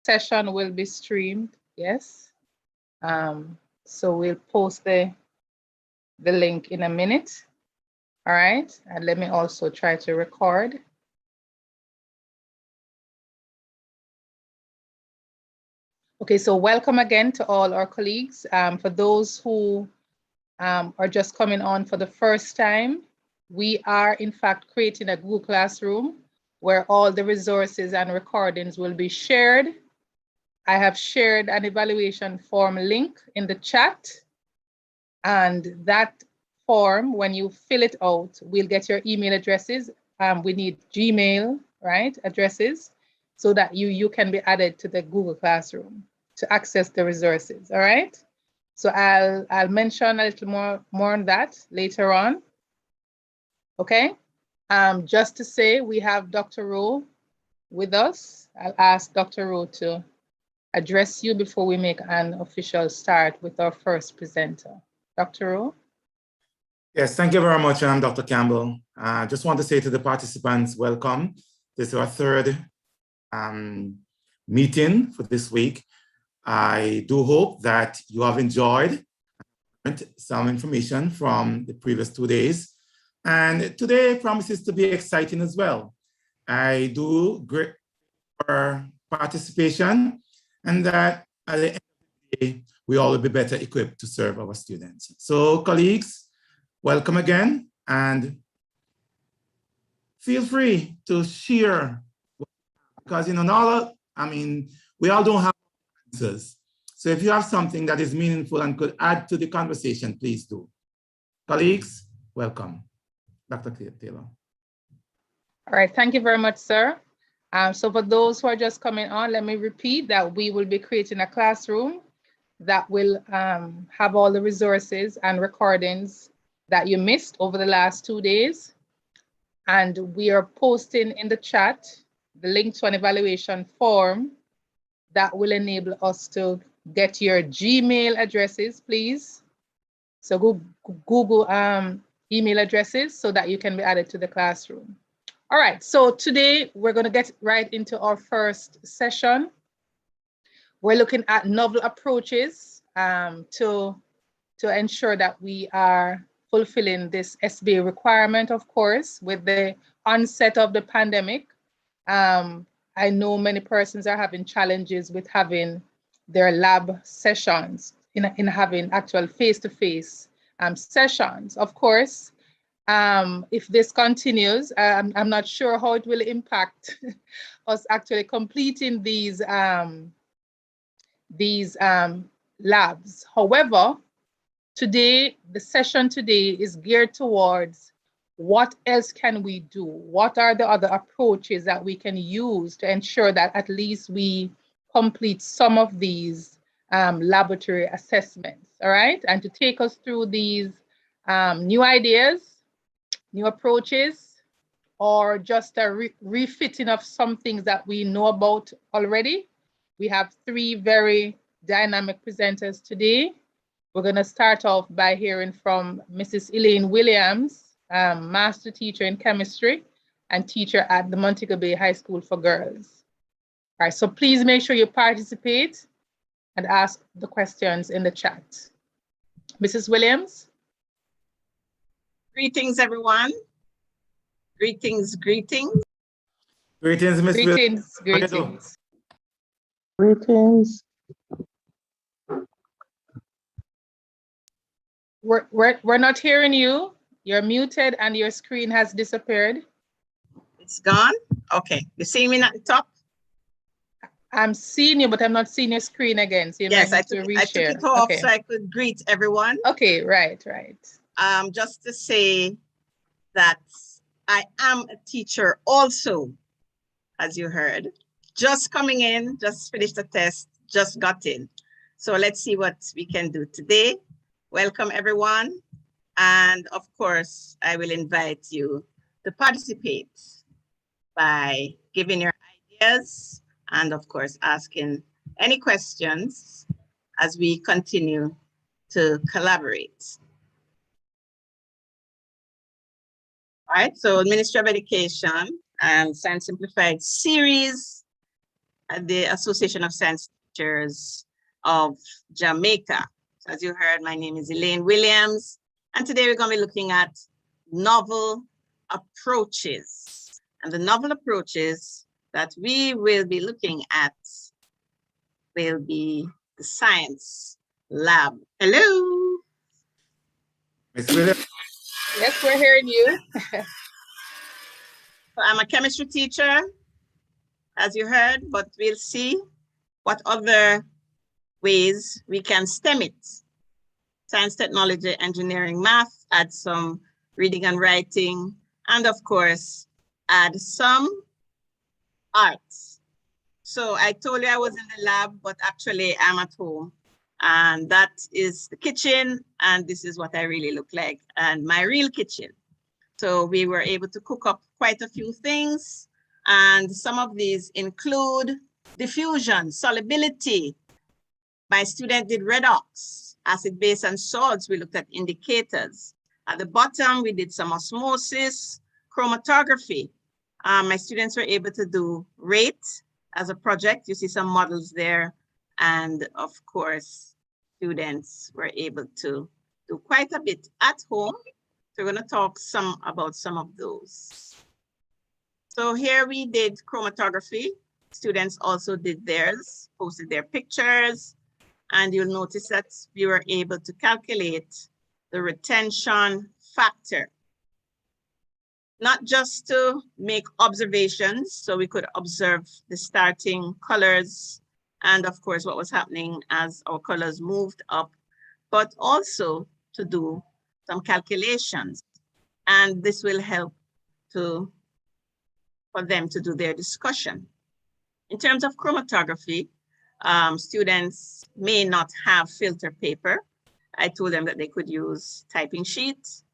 session will be streamed, yes. So we'll post the link in a minute. All right, and let me also try to record. Okay, so welcome again to all our colleagues. For those who are just coming on for the first time, we are in fact creating a Google Classroom where all the resources and recordings will be shared. I have shared an evaluation form link in the chat, and that form, when you fill it out, we'll get your email addresses. We need Gmail, right, addresses, so that you can be added to the Google Classroom to access the resources, all right? So I'll mention a little more on that later on, okay? Just to say, we have Dr. Rowe with us. I'll ask Dr. Rowe to address you before we make an official start with our first presenter. Dr. Rowe? Yes, thank you very much, Dr. Campbell. I just want to say to the participants, welcome. This is our third meeting for this week. I do hope that you have enjoyed some information from the previous 2 days. And today promises to be exciting as well. I do great for participation, and that at the end of the day, we all will be better equipped to serve our students. So colleagues, welcome again, and feel free to share, because we all don't have answers. So if you have something that is meaningful and could add to the conversation, please do. Colleagues, welcome. Dr. Taylor. All right, thank you very much, sir. So for those who are just coming on, let me repeat that we will be creating a classroom that will have all the resources and recordings that you missed over the last 2 days. And we are posting in the chat the link to an evaluation form that will enable us to get your Gmail addresses, please. So Google email addresses so that you can be added to the classroom. All right, so today we're going to get right into our first session. We're looking at novel approaches to ensure that we are fulfilling this SBA requirement, of course, with the onset of the pandemic. I know many persons are having challenges with having their lab sessions, in having actual face-to-face sessions. Of course, if this continues, I'm not sure how it will impact us actually completing these labs. However, today, the session today is geared towards what else can we do? What are the other approaches that we can use to ensure that at least we complete some of these laboratory assessments, all right? And to take us through these new ideas, new approaches, or just a refitting of some things that we know about already. We have 3 very dynamic presenters today. We're going to start off by hearing from Mrs. Elaine Williams, master teacher in chemistry and teacher at the Montego Bay High School for Girls. All right, so please make sure you participate and ask the questions in the chat. Mrs. Williams? Greetings, everyone. Greetings, greetings. Greetings, Ms. Greetings, Williams. greetings. Greetings. We're not hearing you. You're muted and your screen has disappeared. It's gone? Okay, you see me at the top? I'm seeing you, but I'm not seeing your screen again. So you Yes, might I need to took reshare. it off Okay. so I could greet everyone. Okay, right. Just to say that I am a teacher also, as you heard. Just coming in, just finished the test, just got in. So let's see what we can do today. Welcome, everyone. And of course, I will invite you to participate by giving your ideas and of course, asking any questions as we continue to collaborate. All right, so Ministry of Education and Science Simplified series the Association of Science Teachers of Jamaica. So as you heard, my name is Elaine Williams, and today we're going to be looking at novel approaches. And the novel approaches that we will be looking at will be the science lab. Hello. Ms. Williams. Yes, we're hearing you. So I'm a chemistry teacher, as you heard, but we'll see what other ways we can STEM it. Science, technology, engineering, math, add some reading and writing, and of course, add some arts. So I told you I was in the lab, but actually I'm at home. And that is the kitchen, and this is what I really look like, and my real kitchen. So we were able to cook up quite a few things, and some of these include diffusion, solubility. My student did redox, acid, base, and salts. We looked at indicators. At the bottom, we did some osmosis chromatography. My students were able to do rate as a project. You see some models there. And of course, students were able to do quite a bit at home. So we're going to talk about some of those. So here we did chromatography. Students also did theirs, posted their pictures. And you'll notice that we were able to calculate the retention factor. Not just to make observations, so we could observe the starting colors and of course what was happening as our colors moved up, but also to do some calculations. And this will help for them to do their discussion. In terms of chromatography, students may not have filter paper. I told them that they could use typing sheets.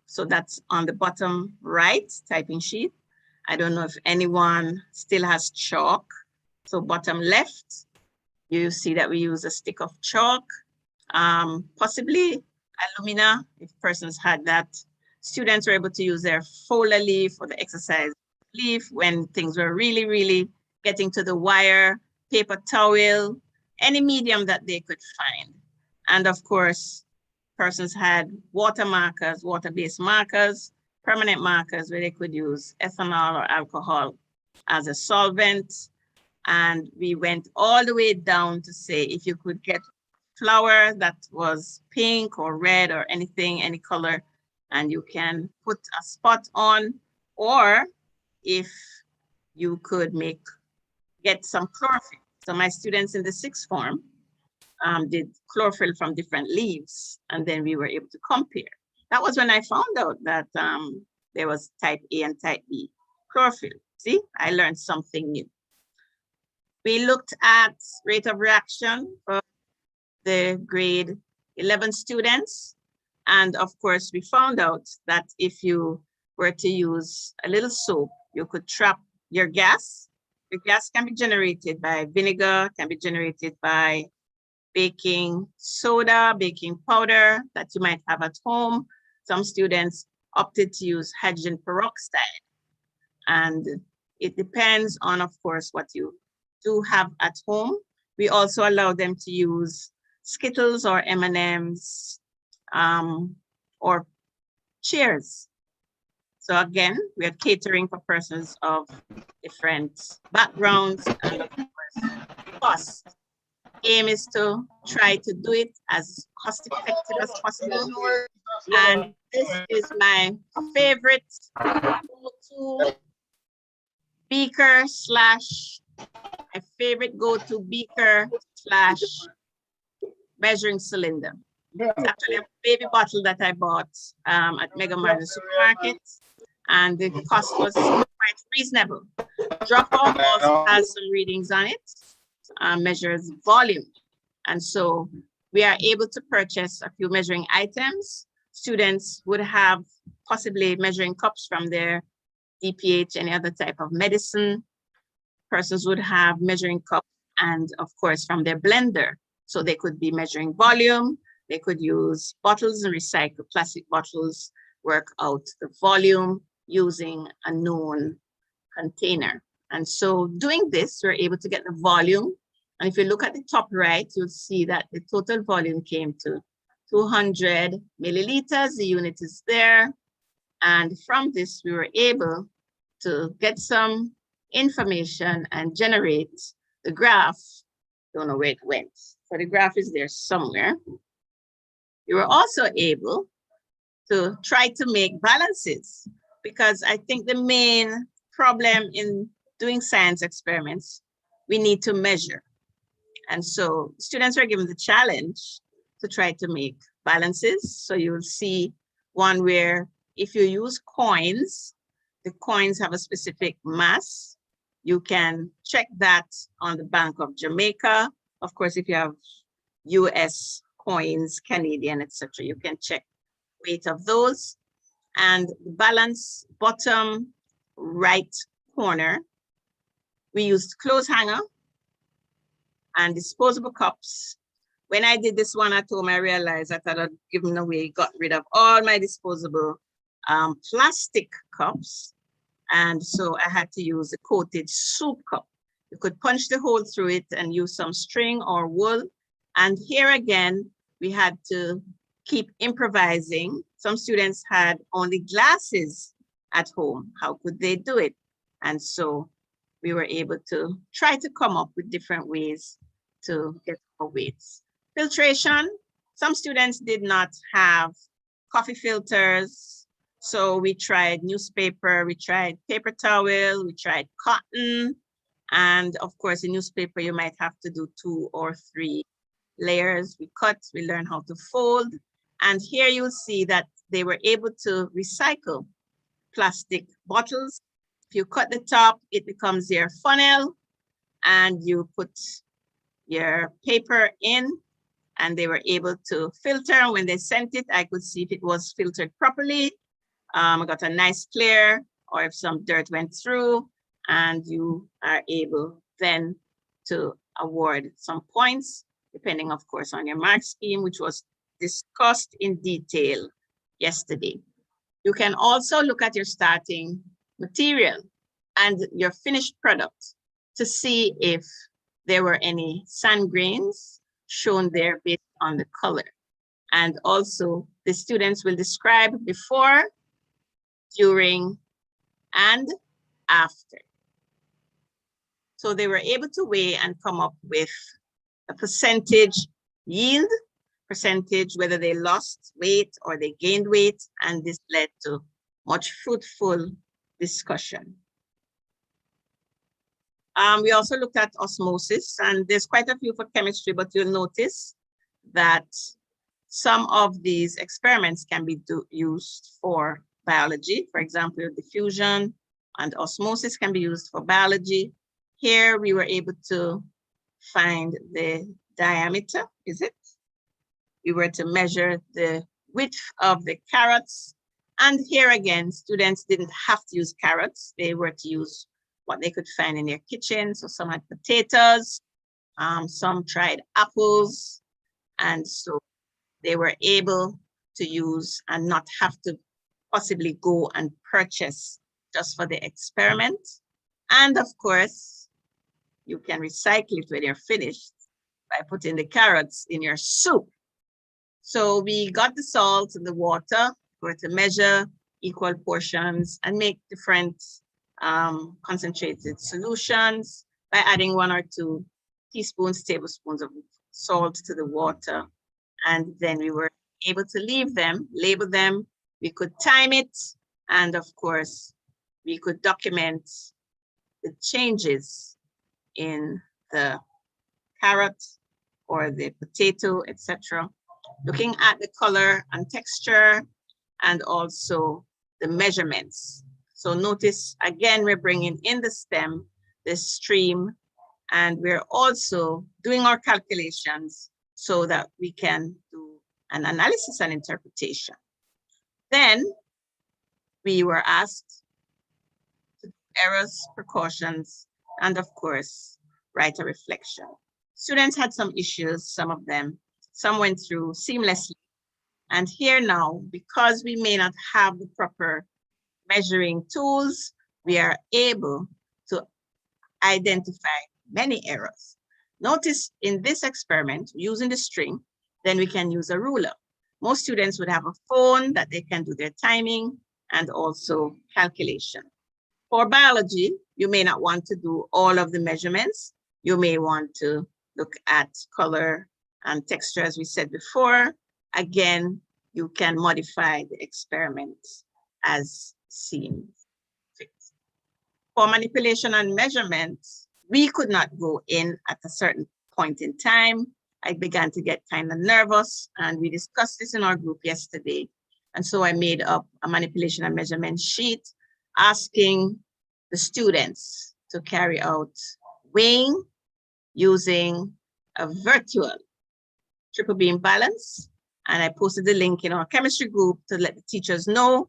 So that's on the bottom right, typing sheet. I don't know if anyone still has chalk. So bottom left, you see that we use a stick of chalk, possibly alumina, if persons had that. Students were able to use their folder leaf or the exercise leaf when things were really, really getting to the wire, paper towel, any medium that they could find. And of course, persons had water markers, water-based markers, permanent markers where they could use ethanol or alcohol as a solvent. And we went all the way down to say if you could get flour that was pink or red or anything, any color, and you can put a spot on, or if you could get some chlorophyll. So my students in the sixth form did chlorophyll from different leaves, and then we were able to compare. That was when I found out that there was type A and type B chlorophyll. See, I learned something new. We looked at rate of reaction for the grade 11 students. And of course, we found out that if you were to use a little soap, you could trap your gas. The gas can be generated by vinegar, can be generated by baking soda, baking powder that you might have at home. Some students opted to use hydrogen peroxide. And it depends on, of course, what you do have at home. We also allow them to use Skittles or M&Ms or Cheers. So again, we are catering for persons of different backgrounds and of course, cost. Aim is to try to do it as cost effective as possible. And this is my favorite go-to beaker slash my favorite go-to beaker slash measuring cylinder. It's actually a baby bottle that I bought at Mega Martin Supermarket, and the cost was quite reasonable. Dropout also has some readings on it, measures volume. And so we are able to purchase a few measuring items. Students would have possibly measuring cups from their DPH, any other type of medicine. Persons would have measuring cups and of course from their blender. So they could be measuring volume. They could use bottles and recycle plastic bottles, work out the volume using a known container. And so doing this, we're able to get the volume. And if you look at the top right, you'll see that the total volume came to 200 milliliters. The unit is there. And from this, we were able to get some information and generate the graph. Don't know where it went. So the graph is there somewhere. We were also able to try to make balances, because I think the main problem in doing science experiments, we need to measure. And so students are given the challenge to try to make balances. So you'll see one where if you use coins, the coins have a specific mass. You can check that on the Bank of Jamaica. Of course, if you have US coins, Canadian, etc., you can check weight of those. And the balance bottom right corner, we used clothes hanger and disposable cups. When I did this one at home, I realized that I had given away, got rid of all my disposable plastic cups. And so I had to use a coated soup cup. You could punch the hole through it and use some string or wool. And here again, we had to keep improvising. Some students had only glasses at home. How could they do it? And so we were able to try to come up with different ways to get our weights. Filtration, some students did not have coffee filters. So we tried newspaper, we tried paper towel, we tried cotton. And of course, in newspaper, you might have to do 2 or 3 layers. We cut, we learned how to fold. And here you'll see that they were able to recycle plastic bottles. If you cut the top, it becomes your funnel, and you put your paper in, and they were able to filter. When they sent it, I could see if it was filtered properly. I got a nice clear, or if some dirt went through, and you are able then to award some points, depending, of course, on your mark scheme, which was discussed in detail yesterday. You can also look at your starting material and your finished product to see if there were any sand grains shown there based on the color. And also the students will describe before, during, and after. So they were able to weigh and come up with a percentage yield, percentage whether they lost weight or they gained weight, and this led to much fruitful discussion. We also looked at osmosis, and there's quite a few for chemistry, but you'll notice that some of these experiments can be used for biology. For example, diffusion and osmosis can be used for biology. Here we were able to find the diameter, is it? We were to measure the width of the carrots. And here again, students didn't have to use carrots. They were to use what they could find in their kitchen. So some had potatoes, some tried apples. And so they were able to use and not have to possibly go and purchase just for the experiment. And of course, you can recycle it when you're finished by putting the carrots in your soup. So we got the salt and the water for to measure equal portions and make different concentrated solutions by adding 1 or 2 teaspoons, tablespoons of salt to the water. And then we were able to leave them, label them. We could time it. And of course, we could document the changes in the carrot or the potato, etc. Looking at the color and texture and also the measurements. So notice, again, we're bringing in the stem, the stream, and we're also doing our calculations so that we can do an analysis and interpretation. Then we were asked to do errors, precautions, and of course, write a reflection. Students had some issues, some of them, some went through seamlessly. And here now, because we may not have the proper measuring tools, we are able to identify many errors. Notice in this experiment, using the string, then we can use a ruler. Most students would have a phone that they can do their timing and also calculation. For biology, you may not want to do all of the measurements. You may want to look at color and texture, as we said before. Again, you can modify the experiment as seen fit. For manipulation and measurements, we could not go in at a certain point in time. I began to get kind of nervous, and we discussed this in our group yesterday. And so I made up a manipulation and measurement sheet asking the students to carry out weighing using a virtual triple beam balance. And I posted the link in our chemistry group to let the teachers know.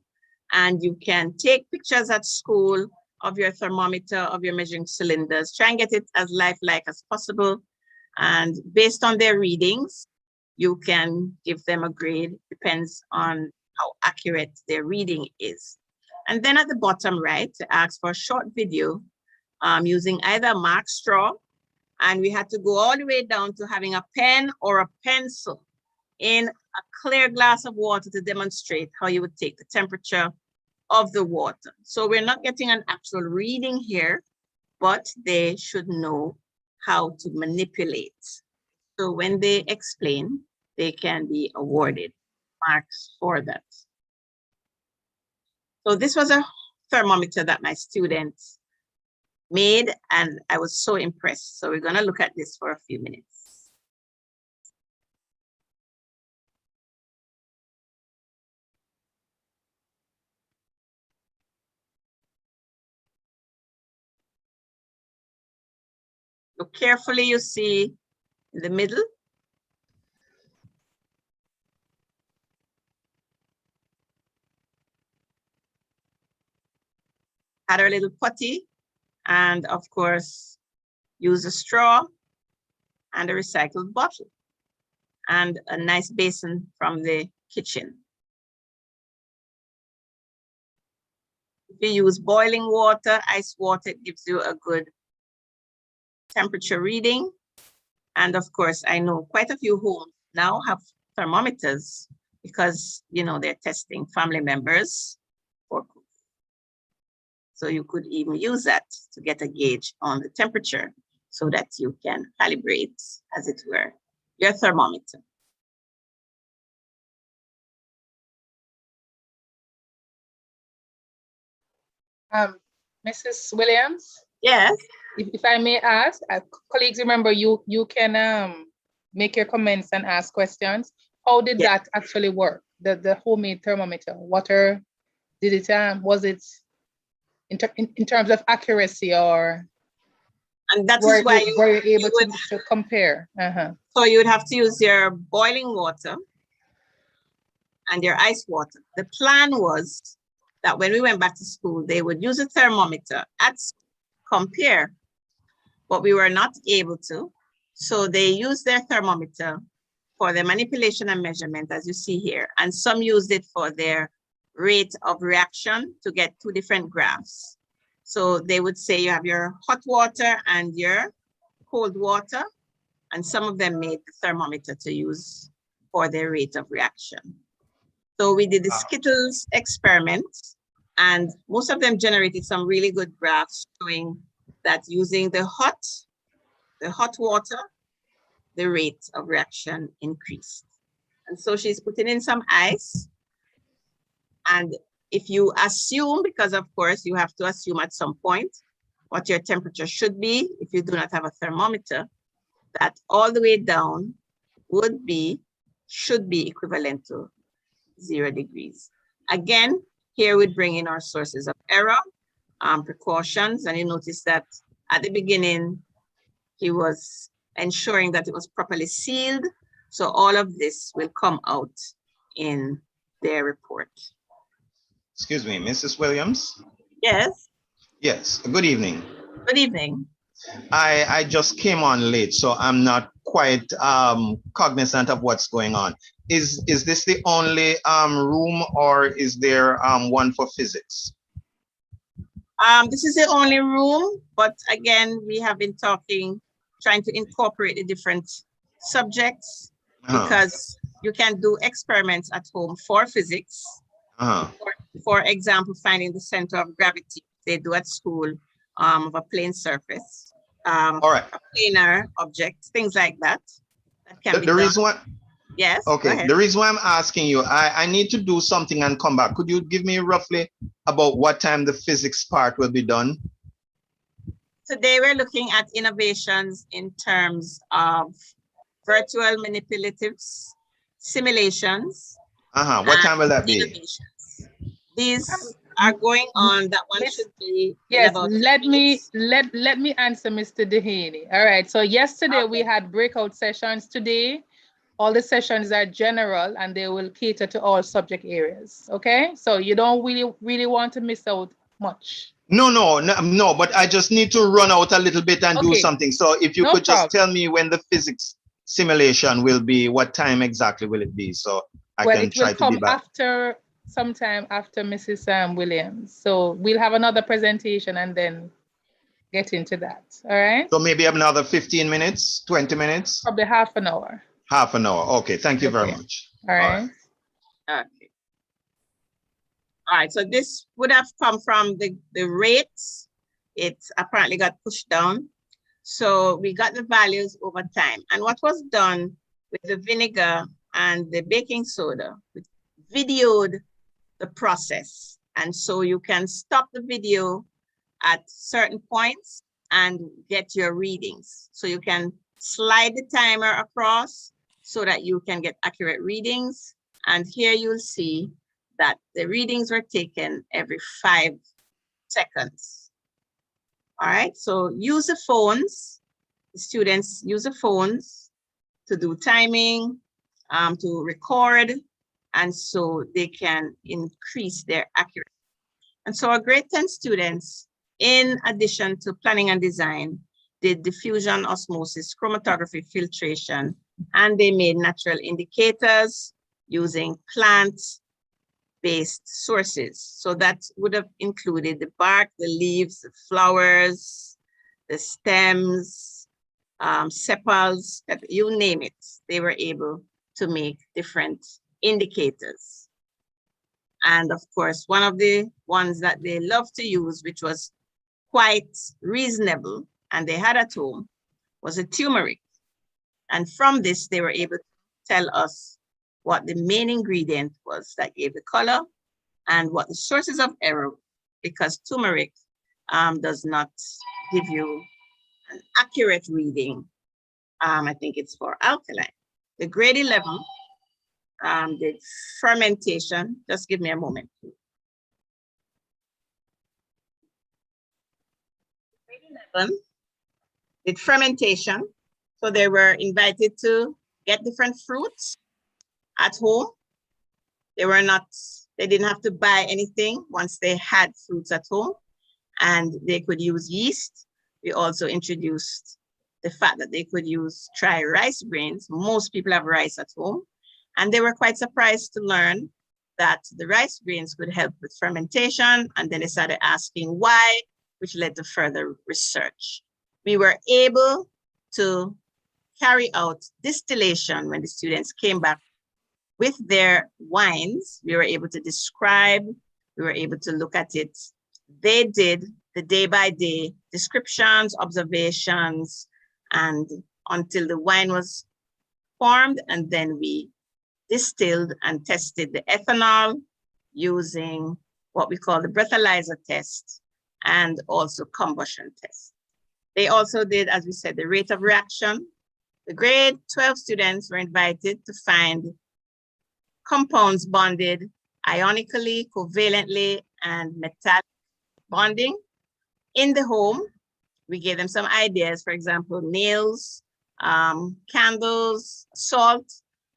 And you can take pictures at school of your thermometer, of your measuring cylinders. Try and get it as lifelike as possible. And based on their readings, you can give them a grade. Depends on how accurate their reading is. And then at the bottom right, to ask for a short video using either a mark straw, and we had to go all the way down to having a pen or a pencil in a clear glass of water to demonstrate how you would take the temperature of the water. So we're not getting an actual reading here, but they should know how to manipulate. So when they explain, they can be awarded marks for that. So this was a thermometer that my students made, and I was so impressed. So we're going to look at this for a few minutes. Look carefully, you see in the middle. Add our little putty, and of course, use a straw and a recycled bottle and a nice basin from the kitchen. If you use boiling water, ice water, it gives you a good temperature reading. And of course, I know quite a few homes now have thermometers because, you know, they're testing family members for cooking. So you could even use that to get a gauge on the temperature so that you can calibrate, as it were, your thermometer. Mrs. Williams? Yes. If I may ask, colleagues, remember you can make your comments and ask questions. How did that actually work? The homemade thermometer, water, did it, was it in terms of accuracy, or? And that is why were you able to compare? So you would have to use your boiling water and your ice water. The plan was that when we went back to school, they would use a thermometer at compare, but we were not able to. So they used their thermometer for their manipulation and measurement, as you see here. And some used it for their rate of reaction to get two different graphs. So they would say you have your hot water and your cold water, and some of them made the thermometer to use for their rate of reaction. So we did the Skittles experiment, and most of them generated some really good graphs showing that using the hot water, the rate of reaction increased. And so she's putting in some ice. And if you assume, because of course you have to assume at some point what your temperature should be if you do not have a thermometer, that all the way down should be equivalent to 0 degrees. Again, here we bring in our sources of error, precautions, and you notice that at the beginning, he was ensuring that it was properly sealed. So all of this will come out in their report. Excuse me, Mrs. Williams? Yes. Yes, good evening. Good evening. I just came on late, so I'm not quite cognizant of what's going on. Is this the only room, or is there one for physics? This is the only room, but again, we have been trying to incorporate the different subjects because you can do experiments at home for physics. For example, finding the center of gravity they do at school of a plane surface, All right. a planar object, things like that. That can be The done. reason why. Yes. Okay. The reason why I'm asking you, I need to do something and come back. Could you give me roughly about what time the physics part will be done? Today we're looking at innovations in terms of virtual manipulatives, simulations. What time will that be? Innovations. These are going on. That one should be yes. in about Let 10 me minutes. answer Mr. Dehaney. All right. So yesterday we had breakout sessions. Today, all the sessions are general and they will cater to all subject areas. Okay. So you don't really want to miss out much. No, but I just need to run out a little bit and do something. So if you could just tell me when the physics simulation will be, what time exactly will it be? So I can try to be back. Sometime after Mrs. Williams. So we'll have another presentation and then get into that. All right. So maybe another 15 minutes, 20 minutes? Probably half an hour. Half an hour. Okay. Thank you very much. All right. Okay. All right. So this would have come from the rates. It apparently got pushed down. So we got the values over time. And what was done with the vinegar and the baking soda, we videoed the process. And so you can stop the video at certain points and get your readings. So you can slide the timer across so that you can get accurate readings. And here you'll see that the readings were taken every 5 seconds. All right, so use the phones. The students use the phones to do timing, to record, and so they can increase their accuracy. And so our grade 10 students, in addition to planning and design, did diffusion, osmosis, chromatography, filtration, and they made natural indicators using plant-based sources. So that would have included the bark, the leaves, the flowers, the stems, sepals, you name it. They were able to make different indicators. And of course, one of the ones that they love to use, which was quite reasonable, and they had at home, was a turmeric. And from this, they were able to tell us what the main ingredient was that gave the color and what the sources of error, because turmeric does not give you an accurate reading. I think it's for alkaline. The grade 11 did fermentation. Just give me a moment. Grade 11 did fermentation. So they were invited to get different fruits at home. They didn't have to buy anything once they had fruits at home, and they could use yeast. We also introduced the fact that they could try rice grains. Most people have rice at home, and they were quite surprised to learn that the rice grains could help with fermentation, and then they started asking why, which led to further research. We were able to carry out distillation when the students came back with their wines. We were able to describe, we were able to look at it. They did the day-by-day descriptions, observations, and until the wine was formed, and then we distilled and tested the ethanol using what we call the breathalyzer test and also combustion test. They also did, as we said, the rate of reaction. The grade 12 students were invited to find compounds bonded ionically, covalently, and metallic bonding in the home. We gave them some ideas, for example, nails, candles, salt,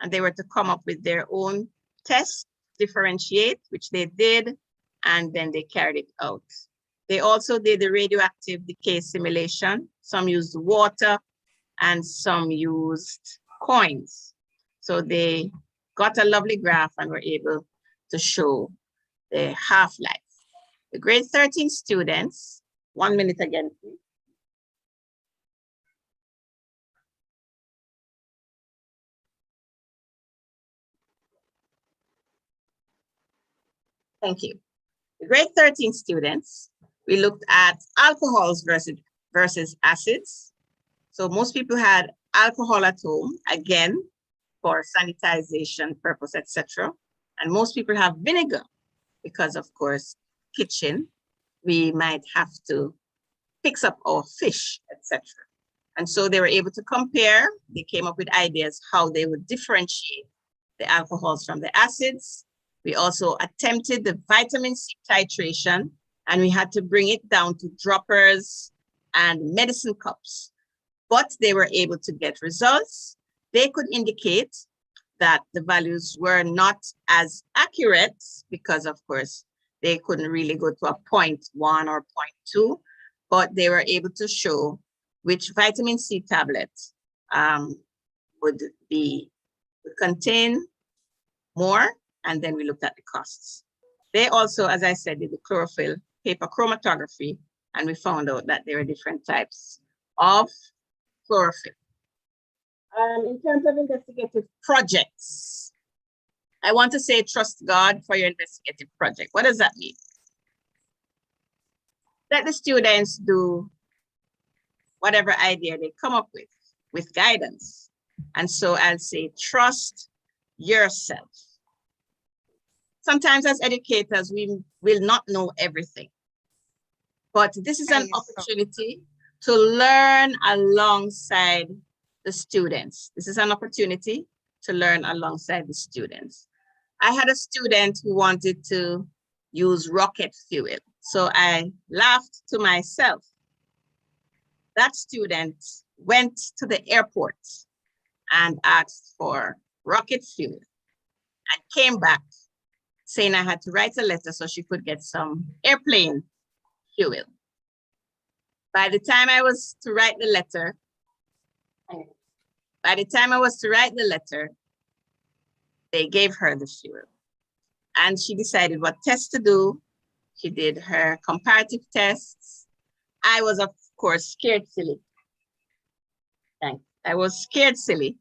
and they were to come up with their own test, differentiate, which they did, and then they carried it out. They also did the radioactive decay simulation. Some used water and some used coins. So they got a lovely graph and were able to show the half-life. The grade 13 students, 1 minute again, please. Thank you. The grade 13 students, we looked at alcohols versus acids. So most people had alcohol at home, again, for sanitization purpose, etc. And most people have vinegar because, of course, kitchen, we might have to fix up our fish, etc. And so they were able to compare. They came up with ideas how they would differentiate the alcohols from the acids. We also attempted the vitamin C titration, and we had to bring it down to droppers and medicine cups. But they were able to get results. They could indicate that the values were not as accurate because, of course, they couldn't really go to a 0.1 or 0.2, but they were able to show which vitamin C tablet would contain more, and then we looked at the costs. They also, as I said, did the chlorophyll paper chromatography, and we found out that there are different types of chlorophyll. In terms of investigative projects, I want to say trust God for your investigative project. What does that mean? Let the students do whatever idea they come up with guidance. And so I'll say, trust yourself. Sometimes as educators, we will not know everything, but this is an opportunity to learn alongside the students. This is an opportunity to learn alongside the students. I had a student who wanted to use rocket fuel. So I laughed to myself. That student went to the airport and asked for rocket fuel and came back saying I had to write a letter so she could get some airplane fuel. By the time I was to write the letter, they gave her the fuel. And she decided what test to do. She did her comparative tests. I was, of course, scared silly. I was scared silly,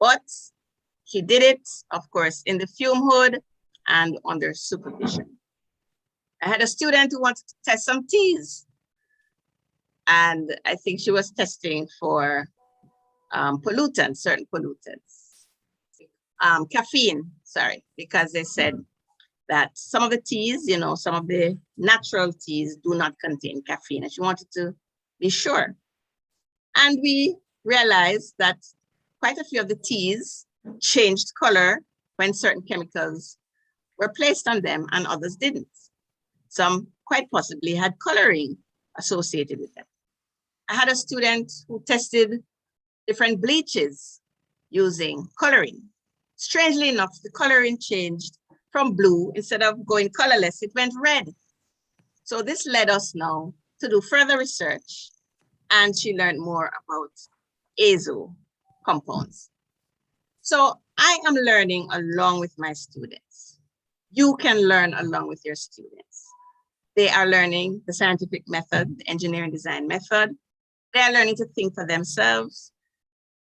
but she did it, of course, in the fume hood and under supervision. I had a student who wanted to test some teas. And I think she was testing for pollutants, certain pollutants. Caffeine, sorry, because they said that some of the teas, you know, some of the natural teas do not contain caffeine. And she wanted to be sure. And we realized that quite a few of the teas changed color when certain chemicals were placed on them and others didn't. Some quite possibly had coloring associated with them. I had a student who tested different bleaches using coloring. Strangely enough, the coloring changed from blue. Instead of going colorless, it went red. So this led us now to do further research, and she learned more about azo compounds. So I am learning along with my students. You can learn along with your students. They are learning the scientific method, the engineering design method. They are learning to think for themselves.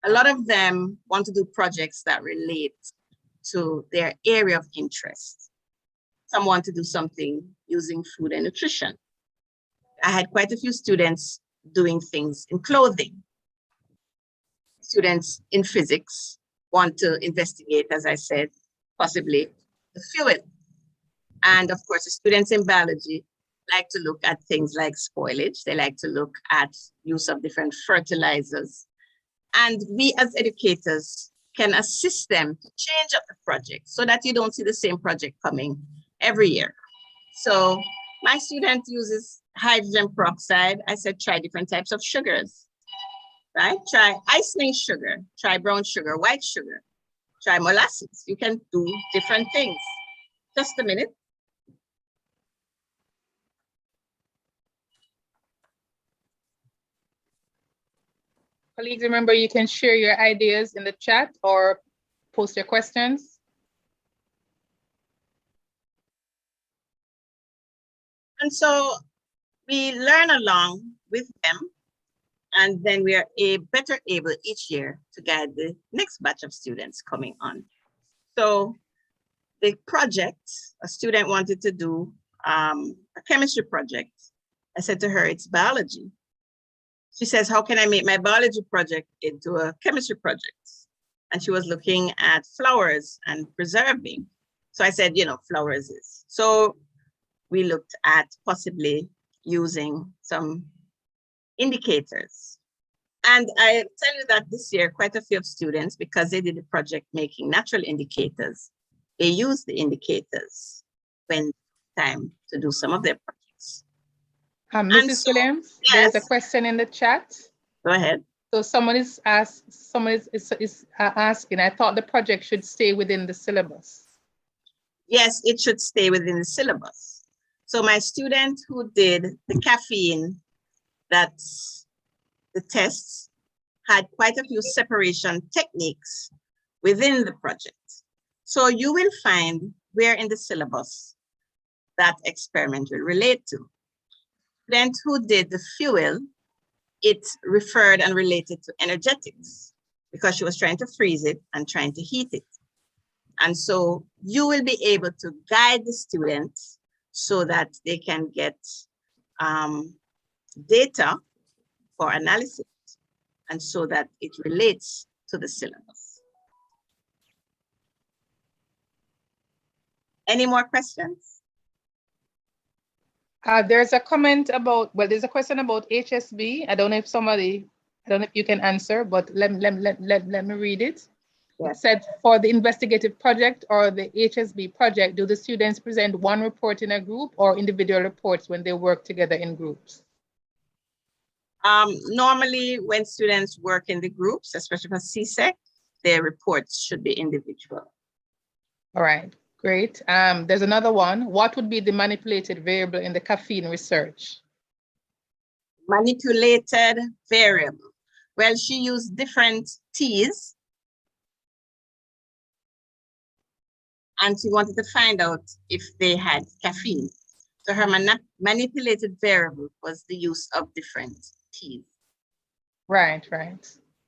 A lot of them want to do projects that relate to their area of interest. Some want to do something using food and nutrition. I had quite a few students doing things in clothing. Students in physics want to investigate, as I said, possibly the fuel. And of course, the students in biology like to look at things like spoilage. They like to look at use of different fertilizers. And we as educators can assist them to change up the project so that you don't see the same project coming every year. So my student uses hydrogen peroxide. I said, try different types of sugars, right? Try icening sugar, try brown sugar, white sugar, try molasses. You can do different things. Just a minute. Colleagues, remember you can share your ideas in the chat or post your questions. And so we learn along with them, and then we are better able each year to guide the next batch of students coming on. So the project, a student wanted to do a chemistry project. I said to her, it's biology. She says, how can I make my biology project into a chemistry project? And she was looking at flowers and preserving. So I said, you know, flowers is. So we looked at possibly using some indicators. And I tell you that this year, quite a few of students, because they did a project making natural indicators, they used the indicators when time to do some of their projects. Mrs. Williams, yes, there's a question in the chat. Go ahead. So someone is asking, I thought the project should stay within the syllabus. Yes, it should stay within the syllabus. So my student who did the caffeine, that's the tests, had quite a few separation techniques within the project. So you will find where in the syllabus that experiment will relate to. Student who did the fuel, it referred and related to energetics because she was trying to freeze it and trying to heat it. And so you will be able to guide the students so that they can get data for analysis and so that it relates to the syllabus. Any more questions? There's a comment about, well, there's a question about HSB. I don't know if you can answer, but let me read it. Yes. It said, for the investigative project or the HSB project, do the students present one report in a group or individual reports when they work together in groups? Normally, when students work in the groups, especially for CSEC, their reports should be individual. All right, great. There's another one. What would be the manipulated variable in the caffeine research? Manipulated variable. Well, she used different teas. And she wanted to find out if they had caffeine. So her manipulated variable was the use of different teas. Right.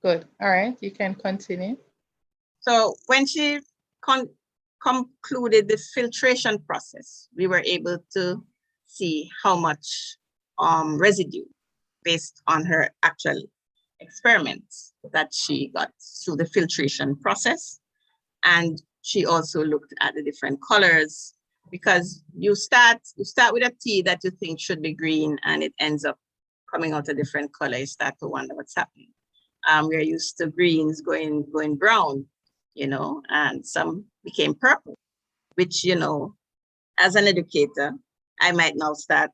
Good. All right, you can continue. So when she concluded the filtration process, we were able to see how much residue based on her actual experiments that she got through the filtration process. And she also looked at the different colors because you start with a tea that you think should be green and it ends up coming out a different color. You start to wonder what's happening. We're used to greens going brown, you know, and some became purple, which, you know, as an educator, I might now start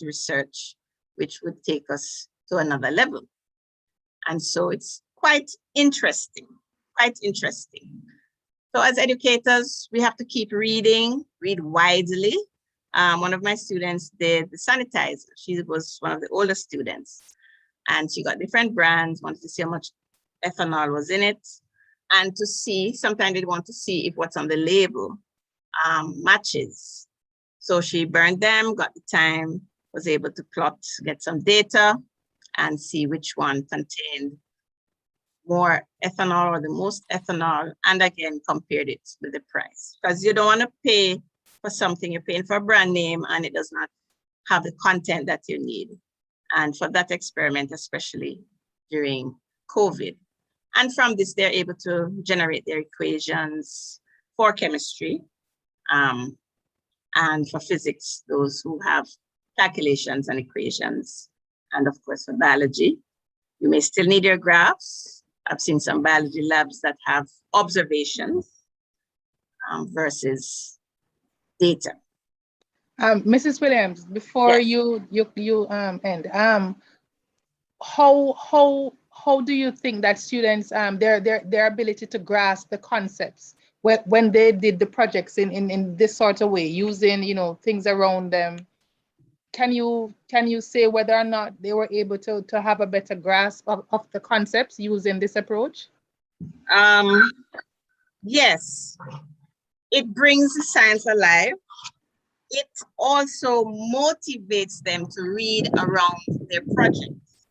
research, which would take us to another level. And so it's quite interesting. So as educators, we have to keep reading, read widely. One of my students did the sanitizer. She was one of the older students and she got different brands, wanted to see how much ethanol was in it and to see, sometimes they want to see if what's on the label matches. So she burned them, got the time, was able to plot, get some data and see which one contained more ethanol or the most ethanol, and again, compared it with the price. Because you don't want to pay for something, you're paying for a brand name and it does not have the content that you need. And for that experiment, especially during COVID. And from this, they're able to generate their equations for chemistry and for physics, those who have calculations and equations. And of course, for biology, you may still need your graphs. I've seen some biology labs that have observations versus data. Mrs. Williams, before you end, how do you think that students their ability to grasp the concepts when they did the projects in this sort of way, using, you know, things around them? Can you say whether or not they were able to have a better grasp of the concepts using this approach? Yes, it brings the science alive. it also motivates them to read around their projects.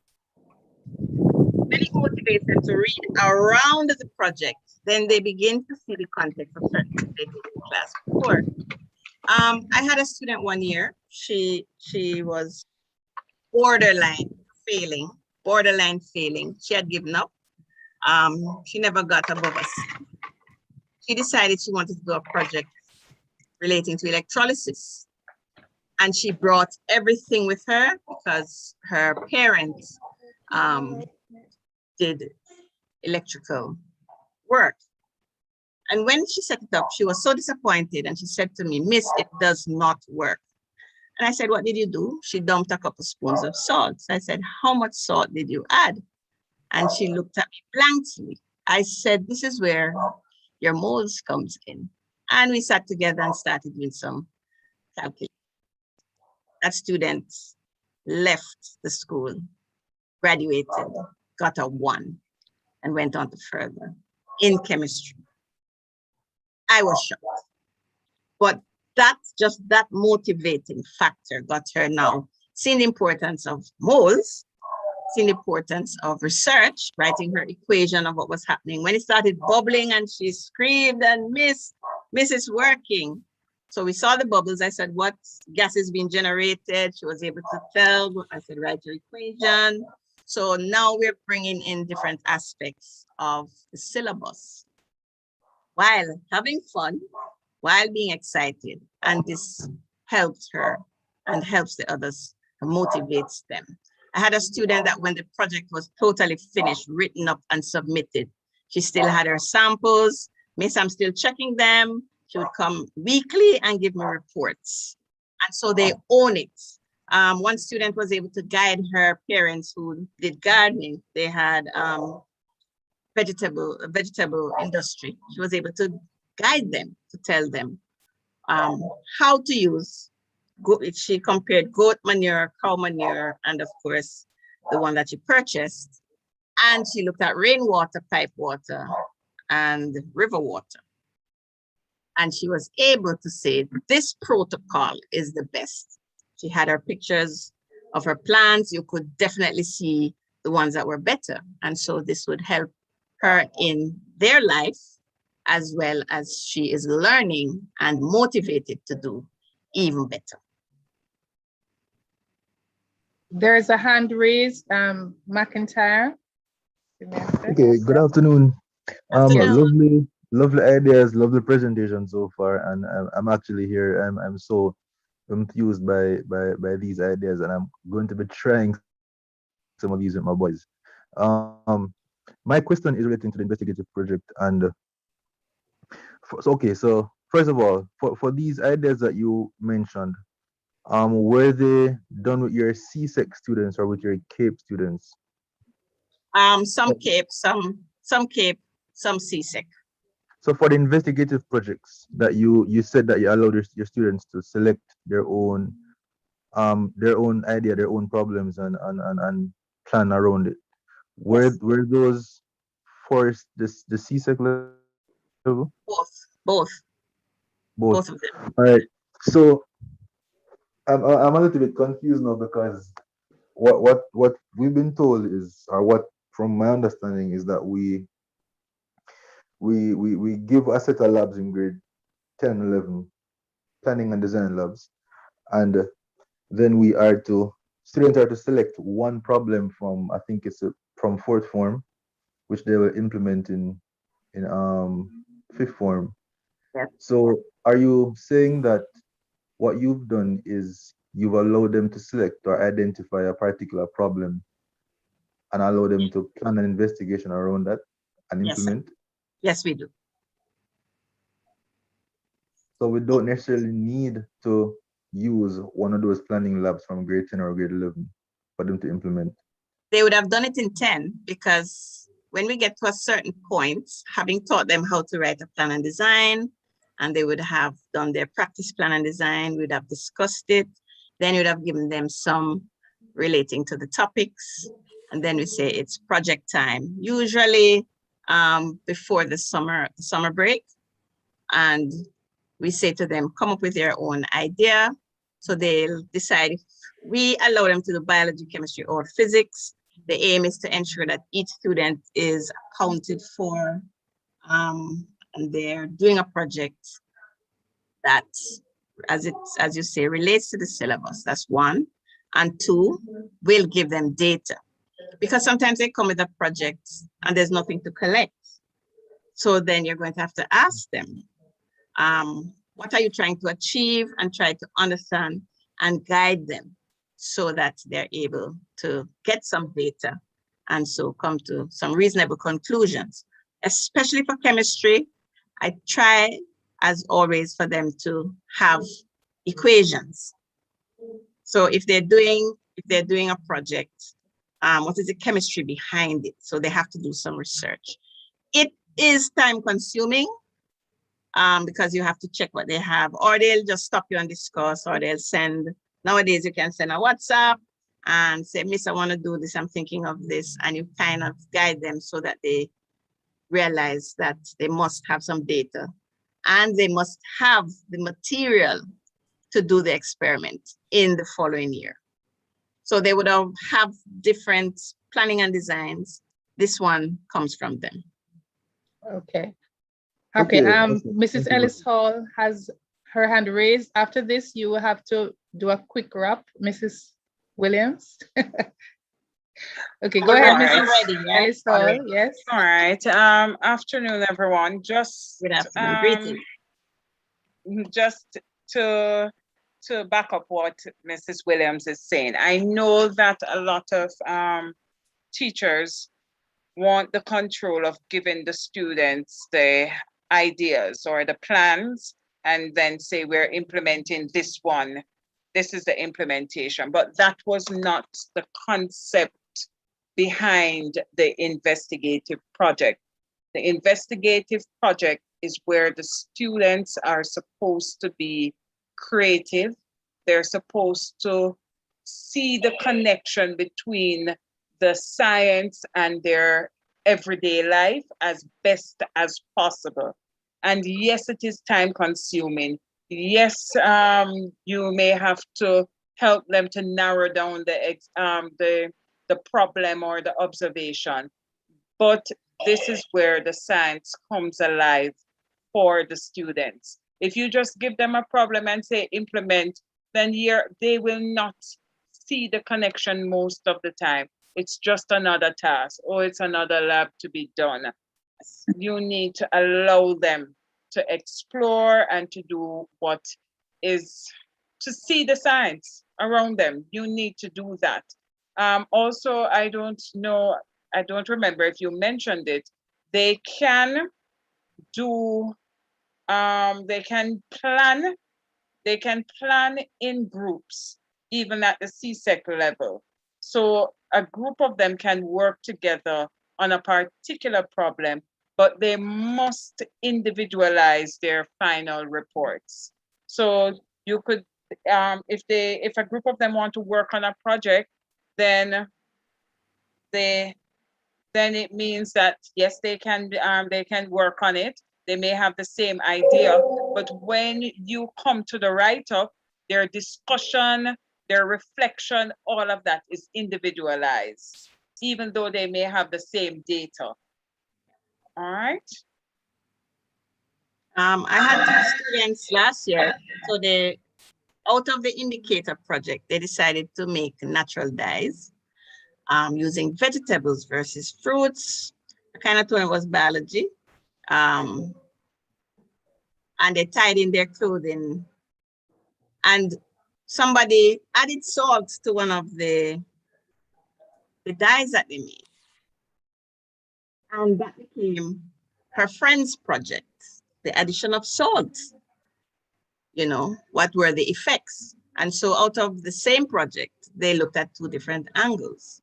When it motivates them to read around the project, then they begin to see the context of certain things they did in class before. I had a student one year. She was borderline failing. She had given up. She never got above us. She decided she wanted to do a project relating to electrolysis. And she brought everything with her because her parents did electrical work. And when she set it up, she was so disappointed and she said to me, "Miss, it does not work." And I said, "What did you do?" She dumped a couple spoons of salt. So I said, "How much salt did you add?" And she looked at me blankly. I said, "This is where your moles comes in." And we sat together and started doing some calculation. That student left the school, graduated, got a 1, and went on to further in chemistry. I was shocked. But that's just that motivating factor got her now seeing the importance of moles, seeing the importance of research, writing her equation of what was happening. When it started bubbling and she screamed and Miss is working. So we saw the bubbles. I said, "What gas is being generated?" She was able to tell. I said, "Write your equation." So now we're bringing in different aspects of the syllabus while having fun, while being excited. And this helps her and helps the others and motivates them. I had a student that when the project was totally finished, written up and submitted, she still had her samples. "Miss, I'm still checking them." She would come weekly and give me reports. And so they own it. One student was able to guide her parents who did gardening. They had vegetable industry. She was able to guide them, to tell them how to use. She compared goat manure, cow manure, and of course, the one that she purchased. And she looked at rainwater, pipe water, and river water. And she was able to say, "This protocol is the best." She had her pictures of her plants. You could definitely see the ones that were better. And so this would help her in their life, as well as she is learning and motivated to do even better. There's a hand raised, McIntyre. Okay, good afternoon. Lovely ideas, lovely presentation so far, and I'm actually here. I'm so enthused by these ideas, and I'm going to be trying some of these with my boys. My question is relating to the investigative project, and so first of all, for these ideas that you mentioned, were they done with your CSEC students or with your CAPE students? Some CAPE, some CAPE, some CSEC. So for the investigative projects that you said that you allowed your students to select their own idea, their own problems, and plan around it. Were those for the CSEC level? Both of them. All right. So I'm a little bit confused now, because what we've been told is, or what from my understanding is, that we give a set of labs in grade 10 and 11, planning and design labs, and then students are to select one problem from, I think it's from 4th form, which they will implement in 5th form. Yep. So are you saying that what you've done is you've allowed them to select or identify a particular problem and allow them to plan an investigation around that and implement? Yes, we do. So we don't necessarily need to use one of those planning labs from grade 10 or grade 11 for them to implement? They would have done it in 10, because when we get to a certain point, having taught them how to write a plan and design, and they would have done their practice plan and design, we'd have discussed it, then you'd have given them some relating to the topics, and then we say it's project time, usually before the summer break. And we say to them, come up with their own idea. So they'll decide if we allow them to do biology, chemistry, or physics. The aim is to ensure that each student is accounted for, and they're doing a project that, as you say, relates to the syllabus. That's one. And two, we'll give them data, because sometimes they come with a project and there's nothing to collect. So then you're going to have to ask them, what are you trying to achieve, and try to understand and guide them so that they're able to get some data and so come to some reasonable conclusions. Especially for chemistry, I try, as always, for them to have equations. So if they're doing a project, what is the chemistry behind it? So they have to do some research. It is time consuming, because you have to check what they have, or they'll just stop you and discuss, or they'll send, nowadays you can send a WhatsApp and say, Miss, I want to do this, I'm thinking of this, and you kind of guide them so that they realize that they must have some data and they must have the material to do the experiment in the following year. So they would have different planning and designs. This one comes from them. Okay. Okay, Mrs. Ellis Hall has her hand raised. After this, you will have to do a quick wrap, Mrs. Williams. Okay, go ahead, Mrs. Ellis Hall, yes. All right, afternoon, everyone. Just to back up what Mrs. Williams is saying, I know that a lot of teachers want the control of giving the students the ideas or the plans and then say we're implementing this one. This is the implementation, but that was not the concept behind the investigative project. The investigative project is where the students are supposed to be creative. They're supposed to see the connection between the science and their everyday life as best as possible. And yes, it is time consuming. Yes, you may have to help them to narrow down the problem or the observation, but this is where the science comes alive for the students. If you just give them a problem and say implement, then they will not see the connection most of the time. It's just another task, or it's another lab to be done. You need to allow them to explore and to do what is, to see the science around them. You need to do that. Also, I don't remember if you mentioned it, they can do, they can plan in groups, even at the CSEC level. So a group of them can work together on a particular problem, but they must individualize their final reports. So you could, if a group of them want to work on a project, then it means that yes, they can work on it. They may have the same idea, but when you come to the write-up, their discussion, their reflection, all of that is individualized, even though they may have the same data. All right. I had 2 students last year, so out of the indicator project, they decided to make natural dyes using vegetables versus fruits. I kind of told them it was biology. And they tied in their clothing, and somebody added salt to one of the dyes that they made. And that became her friend's project, the addition of salt. You know, what were the effects? And so out of the same project, they looked at 2 different angles.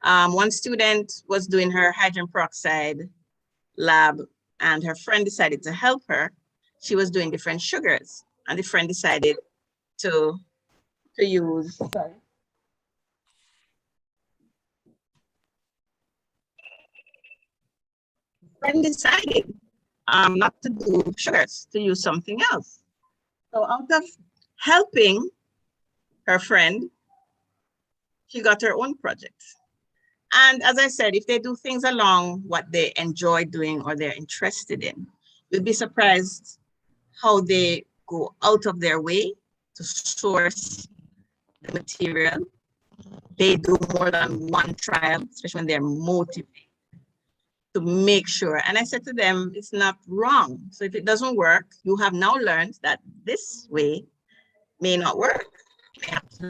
One student was doing her hydrogen peroxide lab, and her friend decided to help her. She was doing different sugars, and the friend decided to use, sorry. The friend decided not to do sugars, to use something else. So out of helping her friend, she got her own project. And as I said, if they do things along what they enjoy doing or they're interested in, you'll be surprised how they go out of their way to source the material. They do more than one trial, especially when they're motivated to make sure. And I said to them, it's not wrong. So if it doesn't work, you have now learned that this way may not work. You have to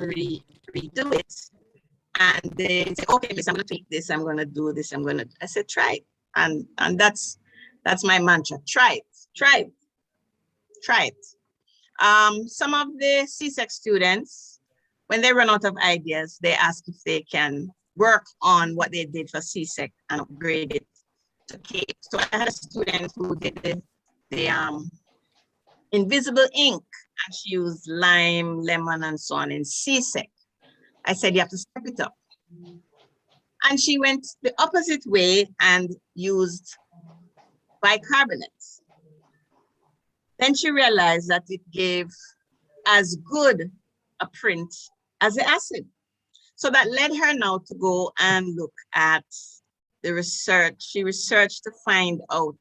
redo it. And they say, okay, miss, I'm gonna take this, I'm gonna do this, I said, try it. And that's my mantra, try it. Some of the CSEC students, when they run out of ideas, they ask if they can work on what they did for CSEC and upgrade it to CAPE. So I had a student who did the invisible ink, and she used lime, lemon, and so on in CSEC. I said, you have to step it up. And she went the opposite way and used bicarbonates. Then she realized that it gave as good a print as the acid. So that led her now to go and look at the research. She researched to find out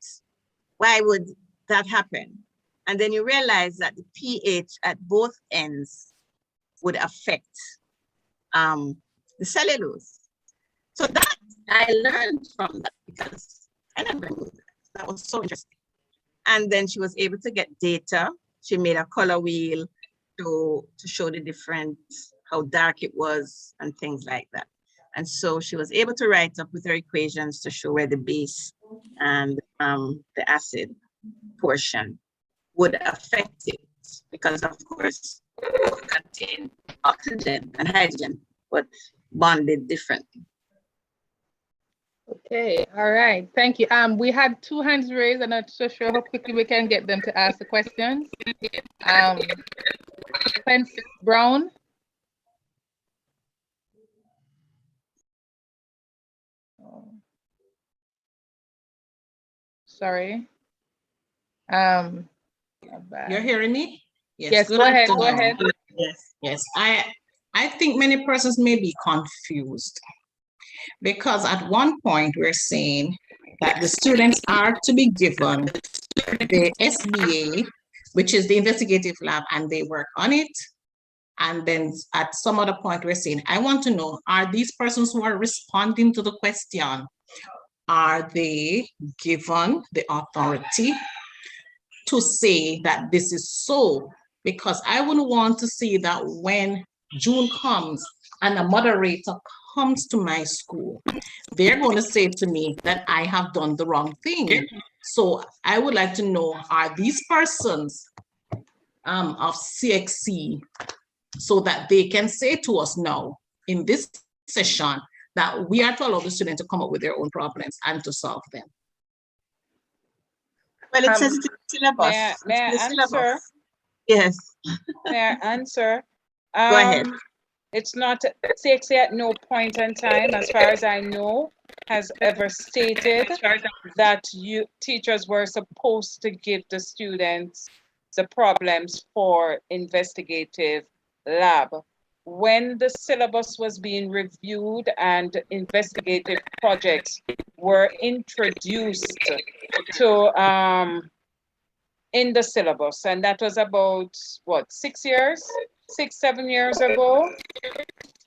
why would that happen. And then you realize that the pH at both ends would affect the cellulose. So that I learned from that because I never knew that. That was so interesting. And then she was able to get data. She made a color wheel to show the different, how dark it was and things like that. And so she was able to write up with her equations to show where the base and the acid portion would affect it, because of course it contained oxygen and hydrogen, but bonded differently. Okay, all right, thank you. We had 2 hands raised. I'm not so sure how quickly we can get them to ask the questions. Pence Brown. Oh. Sorry. You're hearing me? Yes, go ahead, go ahead. Yes, I think many persons may be confused, because at one point we're saying that the students are to be given the SBA, which is the investigative lab, and they work on it. And then at some other point we're saying, I want to know, are these persons who are responding to the question, are they given the authority to say that this is so? Because I wouldn't want to see that when June comes and a moderator comes to my school, they're going to say to me that I have done the wrong thing. So I would like to know, are these persons of CXC, so that they can say to us now in this session that we are to allow the students to come up with their own problems and to solve them. Well, it says it's syllabus. May I answer? Yes. May I answer? Go ahead. It's not, CXA at no point in time, as far as I know, has ever stated that teachers were supposed to give the students the problems for investigative lab. When the syllabus was being reviewed and investigative projects were introduced to in the syllabus, and that was about what, 6 years, 7 years ago,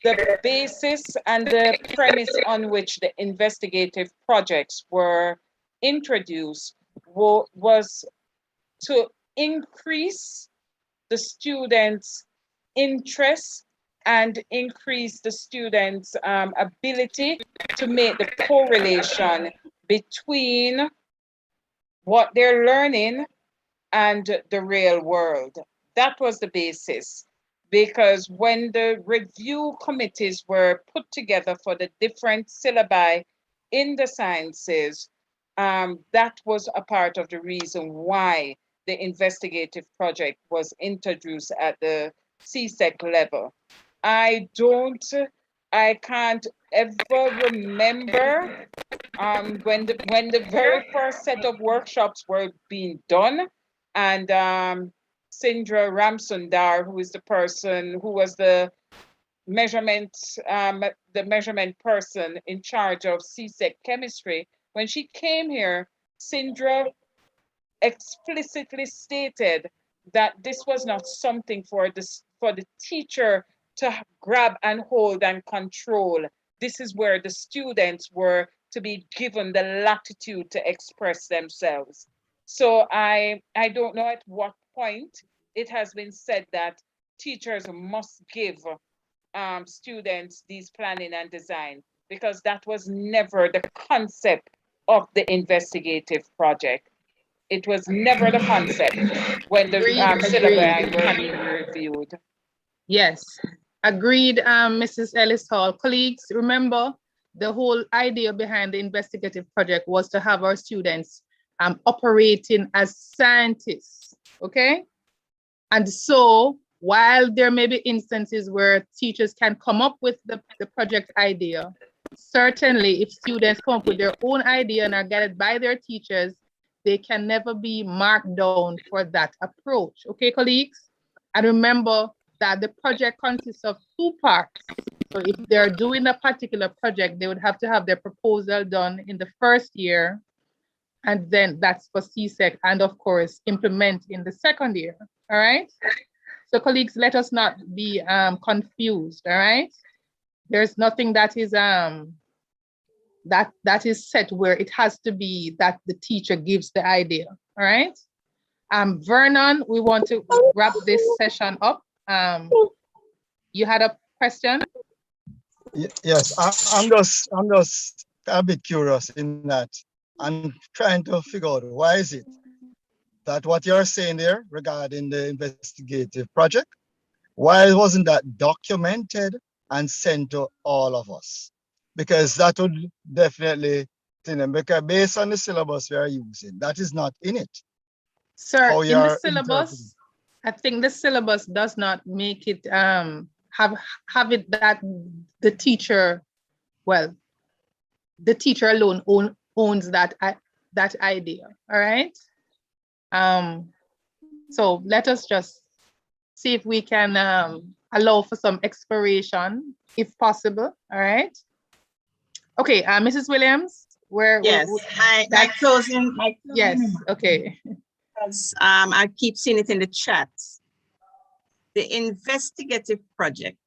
the basis and the premise on which the investigative projects were introduced was to increase the students' interest and increase the students' ability to make the correlation between what they're learning and the real world. That was the basis, because when the review committees were put together for the different syllabi in the sciences, that was a part of the reason why the investigative project was introduced at the CSEC level. I can't ever remember when the very first set of workshops were being done, and Sindra Ramsundar, who is the person who was the measurement person in charge of CSEC chemistry. When she came here, Sindra explicitly stated that this was not something for the teacher to grab and hold and control. This is where the students were to be given the latitude to express themselves. So I don't know at what point it has been said that teachers must give students these planning and design, because that was never the concept of the investigative project. It was never the concept when the syllabi were being reviewed. Yes, agreed, Mrs. Ellis Hall. Colleagues, remember, the whole idea behind the investigative project was to have our students operating as scientists, okay? And so while there may be instances where teachers can come up with the project idea, certainly if students come up with their own idea and are guided by their teachers, they can never be marked down for that approach, okay, colleagues? And remember that the project consists of 2 parts. So if they're doing a particular project, they would have to have their proposal done in the first year, and then that's for CSEC, and of course, implement in the second year, all right? So colleagues, let us not be confused, all right? There's nothing that is that is set where it has to be that the teacher gives the idea, all right? Vernon, we want to wrap this session up. You had a question? Yes, I'm just a bit curious in that I'm trying to figure out why is it that what you're saying there regarding the investigative project, why wasn't that documented and sent to all of us? Because that would definitely, because based on the syllabus we are using, that is not in it. Sir, in the syllabus, I think the syllabus does not make it have it that the teacher, well, the teacher alone owns that idea, all right? So let us just see if we can allow for some expiration, if possible, all right? Okay, Mrs. Williams, yes, my closing. Yes, okay. Because I keep seeing it in the chat. The investigative project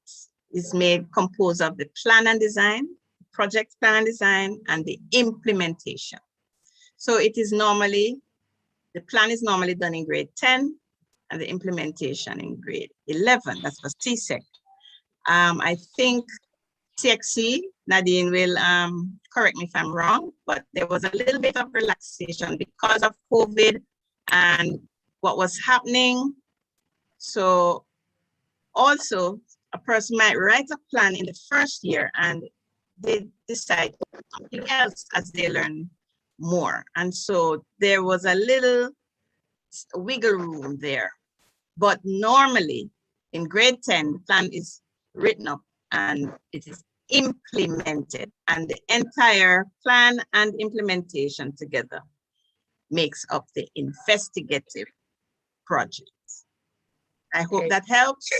is composed of the plan and design, project plan and design, and the implementation. So it is normally, the plan is normally done in grade 10 and the implementation in grade 11. That's for CSEC. I think CXC, Nadine will correct me if I'm wrong, but there was a little bit of relaxation because of COVID and what was happening. So also a person might write a plan in the first year and they decide something else as they learn more. And so there was a little wiggle room there. But normally in grade 10, the plan is written up and it is implemented, and the entire plan and implementation together makes up the investigative project. I hope that helps.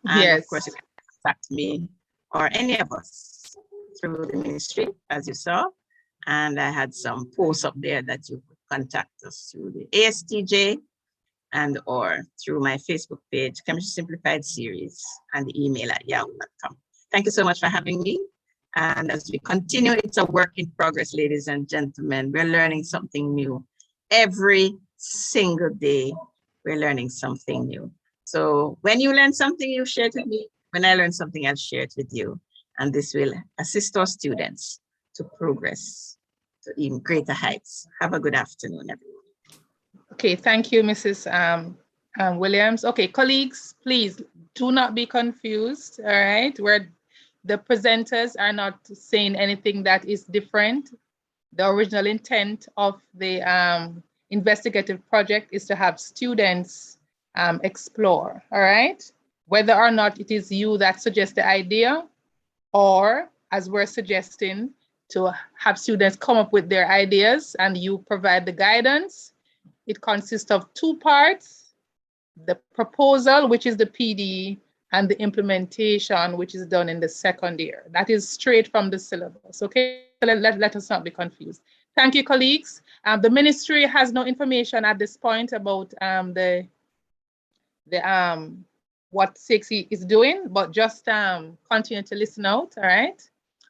And yes, of course, you can contact me or any of us through the ministry, as you saw. And I had some posts up there that you could contact us through the ASTJ and or through my Facebook page, Chemistry Simplified Series, and the email at yahoo.com. Thank you so much for having me. And as we continue, it's a work in progress, ladies and gentlemen. We're learning something new. Every single day, we're learning something new. So when you learn something, you share it with me. When I learn something, I'll share it with you. And this will assist our students to progress to even greater heights. Have a good afternoon, everyone. Okay, thank you, Mrs. Williams. Okay, colleagues, please do not be confused, all right? The presenters are not saying anything that is different. The original intent of the investigative project is to have students explore, all right? Whether or not it is you that suggests the idea, or as we're suggesting, to have students come up with their ideas and you provide the guidance. It consists of 2 parts. the proposal, which is the PD, and the implementation, which is done in the second year. That is straight from the syllabus, okay? Let us not be confused. Thank you, colleagues. The ministry has no information at this point about what CSEC is doing, but just continue to listen out, all right?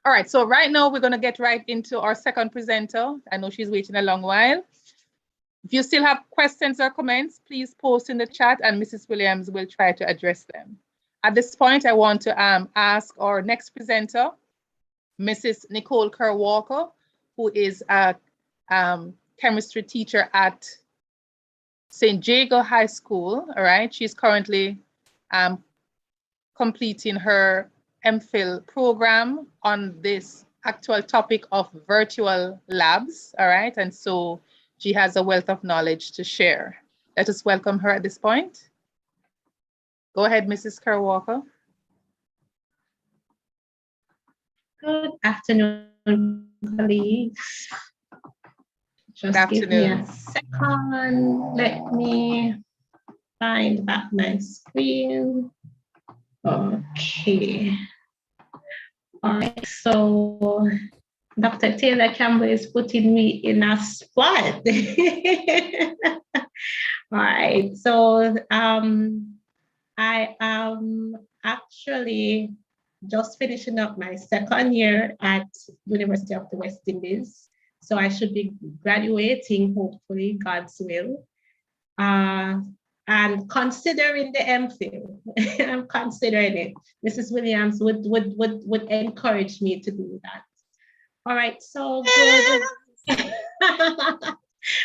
All right, so right now we're gonna get right into our second presenter. I know she's waiting a long while. If you still have questions or comments, please post in the chat and Mrs. Williams will try to address them. At this point, I want to ask our next presenter, Mrs. Nicole Kirwalko, who is a chemistry teacher at St. Jago High School, all right? She's currently completing her MPhil program on this actual topic of virtual labs, all right? And so she has a wealth of knowledge to share. Let us welcome her at this point. Go ahead, Mrs. Kirwalko. Good afternoon, colleagues. Just give me a second. Let me find back my screen. Okay. All right, so Dr. Taylor Campbell is putting me in a spot. All right, so I am actually just finishing up my second year at University of the West Indies. So I should be graduating, hopefully, God's will. And considering the MPhil, I'm considering it. Mrs. Williams would encourage me to do that. All right, so good.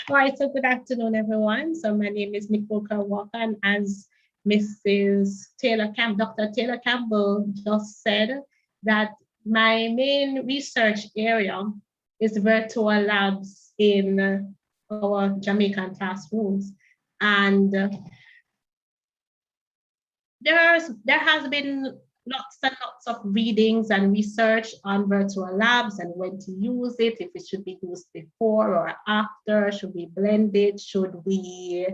All right, so good afternoon, everyone. So my name is Nicole Kirwalko, and as Mrs. Dr. Taylor Campbell just said, that my main research area is virtual labs in our Jamaican classrooms. And there has been lots and lots of readings and research on virtual labs and when to use it, if it should be used before or after, should we blend it, should we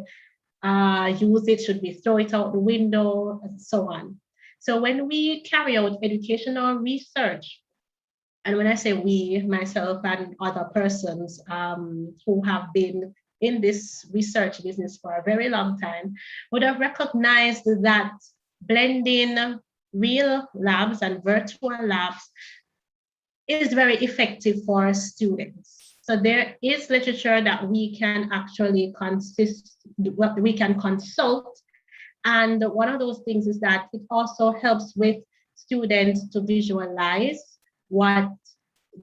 use it, should we throw it out the window, and so on. So when we carry out educational research, and when I say we, myself and other persons who have been in this research business for a very long time, would have recognized that blending real labs and virtual labs is very effective for students. So there is literature that we can actually consult. And one of those things is that it also helps with students to visualize what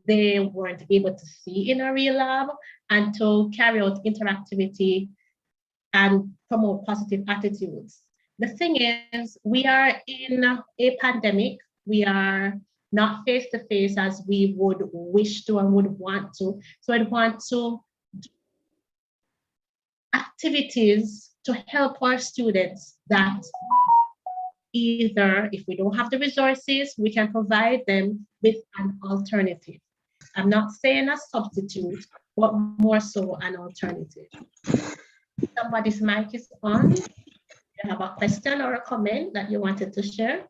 they weren't able to see in a real lab and to carry out interactivity and promote positive attitudes. The thing is, we are in a pandemic. We are not face-to-face as we would wish to and would want to. So I'd want to do activities to help our students that either, if we don't have the resources, we can provide them with an alternative. I'm not saying a substitute, but more so an alternative. Somebody's mic is on. You have a question or a comment that you wanted to share?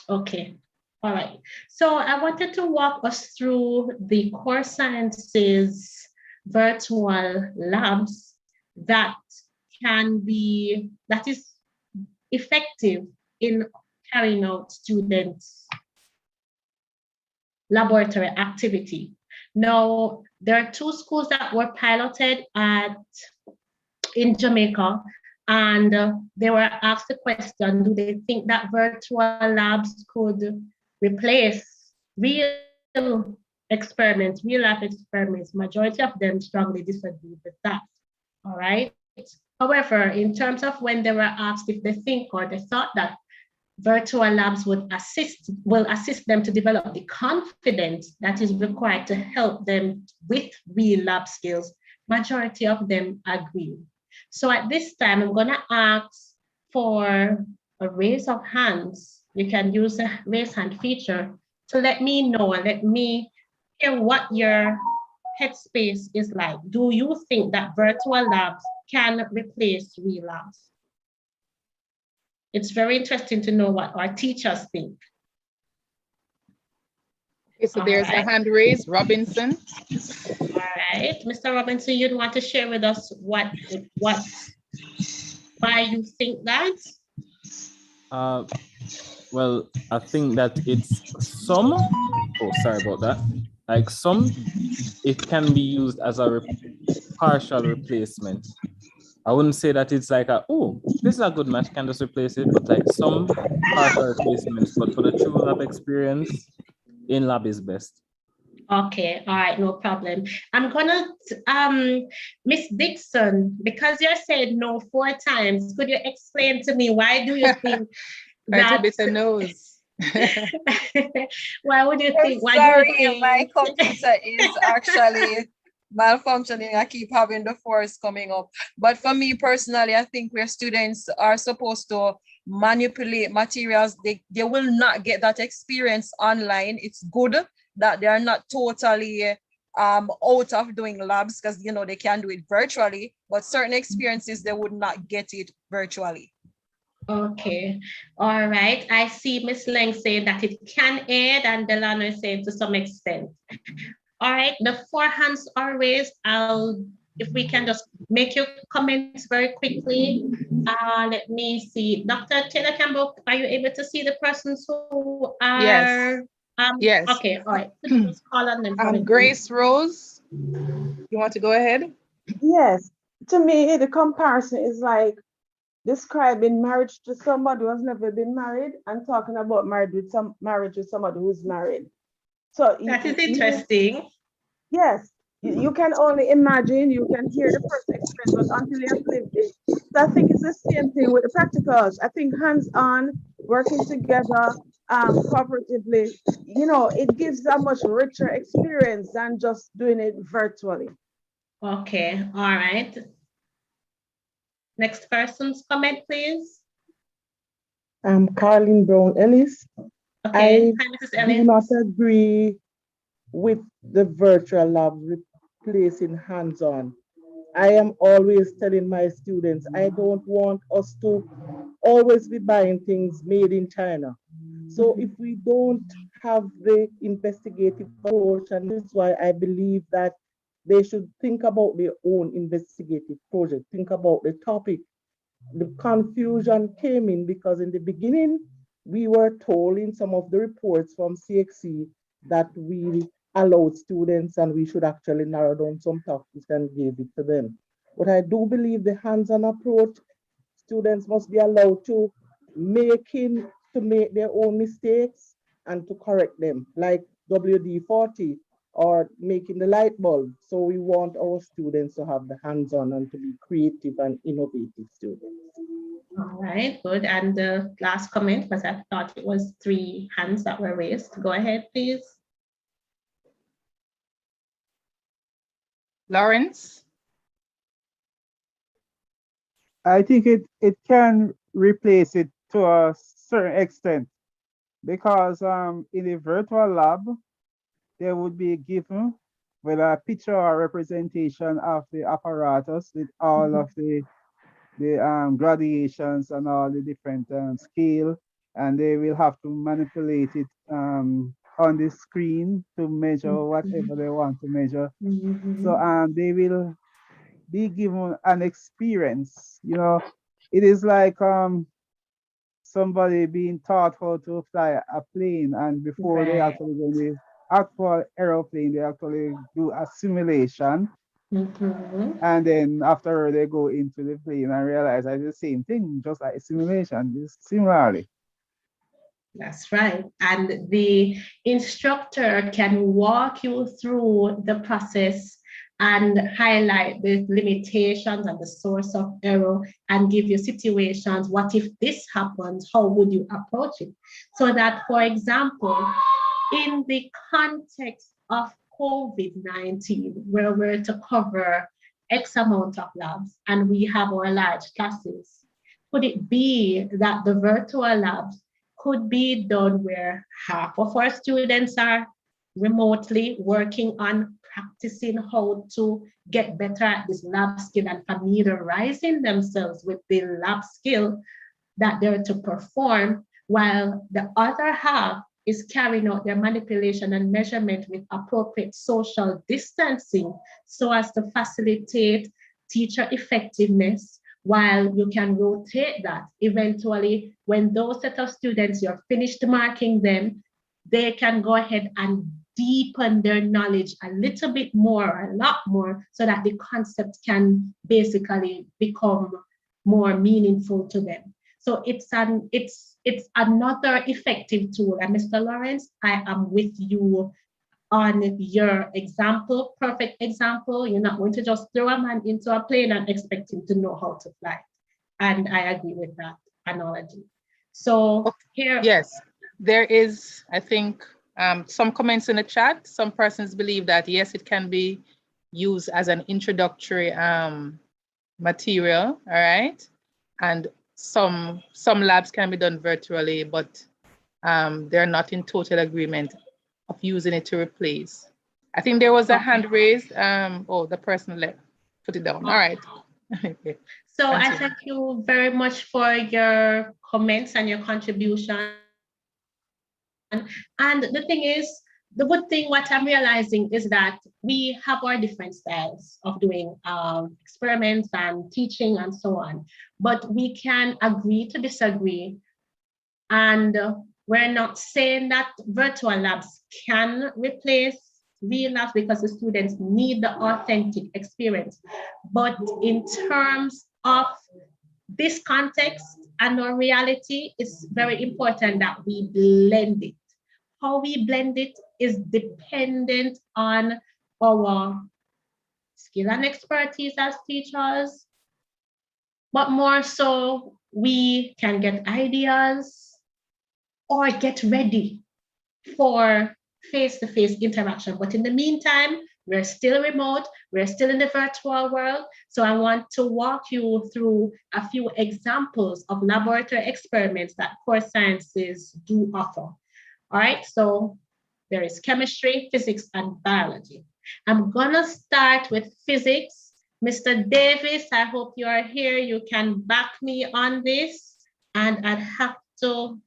Okay, all right. So I wanted to walk us through the core sciences virtual labs that is effective in carrying out students' laboratory activity. Now, there are two schools that were piloted in Jamaica, and they were asked the question, do they think that virtual labs could replace real experiments, real life experiments? Majority of them strongly disagree with that, all right? However, in terms of when they were asked if they think or they thought that virtual labs will assist them to develop the confidence that is required to help them with real lab skills, majority of them agree. So at this time, I'm gonna ask for a raise of hands. You can use a raise hand feature to let me know and let me hear what your headspace is like. Do you think that virtual labs can replace real labs? It's very interesting to know what our teachers think. Okay, so there's a hand raised, Robinson. All right, Mr. Robinson, you'd want to share with us why you think that? Well, I think that it's some, oh, sorry about that. Like some, it can be used as a partial replacement. I wouldn't say that it's like oh, this is a good match, can just replace it, but like some partial replacements, but for the true lab experience, in-lab is best. Okay, all right, no problem. I'm gonna, Miss Dixon, because you said no 4 times, could you explain to me why do you think that? A bit of nose. Why would you think? Why sorry, do you think? My computer is actually malfunctioning. I keep having the force coming up. But for me personally, I think where students are supposed to manipulate materials, they will not get that experience online. It's good that they are not totally out of doing labs, because you know they can do it virtually, but certain experiences they would not get it virtually. Okay, all right. I see Miss Lang saying that it can aid, and Delano is saying to some extent. All right, the 4 hands are raised. If we can just make your comments very quickly. Let me see. Dr. Taylor Campbell, are you able to see the persons who are? Yes. Yes. Okay, all right. Let's call on them. Grace Rose, you want to go ahead? Yes. To me, the comparison is like describing marriage to somebody who has never been married and talking about marriage with somebody who's married. So that is interesting. Yes. You can only imagine, you can hear the first experience, but until you have lived it. So I think it's the same thing with the practicals. I think hands-on, working together, cooperatively, you know, it gives a much richer experience than just doing it virtually. Okay, all right. Next person's comment, please. Carlin Brown Ellis. Okay, I hi, Mrs. Ellis. do not agree with the virtual lab replacing hands-on. I am always telling my students, I don't want us to always be buying things made in China. So if we don't have the investigative approach, and this is why I believe that they should think about their own investigative project, think about the topic. The confusion came in because in the beginning, we were told in some of the reports from CSEC that we allowed students and we should actually narrow down some topics and give it to them. But I do believe the hands-on approach, students must be allowed to make their own mistakes and to correct them, like WD-40 or making the light bulb. So we want our students to have the hands-on and to be creative and innovative students. All right, good. And the last comment, because I thought it was 3 hands that were raised. Go ahead, please. Lawrence? I think it can replace it to a certain extent, because in a virtual lab, they would be given with a picture or representation of the apparatus with all of the gradations and all the different scale, and they will have to manipulate it on the screen to measure whatever they want to measure. So they will be given an experience. You know, it is like somebody being taught how to fly a plane, and before they actually go in the actual aeroplane, they actually do a simulation. And then after they go into the plane and realize that it's the same thing, just like a simulation, just similarly. That's right. And the instructor can walk you through the process and highlight the limitations and the source of error and give you situations. What if this happens? How would you approach it? So that, for example, in the context of COVID-19, where we're to cover X amount of labs and we have our large classes, could it be that the virtual labs could be done where half of our students are remotely working on practicing how to get better at this lab skill and familiarizing themselves with the lab skill that they're to perform, while the other half is carrying out their manipulation and measurement with appropriate social distancing so as to facilitate teacher effectiveness, while you can rotate that. Eventually, when those set of students, you're finished marking them, they can go ahead and deepen their knowledge a little bit more, a lot more, so that the concept can basically become more meaningful to them. So it's another effective tool. And Mr. Lawrence, I am with you on your example, perfect example. You're not going to just throw a man into a plane and expect him to know how to fly. And I agree with that analogy. So here. Yes, there is, I think, some comments in the chat. Some persons believe that, yes, it can be used as an introductory material, all right? And some labs can be done virtually, but they're not in total agreement of using it to replace. I think there was a hand raised. Oh, the person left, put it down. All right. Okay. So I thank you very much for your comments and your contribution. And the thing is, the good thing, what I'm realizing is that we have our different styles of doing experiments and teaching and so on, but we can agree to disagree. And we're not saying that virtual labs can replace real labs because the students need the authentic experience. But in terms of this context and our reality, it's very important that we blend it. How we blend it is dependent on our skill and expertise as teachers, but more so we can get ideas or get ready for face-to-face interaction. But in the meantime, we're still remote, we're still in the virtual world. So I want to walk you through a few examples of laboratory experiments that core sciences do offer. All right, so there is chemistry, physics, and biology. I'm gonna start with physics. Mr. Davis, I hope you are here. You can back me on this. And I'd have to,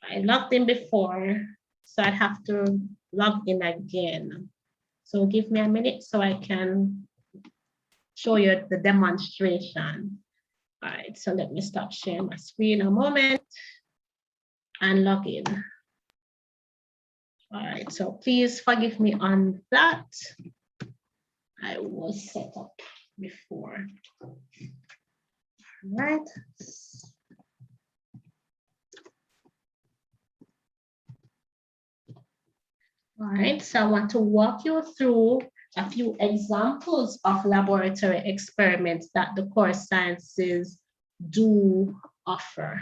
I logged in before, so I'd have to log in again. So give me a minute so I can show you the demonstration. All right, so let me stop sharing my screen a moment and log in. All right, so please forgive me on that. I was set up before. All right. All right, so I want to walk you through a few examples of laboratory experiments that the core sciences do offer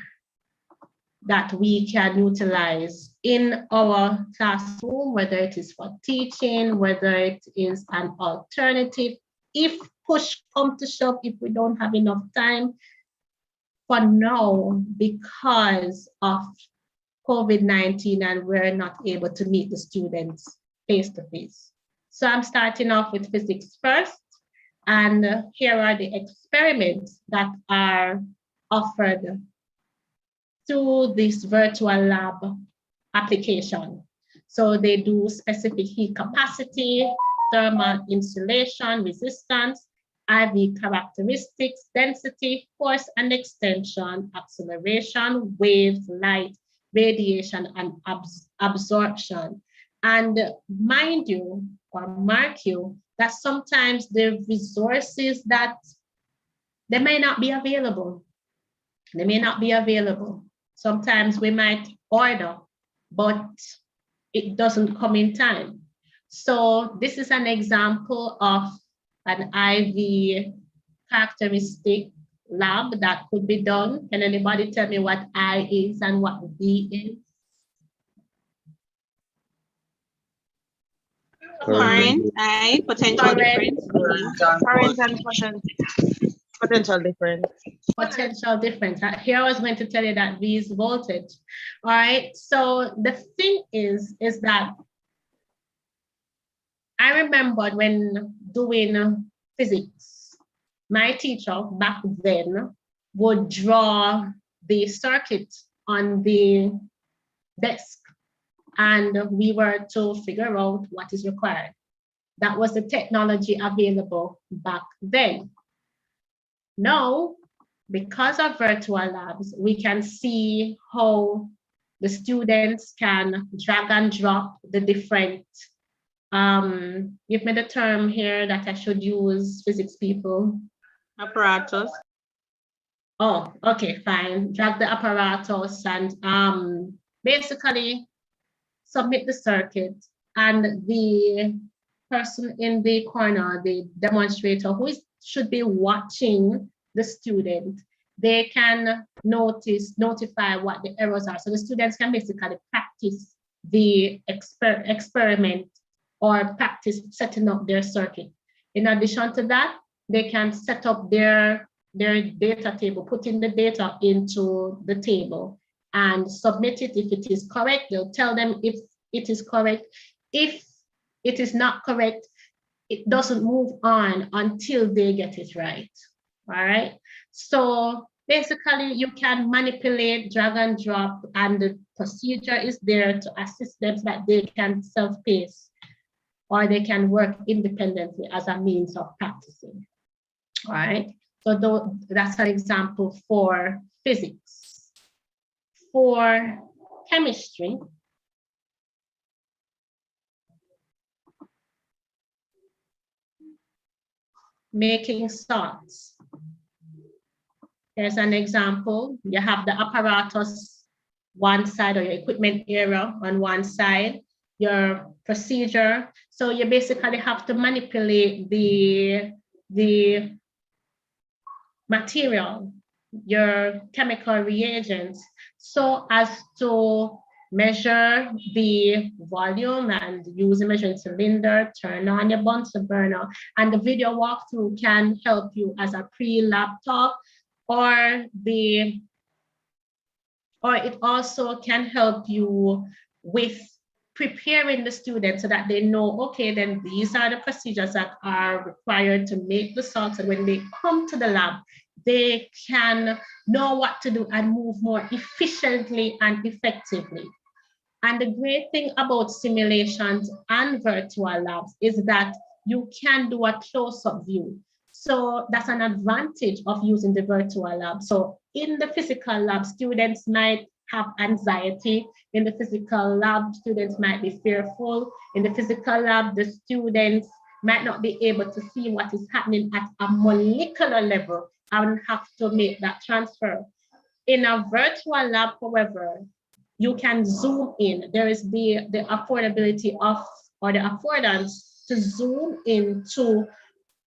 that we can utilize in our classroom, whether it is for teaching, whether it is an alternative. If push comes to shove, if we don't have enough time, for now, because of COVID-19 and we're not able to meet the students face-to-face. So I'm starting off with physics first, and here are the experiments that are offered through this virtual lab application. So they do specific heat capacity, thermal insulation, resistance, IV characteristics, density, force and extension, acceleration, waves, light, radiation, and absorption. And mind you, or mark you, that sometimes the resources that they may not be available. They may not be available. Sometimes we might order, but it doesn't come in time. So this is an example of an IV characteristic lab that could be done. Can anybody tell me what I is and what V is? Current, I, potential difference. Current and potential difference. Potential difference. Here I was going to tell you that V is voltage. All right, so the thing is that I remembered when doing physics, my teacher back then would draw the circuit on the desk, and we were to figure out what is required. That was the technology available back then. Now, because of virtual labs, we can see how the students can drag and drop the different, give me the term here that I should use, physics people. Apparatus. Oh, okay, fine. Drag the apparatus and basically submit the circuit, and the person in the corner, the demonstrator, who should be watching the student, they can notify what the errors are. So the students can basically practice the experiment or practice setting up their circuit. In addition to that, they can set up their data table, putting the data into the table and submit it. If it is correct, they'll tell them if it is correct. If it is not correct, it doesn't move on until they get it right. All right. So basically, you can manipulate, drag and drop, and the procedure is there to assist them so that they can self-pace or they can work independently as a means of practicing. All right. So that's an example for physics. For chemistry, making salts. Here's an example. You have the apparatus one side, or your equipment area on one side, your procedure. So you basically have to manipulate the material, your chemical reagents, so as to measure the volume and use a measuring cylinder, turn on your Bunsen burner, and the video walkthrough can help you as a pre-lab talk, or it also can help you with preparing the students so that they know, okay, then these are the procedures that are required to make the salts, and when they come to the lab, they can know what to do and move more efficiently and effectively. And the great thing about simulations and virtual labs is that you can do a close-up view. So that's an advantage of using the virtual lab. So in the physical lab, students might have anxiety. In the physical lab, students might be fearful. In the physical lab, the students might not be able to see what is happening at a molecular level and have to make that transfer. In a virtual lab, however, you can zoom in. There is the affordability of, or the affordance to zoom into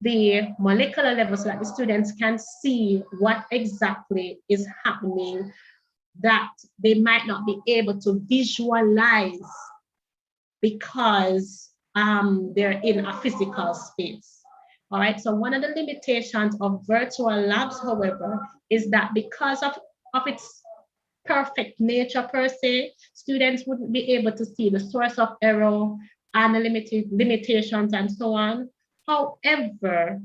the molecular level so that the students can see what exactly is happening that they might not be able to visualize because they're in a physical space. All right, so one of the limitations of virtual labs, however, is that because of its perfect nature per se, students wouldn't be able to see the source of error and the limitations and so on. However,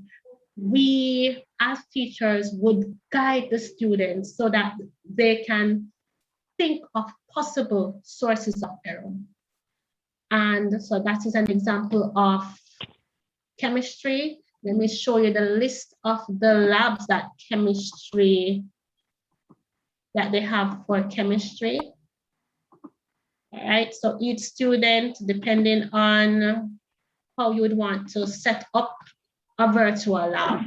we as teachers would guide the students so that they can think of possible sources of error. And so that is an example of chemistry. Let me show you the list of the labs that they have for chemistry. All right, so each student, depending on how you would want to set up a virtual lab,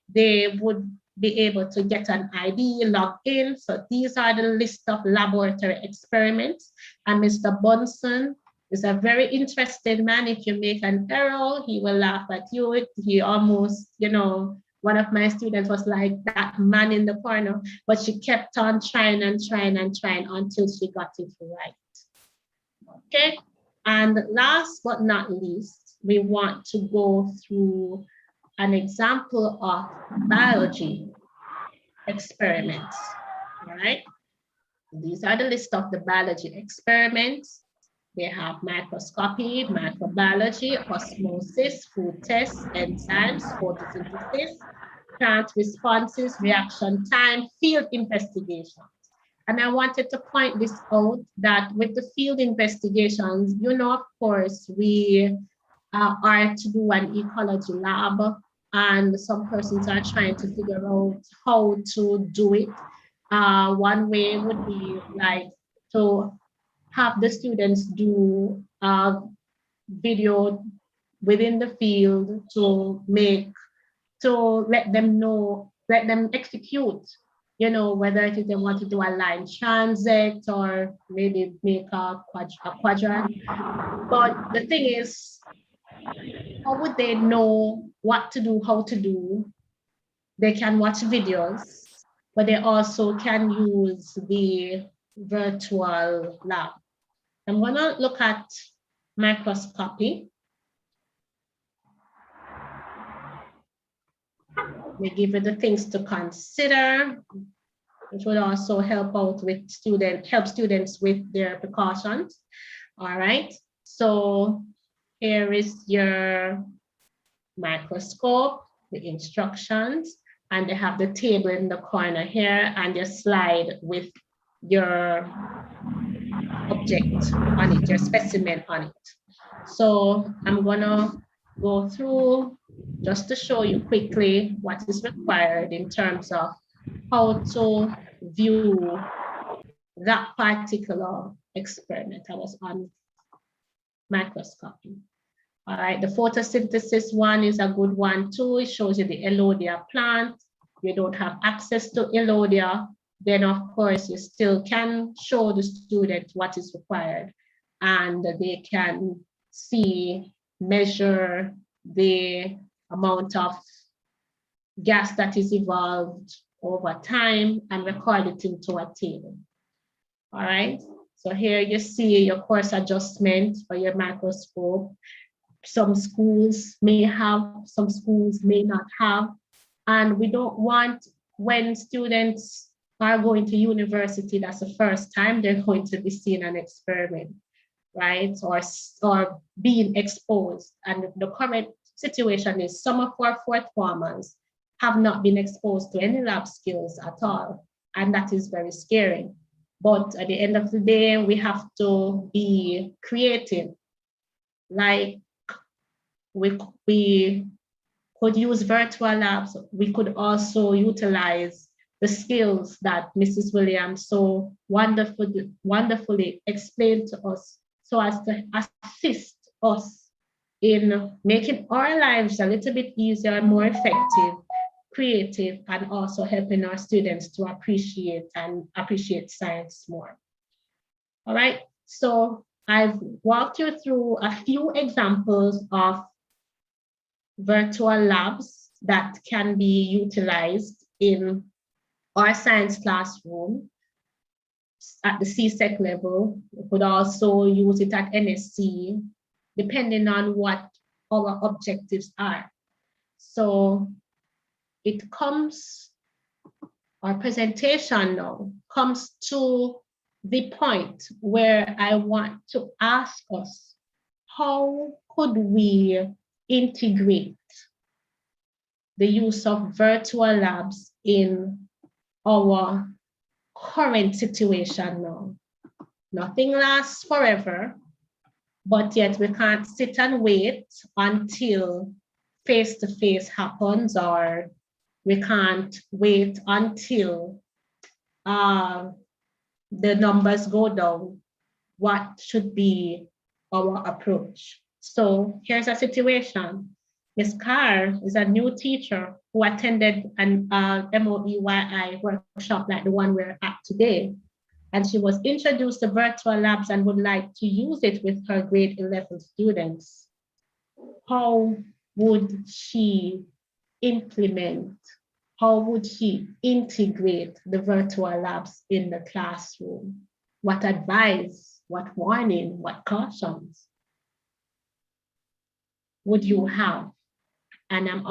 they would be able to get an ID, log in. So these are the list of laboratory experiments. And Mr. Bunsen is a very interested man. If you make an error, he will laugh at you. He almost, one of my students was like that man in the corner, but she kept on trying and trying and trying until she got it right. Okay, and last but not least, we want to go through an example of biology experiments. All right, these are the list of the biology experiments. They have microscopy, microbiology, osmosis, food tests, enzymes, photosynthesis, plant responses, reaction time, field investigations. And I wanted to point this out that with the field investigations, you know, of course, we are to do an ecology lab, and some persons are trying to figure out how to do it. One way would be like to have the students do a video within the field to let them know, let them execute, you know, whether it is they want to do a line transit or maybe make a quadrant. But the thing is, how would they know what to do, how to do? They can watch videos, but they also can use the virtual lab. I'm gonna look at microscopy. They give you the things to consider. It will also help out with students with their precautions. All right, so here is your microscope, the instructions, and they have the table in the corner here and your slide with your object on it, your specimen on it. So I'm gonna go through just to show you quickly what is required in terms of how to view that particular experiment. I was on microscopy. All right, the photosynthesis one is a good one too. It shows you the Elodia plant. You don't have access to Elodia, then of course you still can show the student what is required, and they can see, measure the amount of gas that is evolved over time and record it into a table. All right, so here you see your course adjustment for your microscope. Some schools may have, some schools may not have, and we don't want, when students are going to university, that's the first time they're going to be seeing an experiment, right? Or being exposed. And the current situation is some of our fourth formers have not been exposed to any lab skills at all. And that is very scary. But at the end of the day, we have to be creative. Like we could use virtual labs. We could also utilize the skills that Mrs. Williams so wonderfully explained to us, so as to assist us in making our lives a little bit easier, more effective, creative, and also helping our students to appreciate science more. All right, so I've walked you through a few examples of virtual labs that can be utilized in our science classroom at the CSEC level. We could also use it at NSC, depending on what our objectives are. So it comes, our presentation now comes to the point where I want to ask us, how could we integrate the use of virtual labs in our current situation now? Nothing lasts forever, but yet we can't sit and wait until face-to-face happens, or we can't wait until the numbers go down. What should be our approach? So here's a situation. Ms. Carr is a new teacher who attended an MOEYI workshop like the one we're at today. And she was introduced to virtual labs and would like to use it with her grade 11 students. How would she implement, how would she integrate the virtual labs in the classroom? What advice, what warning, what cautions would you have? And I'm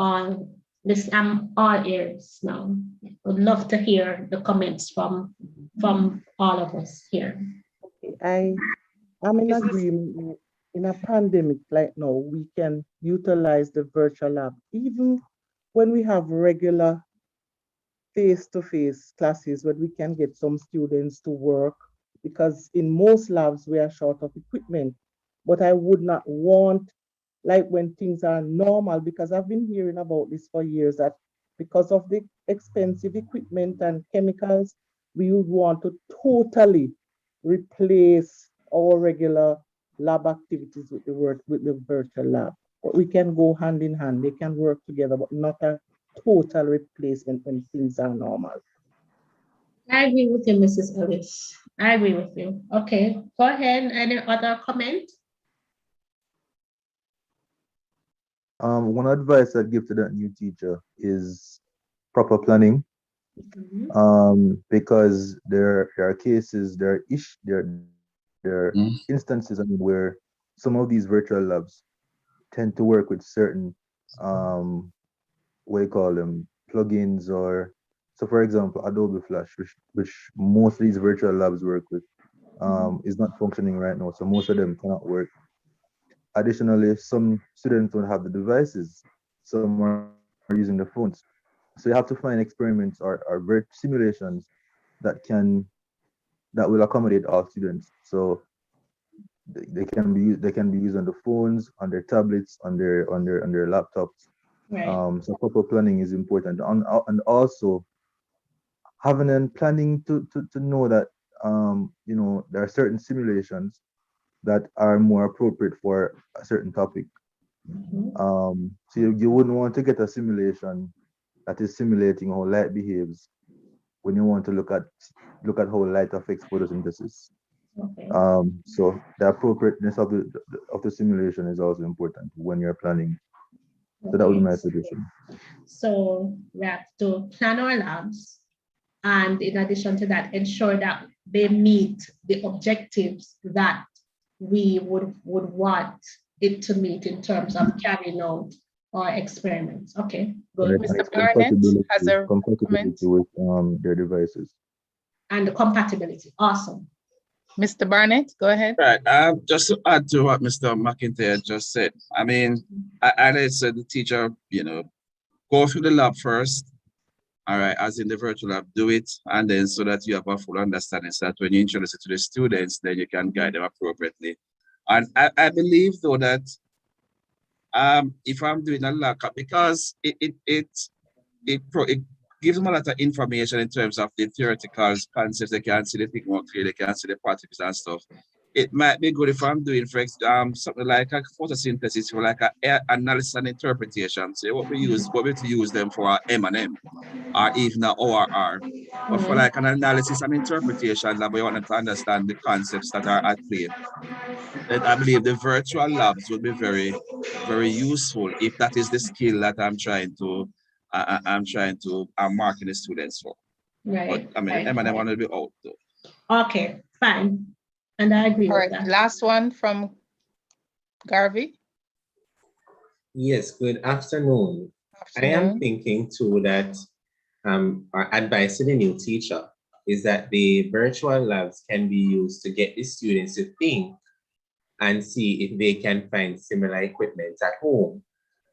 all ears now. Would love to hear the comments from all of us here. I I'm in agreement. In a pandemic like now, we can utilize the virtual lab, even when we have regular face-to-face classes where we can get some students to work, because in most labs we are short of equipment. But I would not want, like when things are normal, because I've been hearing about this for years, that because of the expensive equipment and chemicals, we would want to totally replace our regular lab activities with the virtual lab. But we can go hand in hand, they can work together, but not a total replacement when things are normal. I agree with you, Mrs. Ellis. I agree with you. Okay, go ahead. Any other comment? One advice I'd give to that new teacher is proper planning. Because there are cases, there are instances, I mean, where some of these virtual labs tend to work with certain what do you call them, plugins, or so for example, Adobe Flash, which most of these virtual labs work with, is not functioning right now. So most of them cannot work. Additionally, some students don't have the devices. Some are using the phones. So you have to find experiments or simulations that will accommodate all students. So they can be used on the phones, on their tablets, on their laptops. Right. So proper planning is important, and also having and planning to know that there are certain simulations that are more appropriate for a certain topic. So you wouldn't want to get a simulation that is simulating how light behaves when you want to look at how light affects photosynthesis. Okay. So the appropriateness of the simulation is also important when you're planning. So that would be my suggestion. So we have to plan our labs, and in addition to that, ensure that they meet the objectives that we would want it to meet in terms of carrying out our experiments. Okay, good. Right. Mr. Barnett has a compatibility with their devices. And the compatibility. Awesome. Mr. Barnett, go ahead. Right. Just to add to what Mr. McIntyre just said, I mean, I said the teacher, go through the lab first, all right, as in the virtual lab, do it, and then so that you have a full understanding, so that when you introduce it to the students, then you can guide them appropriately. And I believe, though, that if I'm doing a lockup, because it gives them a lot of information in terms of the theoretical concepts. They can see the thing more clearly, they can see the particles and stuff. It might be good if I'm doing, for example, something like a photosynthesis for like a analysis and interpretation. So what we use them for M&M or even a ORR. But for like an analysis and interpretation lab, we want them to understand the concepts that are at play. That I believe the virtual labs will be very, very useful if that is the skill that I'm marking the students for. Right. But I mean, M&M want to be out though. Okay, fine. And I agree with that. Last one from Garvey. Yes, good afternoon. I am thinking too that our advice to the new teacher is that the virtual labs can be used to get the students to think and see if they can find similar equipment at home.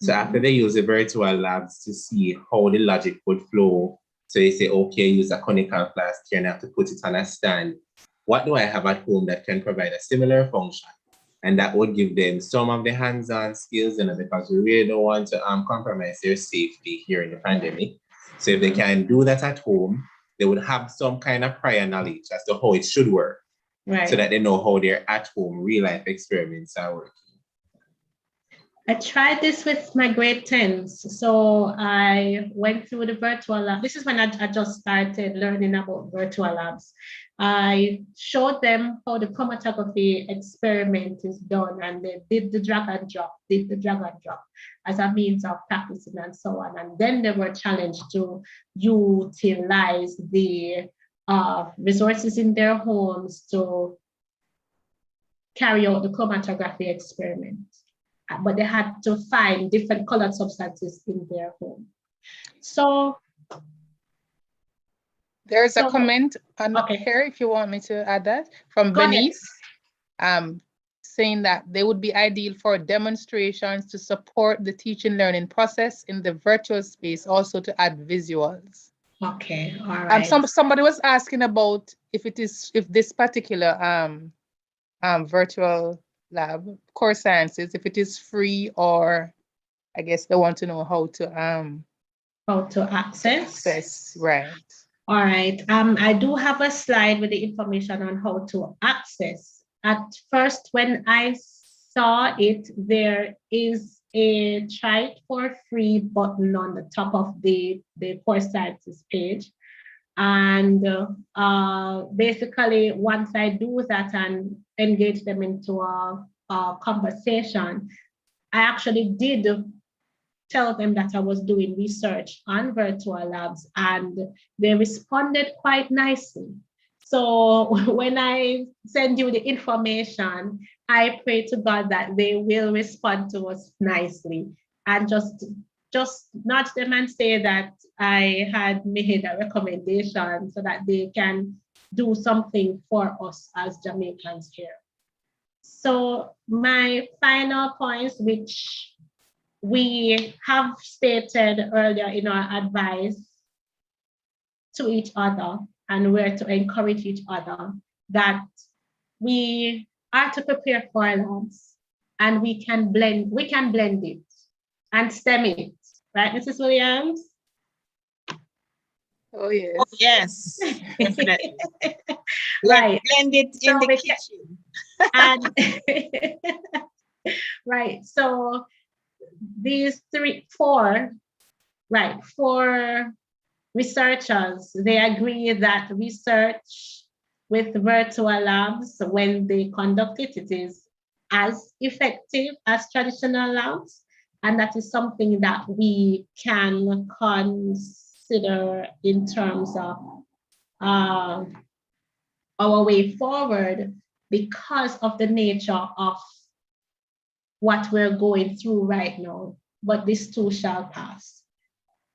So after they use the virtual labs to see how the logic would flow, so they say, okay, use a conical flask here and I have to put it on a stand. What do I have at home that can provide a similar function? And that would give them some of the hands-on skills, because we really don't want to compromise their safety here in the pandemic. So if they can do that at home, they would have some kind of prior knowledge as to how it should work. Right. So that they know how their at-home real-life experiments are working. I tried this with my grade 10s. So I went through the virtual lab. This is when I just started learning about virtual labs. I showed them how the chromatography experiment is done, and they did the drag and drop as a means of practicing and so on. And then they were challenged to utilize the resources in their homes to carry out the chromatography experiment. But they had to find different colored substances in their home. So there's a comment on here, if you want me to add that, from Bernice. saying that they would be ideal for demonstrations to support the teaching learning process in the virtual space, also to add visuals. Okay, all right. Somebody was asking about if this particular virtual lab, Core Sciences, if it is free, or I guess they want to know how to access. Right. All right. I do have a slide with the information on how to access. At first, when I saw it, there is a try it for free button on the top of the Core Sciences page. And basically, once I do that and engage them into a conversation, I actually did tell them that I was doing research on virtual labs, and they responded quite nicely. So when I send you the information, I pray to God that they will respond to us nicely and just nudge them and say that I had made a recommendation so that they can do something for us as Jamaicans here. So my final points, which we have stated earlier in our advice to each other, and we're to encourage each other, that we are to prepare for labs, and we can blend it and stem it, right, Mrs. Williams? Oh yes. Oh, yes, definitely. Right. Blend it in the kitchen. And right. So these four researchers, they agree that research with virtual labs, when they conduct it, it is as effective as traditional labs. And that is something that we can consider in terms of our way forward, because of the nature of what we're going through right now. But this too shall pass.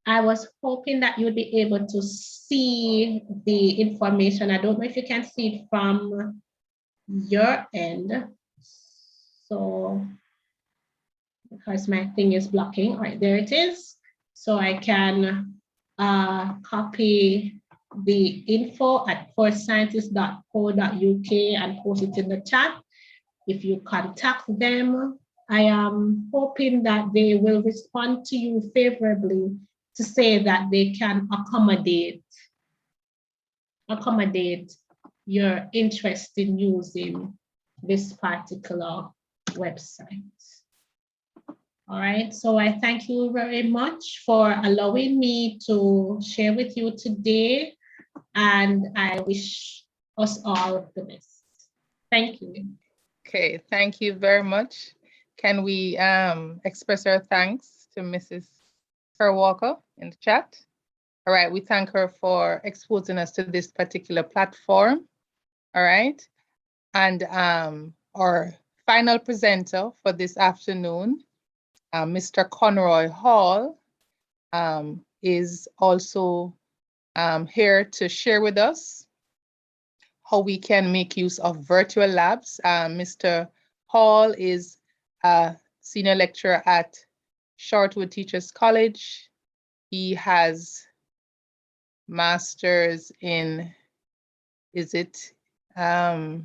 I was hoping that you'd be able to see the information. I don't know if you can see it from your end. So, because my thing is blocking. All right, there it is. So I can copy the info at corescientist.co.uk and post it in the chat. If you contact them, I am hoping that they will respond to you favorably to say that they can accommodate your interest in using this particular website. All right, so I thank you very much for allowing me to share with you today, and I wish us all the best. Thank you. Okay, thank you very much. Can we express our thanks to Mrs. Kirwalko in the chat? All right, we thank her for exposing us to this particular platform. All right, and our final presenter for this afternoon, Mr. Conroy Hall, is also here to share with us how we can make use of virtual labs. Mr. Hall is a senior lecturer at Shortwood Teachers College. He has masters in, I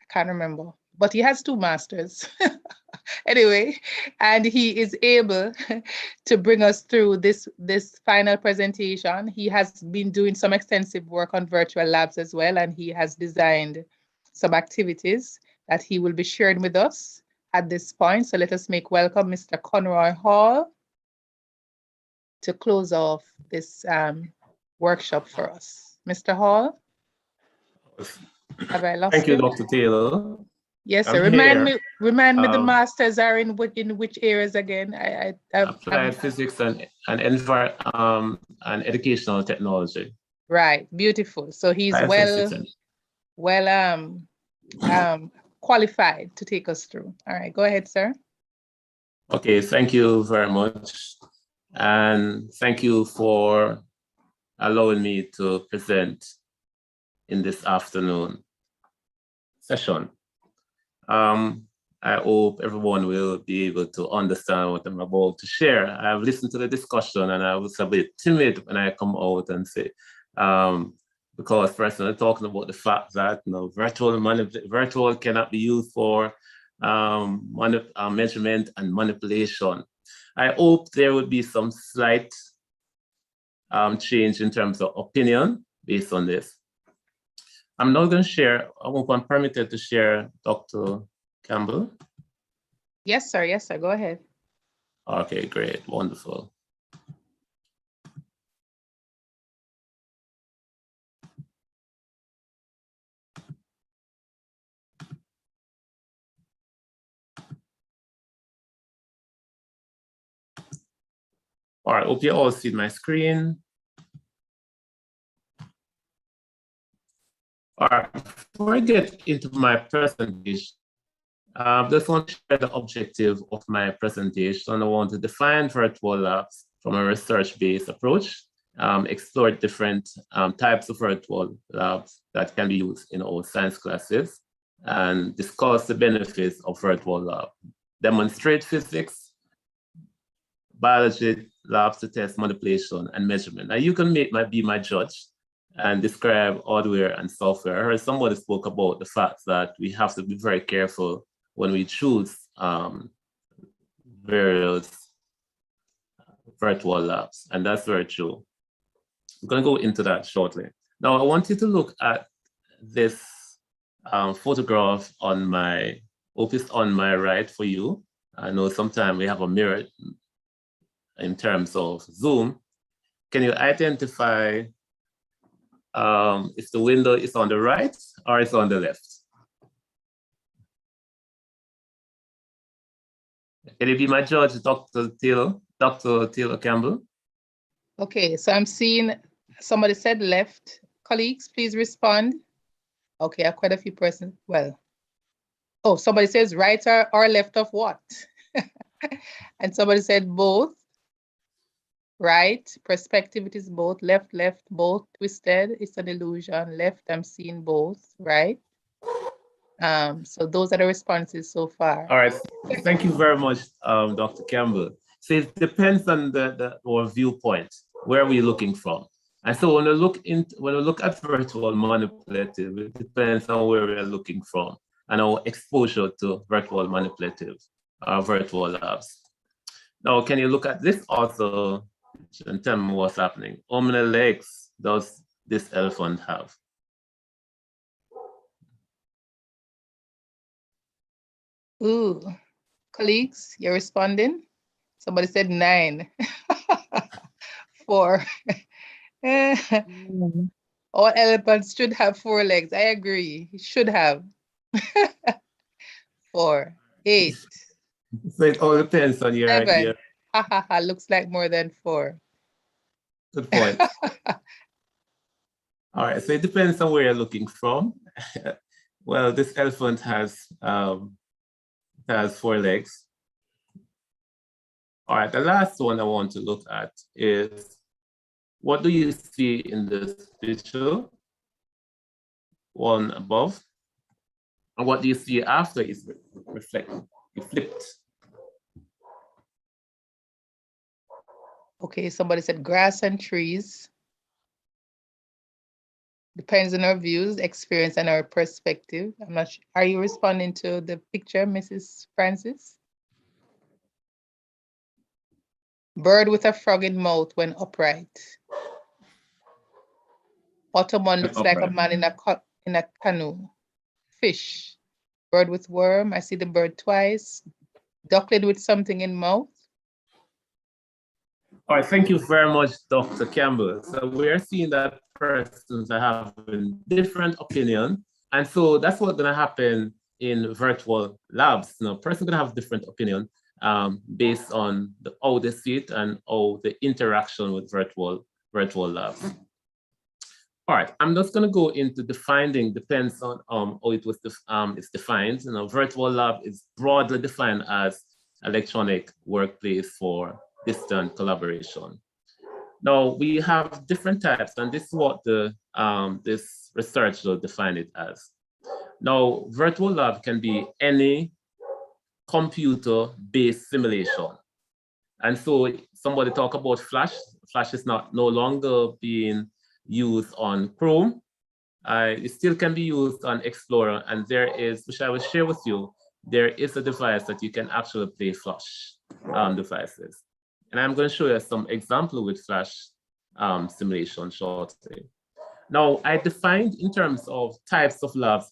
can't remember, but he has 2 masters. Anyway, and he is able to bring us through this final presentation. He has been doing some extensive work on virtual labs as well, and he has designed some activities that he will be sharing with us at this point. So let us make welcome Mr. Conroy Hall to close off this workshop for us. Mr. Hall? Have I lost Thank you, you? Dr. Taylor. Yes, sir. Remind me the masters are in which areas again? Applied physics and educational technology. Right, beautiful. So he's well qualified to take us through. All right, go ahead, sir. Okay, thank you very much. And thank you for allowing me to present in this afternoon. session. I hope everyone will be able to understand what I'm about to share. I've listened to the discussion and I was a bit timid when I come out and say, because first I'm talking about the fact that virtual cannot be used for measurement and manipulation. I hope there would be some slight change in terms of opinion based on this. I'm not going to share, I won't be permitted to share, Dr. Campbell. Yes, sir. Yes, sir. Go ahead. Okay, great. Wonderful. All right, hope you all see my screen. All right, before I get into my presentation, I just want to share the objective of my presentation. I want to define virtual labs from a research-based approach, explore different types of virtual labs that can be used in our science classes, and discuss the benefits of virtual lab, demonstrate physics, biology labs to test manipulation and measurement. Now you can be my judge and describe hardware and software. I heard somebody spoke about the fact that we have to be very careful when we choose various virtual labs, and that's very true. I'm going to go into that shortly. Now, I want you to look at this photograph on my office on my right for you. I know sometimes we have a mirror in terms of Zoom. Can you identify if the window is on the right or it's on the left? Can you be my judge, Dr. Taylor Campbell? Okay, so I'm seeing somebody said left. Colleagues, please respond. Okay, I have quite a few persons. Well, oh, somebody says right or left of what? And somebody said both. Right, perspective, it is both. Left, both. Twisted, it's an illusion. Left, I'm seeing both, right? So those are the responses so far. All right, thank you very much, Dr. Campbell. So it depends on our viewpoint, where we're looking from. And so when we look at virtual manipulative, it depends on where we're looking from and our exposure to virtual manipulative, virtual labs. Now, can you look at this also and tell me what's happening? How many legs does this elephant have? Ooh, colleagues, you're responding? Somebody said 9. 4. All elephants should have 4 legs. I agree. It should have. 4, 8. So it all depends on your 7. idea. Ha ha ha, looks like more than 4. Good point. All right, so it depends on where you're looking from. Well, this elephant has 4 legs. All right, the last one I want to look at is, what do you see in this picture? One above. And what do you see after it's reflected? It flipped. Okay, somebody said grass and trees. Depends on our views, experience, and our perspective. I'm not sure. Are you responding to the picture, Mrs. Francis? Bird with a frog in mouth when upright. Bottom one looks like a man in a canoe. Fish. Bird with worm. I see the bird twice. Duckling with something in mouth. All right, thank you very much, Dr. Campbell. So we're seeing that persons are having different opinion. And so that's what's gonna happen in virtual labs. You know, person gonna have different opinion based on how they see it and how the interaction with virtual labs. All right, I'm just gonna go into defining, depends on how it's defined. You know, virtual lab is broadly defined as electronic workplace for distant collaboration. Now we have different types, and this is what this research will define it as. Now, virtual lab can be any computer-based simulation. And so somebody talk about Flash. Flash is no longer being used on Chrome. It still can be used on Explorer, and there is, which I will share with you, there is a device that you can actually play Flash devices. And I'm going to show you some example with Flash simulation shortly. Now, I defined in terms of types of labs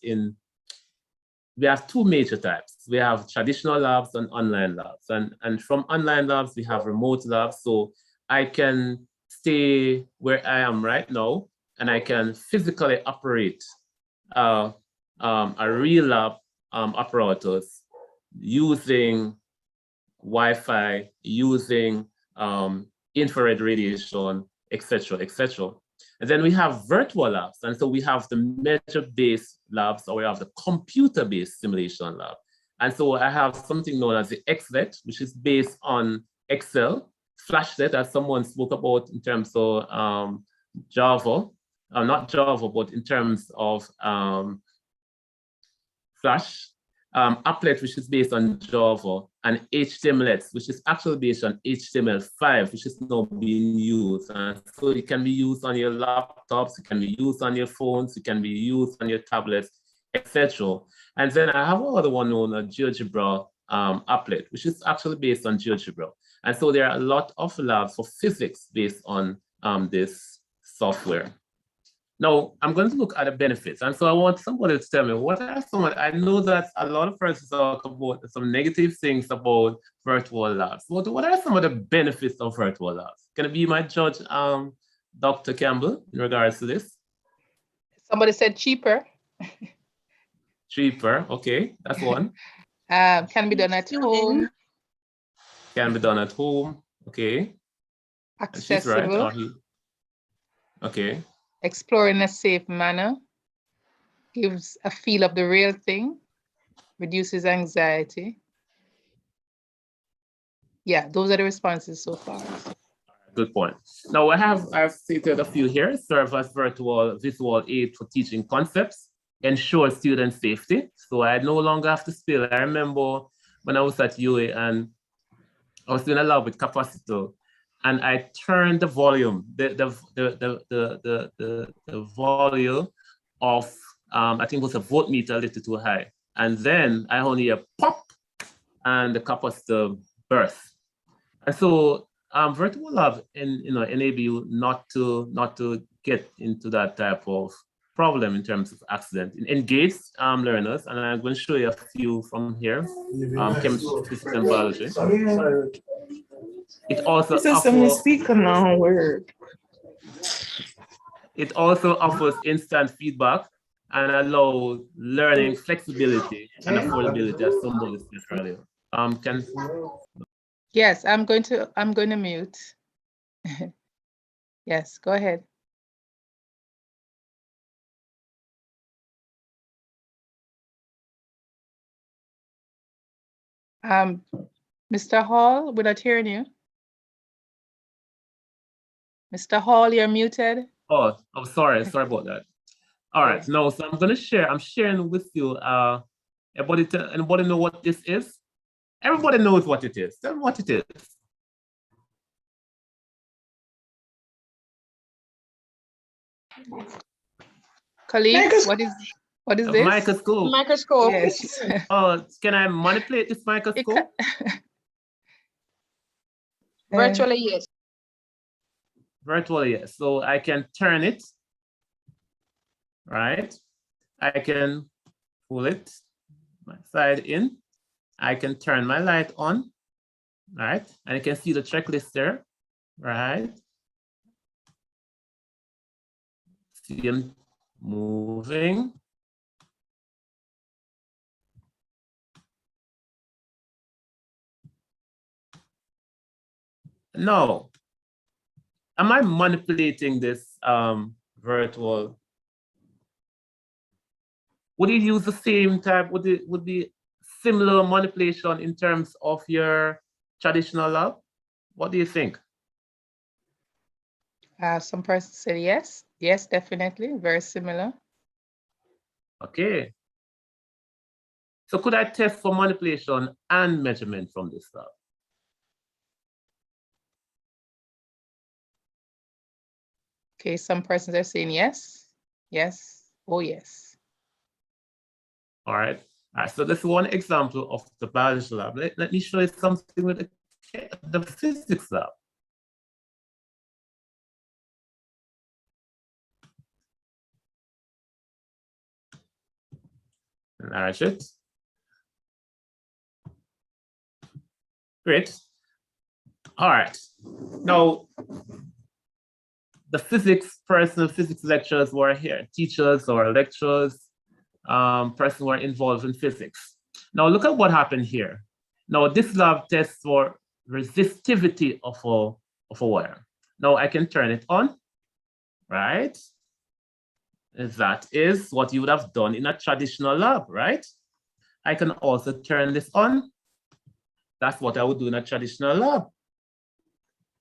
we have two major types. We have traditional labs and online labs. And from online labs, we have remote labs. So I can stay where I am right now, and I can physically operate a real lab apparatus using Wi-Fi, using infrared radiation, etc., etc. And then we have virtual labs. And so we have the measure-based labs, or we have the computer-based simulation lab. And so I have something known as the XLET, which is based on Excel, FlashLET, as someone spoke about in terms of Java, not Java, but in terms of Flash, Applet, which is based on Java, and HTMLet, which is actually based on HTML5, which is now being used. And so it can be used on your laptops, it can be used on your phones, it can be used on your tablets, etc. And then I have another one known as GeoGebra Applet, which is actually based on GeoGebra. And so there are a lot of labs for physics based on this software. Now, I'm going to look at the benefits. And so I want somebody to tell me, what are some, I know that a lot of persons talk about some negative things about virtual labs. What are some of the benefits of virtual labs? Can it be my judge, Dr. Campbell, in regards to this? Somebody said cheaper. Cheaper, okay, that's one. Can be done at home. Can be done at home, okay. Accessible. She's right, okay. Explore in a safe manner, gives a feel of the real thing, reduces anxiety. Yeah, those are the responses so far. Good point. Now I've stated a few here. Serve as visual aid for teaching concepts, ensure student safety. So I no longer have to spill. I remember when I was at UA and I was doing a lab with capacitor, and I turned the volume, the volume of, I think it was a voltmeter a little too high. And then I only hear pop and the capacitor burst. And so virtual lab enable you not to get into that type of problem in terms of accident. Engage learners, and I'm going to show you a few from here, chemistry, physics, and biology. It also It also offers instant feedback and allows learning flexibility and affordability, as somebody said earlier. Yes, I'm going to mute. Yes, go ahead. Mr. Hall, we're not hearing you. Mr. Hall, you're muted. Oh, I'm sorry about that. All right, no, so I'm sharing with you, anybody know what this is? Everybody knows what it is. Tell me what it is. Colleagues, what is this? Microscope. Microscope. Yes. Oh, can I manipulate this microscope? Virtually, yes. Virtually, yes. So I can turn it, right? I can pull it, my side in. I can turn my light on, right? And you can see the checklist there, right? See them moving. No. Am I manipulating this virtual? Would you use the same type? Would be similar manipulation in terms of your traditional lab? What do you think? Some person said yes. Yes, definitely. Very similar. Okay. So could I test for manipulation and measurement from this lab? Okay, some persons are saying yes, yes, oh yes. All right. All right, so this is one example of the biology lab. Let me show you something with the physics lab. Enlarge it. Great. All right. Now, the personal physics lecturers who are here, teachers or lecturers, person who are involved in physics. Now look at what happened here. Now this lab tests for resistivity of a wire. Now I can turn it on, right? That is what you would have done in a traditional lab, right? I can also turn this on. That's what I would do in a traditional lab.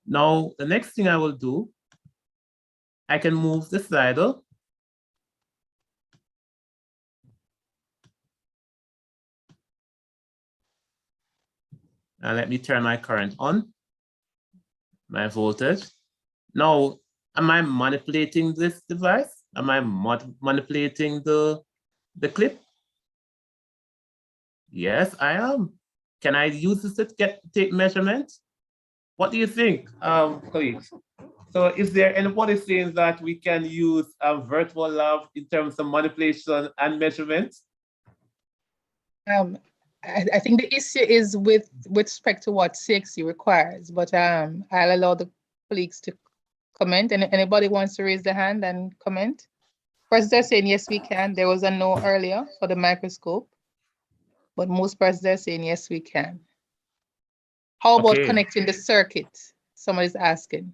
Now, the next thing I will do, I can move the slider. And let me turn my current on, my voltage. Now, am I manipulating this device? Am I manipulating the clip? Yes, I am. Can I use this to take measurements? What do you think, colleagues? So is there anybody saying that we can use a virtual lab in terms of manipulation and measurement? I think the issue is with respect to what CSEC requires, but I'll allow the colleagues to comment. And anybody wants to raise their hand and comment? First, they're saying yes, we can. There was a no earlier for the microscope, but most persons are saying yes, we can. How about connecting the circuit? Somebody's asking.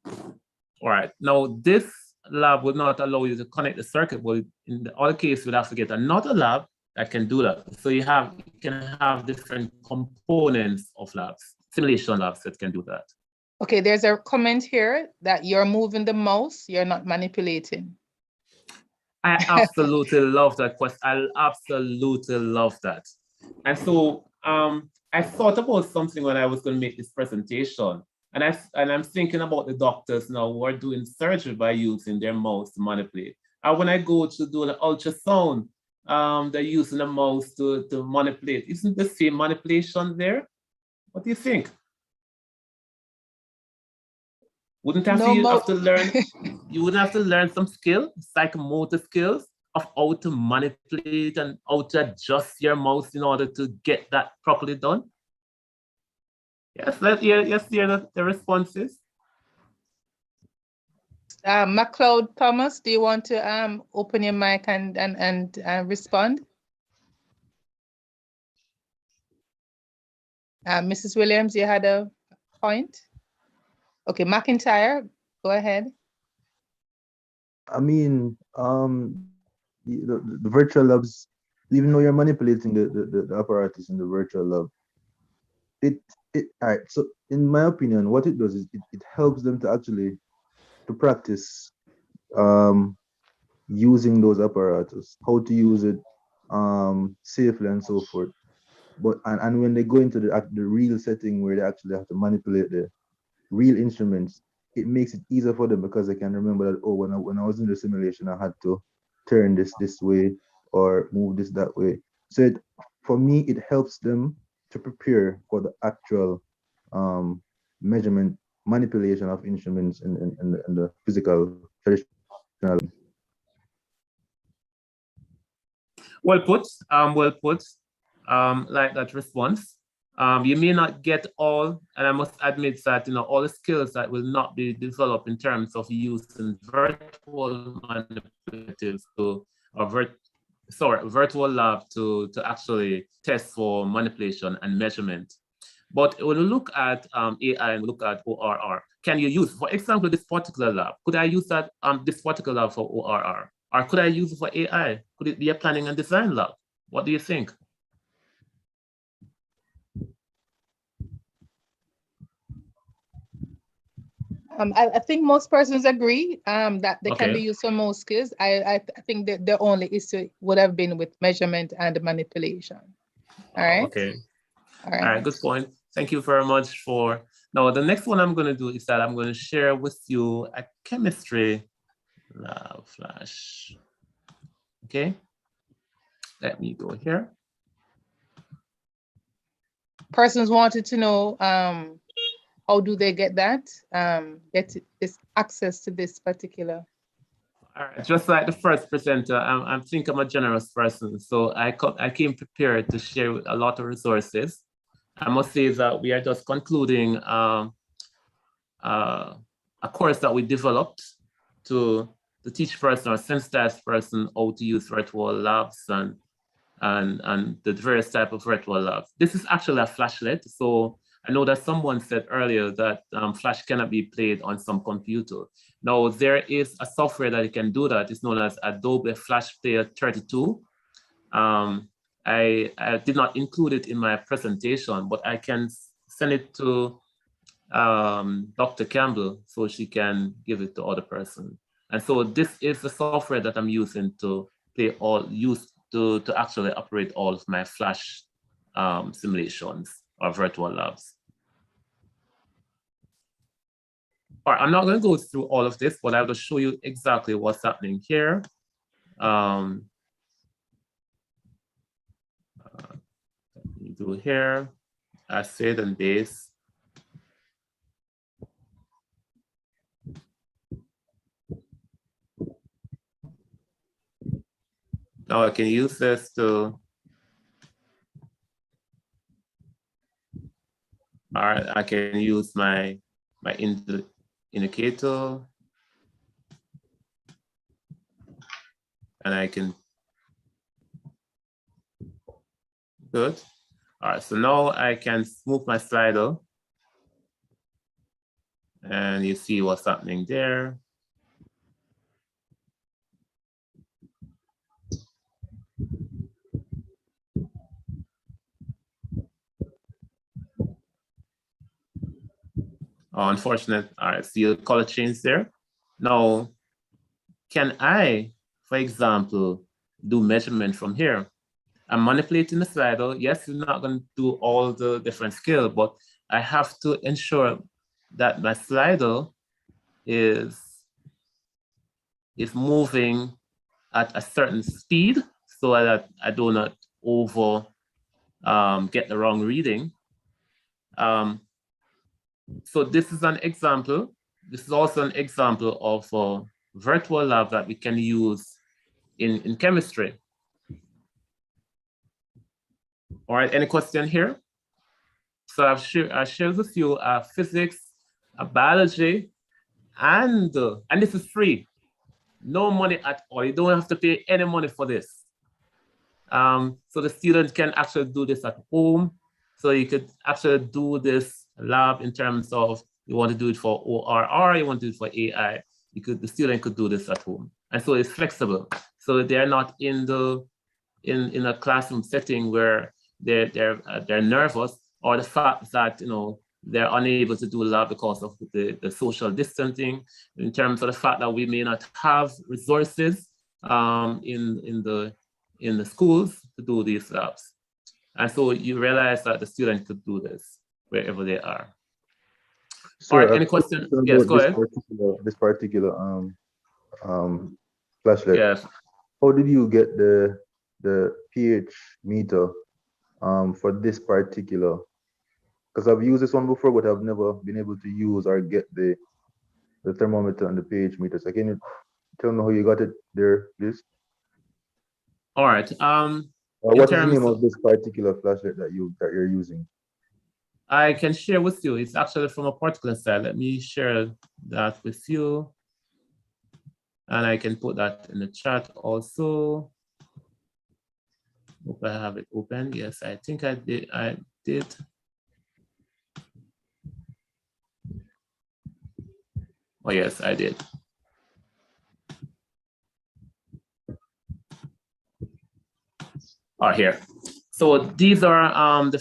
All right. Now, this lab would not allow you to connect the circuit, but in the other case, you'd have to get another lab that can do that. So you can have different components of labs, simulation labs that can do that. Okay, there's a comment here that you're moving the mouse, you're not manipulating. I absolutely love that question. I absolutely love that. And so I thought about something when I was going to make this presentation. And I'm thinking about the doctors now who are doing surgery by using their mouse to manipulate. And when I go to do an ultrasound, they're using a mouse to manipulate. Isn't the same manipulation there? What do you think? Wouldn't have you have to learn, you would have to learn some skill, psychomotor skills of how to manipulate and how to adjust your mouse in order to get that properly done? Yes, let's hear the responses. MacLeod Thomas, do you want to open your mic and respond? Mrs. Williams, you had a point? Okay, McIntyre, go ahead. I mean, the virtual labs, even though you're manipulating the apparatus in the virtual lab, all right, so in my opinion, what it does is it helps them to actually practice using those apparatus, how to use it safely and so forth. But and when they go into the real setting where they actually have to manipulate the real instruments, it makes it easier for them because they can remember that, oh, when I was in the simulation, I had to turn this way or move this that way. So for me, it helps them to prepare for the actual measurement, manipulation of instruments in the physical traditional. Well put, like that response. You may not get all, and I must admit that all the skills that will not be developed in terms of using virtual manipulatives virtual lab to actually test for manipulation and measurement. But when we look at AI and look at ORR, can you use, for example, this particular lab? Could I use that this particular lab for ORR? Or could I use it for AI? Could it be a planning and design lab? What do you think? I think most persons agree that they can be used for most skills. I think that the only issue would have been with measurement and manipulation. All right. Okay. All right. All right. Good point. Thank you very much for. Now, the next one I'm going to do is that I'm going to share with you a chemistry lab flash. Okay. Let me go here. Persons wanted to know how do they get that? Get this access to this particular. All right, just like the first presenter, I think I'm a generous person, so I came prepared to share a lot of resources. I must say that we are just concluding a course that we developed to teach person or sensitize person how to use virtual labs and the various type of virtual labs. This is actually a flashlet, so I know that someone said earlier that Flash cannot be played on some computer. Now, there is a software that you can do that. It's known as Adobe Flash Player 32. I did not include it in my presentation, but I can send it to Dr. Campbell so she can give it to other person. And so this is the software that I'm using to to actually operate all of my Flash simulations or virtual labs. All right, I'm not going to go through all of this, but I will show you exactly what's happening here. Let me do here, acid and base. Now I can use this to, all right, I can use my indicator, and I can, good. All right, so now I can move my slider, and you see what's happening there. Oh, unfortunate. All right, see the color change there. Now, can I, for example, do measurement from here? I'm manipulating the slider. Yes, you're not going to do all the different scale, but I have to ensure that my slider is moving at a certain speed so that I do not get the wrong reading. So this is an example. This is also an example of a virtual lab that we can use in chemistry. All right, any question here? So I've shared with you physics, biology, and this is free. No money at all. You don't have to pay any money for this. So the students can actually do this at home. So you could actually do this lab in terms of you want to do it for ORR, you want to do it for AI. The student could do this at home, and so it's flexible. So they're not in a classroom setting where they're nervous, or the fact that they're unable to do a lab because of the social distancing. In terms of the fact that we may not have resources in the schools to do these labs. And so you realize that the student could do this wherever they are. Sir, all right, any questions? Yes, go ahead. This particular flashlight. Yes. How did you get the pH meter for this particular? Because I've used this one before, but I've never been able to use or get the thermometer and the pH meter. So can you tell me how you got it there, please? All right. What is the name of this particular flashlight that you're using? I can share with you. It's actually from a particular site. Let me share that with you. And I can put that in the chat also. Hope I have it open. Yes, I think I did. Oh, yes, I did. Oh, here. So these are the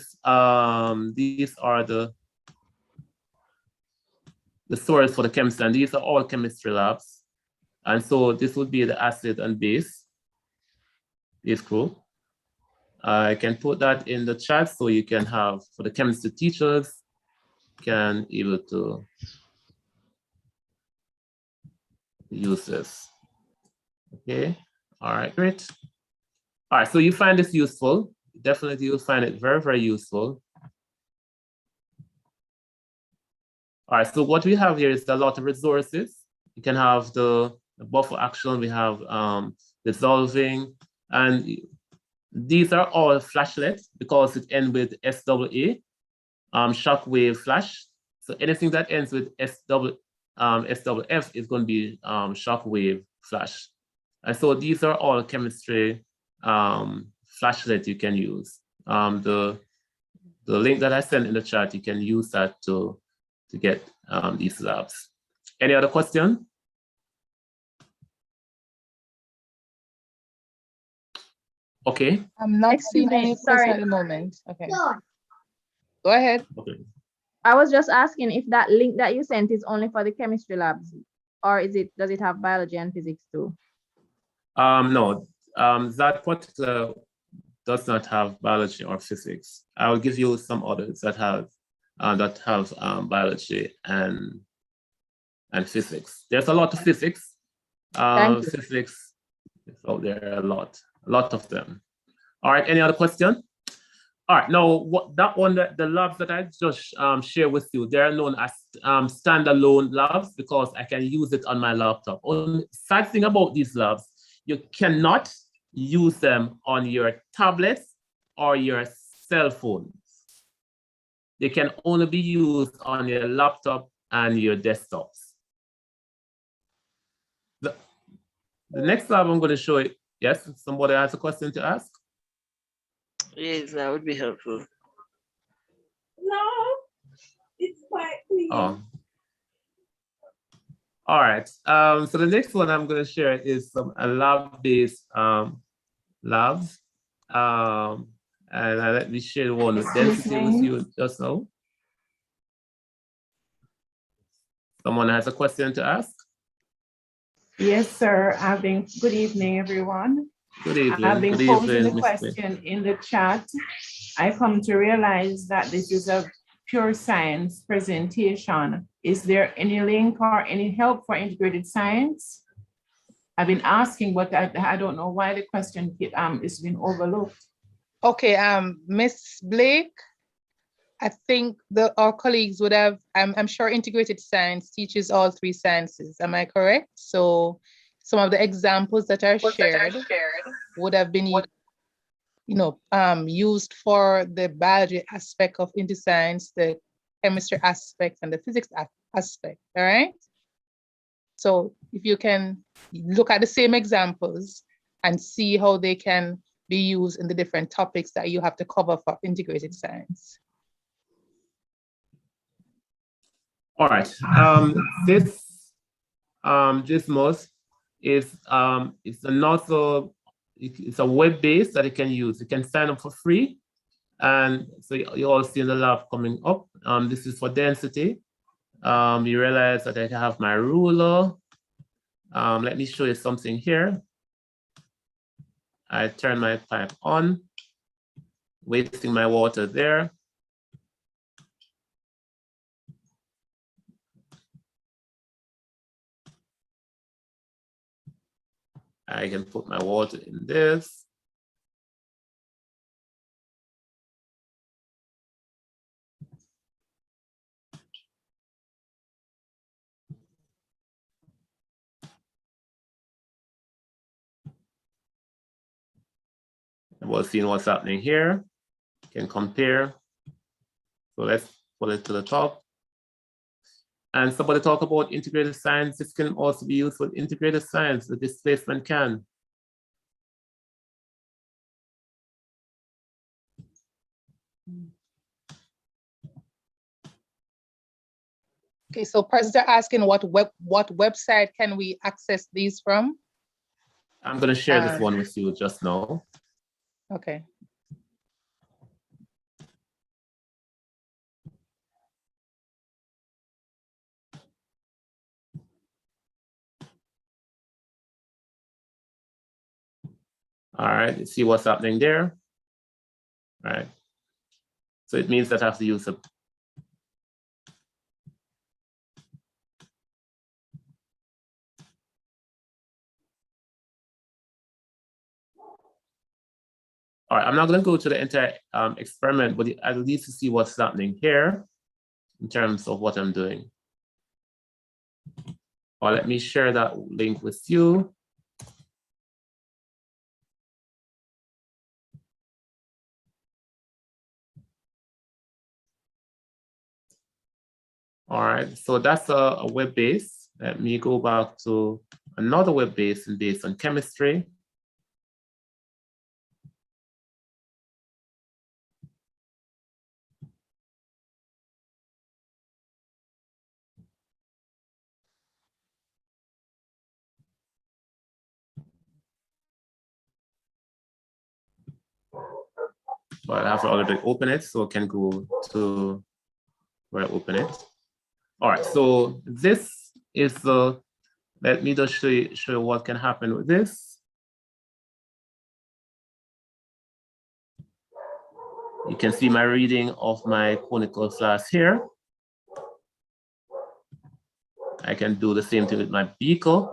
the source for the chemistry, and these are all chemistry labs. And so this would be the acid and base. Is cool. I can put that in the chat so you can have, for the chemistry teachers, can able to use this. Okay, all right, great. All right, so you find this useful. Definitely you'll find it very, very useful. All right, so what we have here is a lot of resources. You can have the buffer action, we have dissolving, and these are all flashlets because it ends with SWA, shockwave flash. So anything that ends with SWF is going to be shockwave flash. And so these are all chemistry flashlights you can use. The link that I sent in the chat, you can use that to get these labs. Any other question? Okay. I'm not seeing any question at the moment. Okay. Go ahead. Okay. I was just asking if that link that you sent is only for the chemistry labs, or does it have biology and physics too? No, that particular does not have biology or physics. I will give you some others that have biology and physics. There's a lot of physics. Physics is out there, a lot of them. All right, any other question? All right, now the labs that I just shared with you, they are known as standalone labs because I can use it on my laptop. Only sad thing about these labs, you cannot use them on your tablets or your cell phones. They can only be used on your laptop and your desktops. The next lab I'm going to show you. Yes, somebody has a question to ask? Yes, that would be helpful. No, it's quite clean. Oh. All right. So the next one I'm going to share is some lab-based labs. And let me share one with density with you just now. Someone has a question to ask? Yes, sir. Good evening, everyone. Good evening. I've been posing the question in the chat. I come to realize that this is a pure science presentation. Is there any link or any help for integrated science? I've been asking, but I don't know why the question is being overlooked. Okay, Miss Blake, I think our colleagues would have, I'm sure integrated science teaches all three sciences. Am I correct? So some of the examples that are shared would have been, used for the biology aspect of into science, the chemistry aspect, and the physics aspect. All right. So if you can look at the same examples and see how they can be used in the different topics that you have to cover for integrated science. All right. This GISMOS is it's a web-based that you can use. You can sign up for free, and so you all see in the lab coming up. This is for density. You realize that I have my ruler. Let me show you something here. I turn my pipe on, wasting my water there. I can put my water in this. And we'll see what's happening here. Can compare. So let's pull it to the top. And somebody talk about integrated science. This can also be used with integrated science, the displacement can. Okay, so persons are asking what website can we access these from? I'm going to share this one with you just now. Okay. All right, you see what's happening there. All right. So it means that I have to use a all right, I'm not going to go to the entire experiment, but at least to see what's happening here in terms of what I'm doing. Or let me share that link with you. All right, so that's a web base. Let me go back to another web base based on chemistry. But I have already opened it, so I can go to where I open it. All right, so this is the, let me just show you what can happen with this. You can see my reading of my conical flask here. I can do the same thing with my beaker.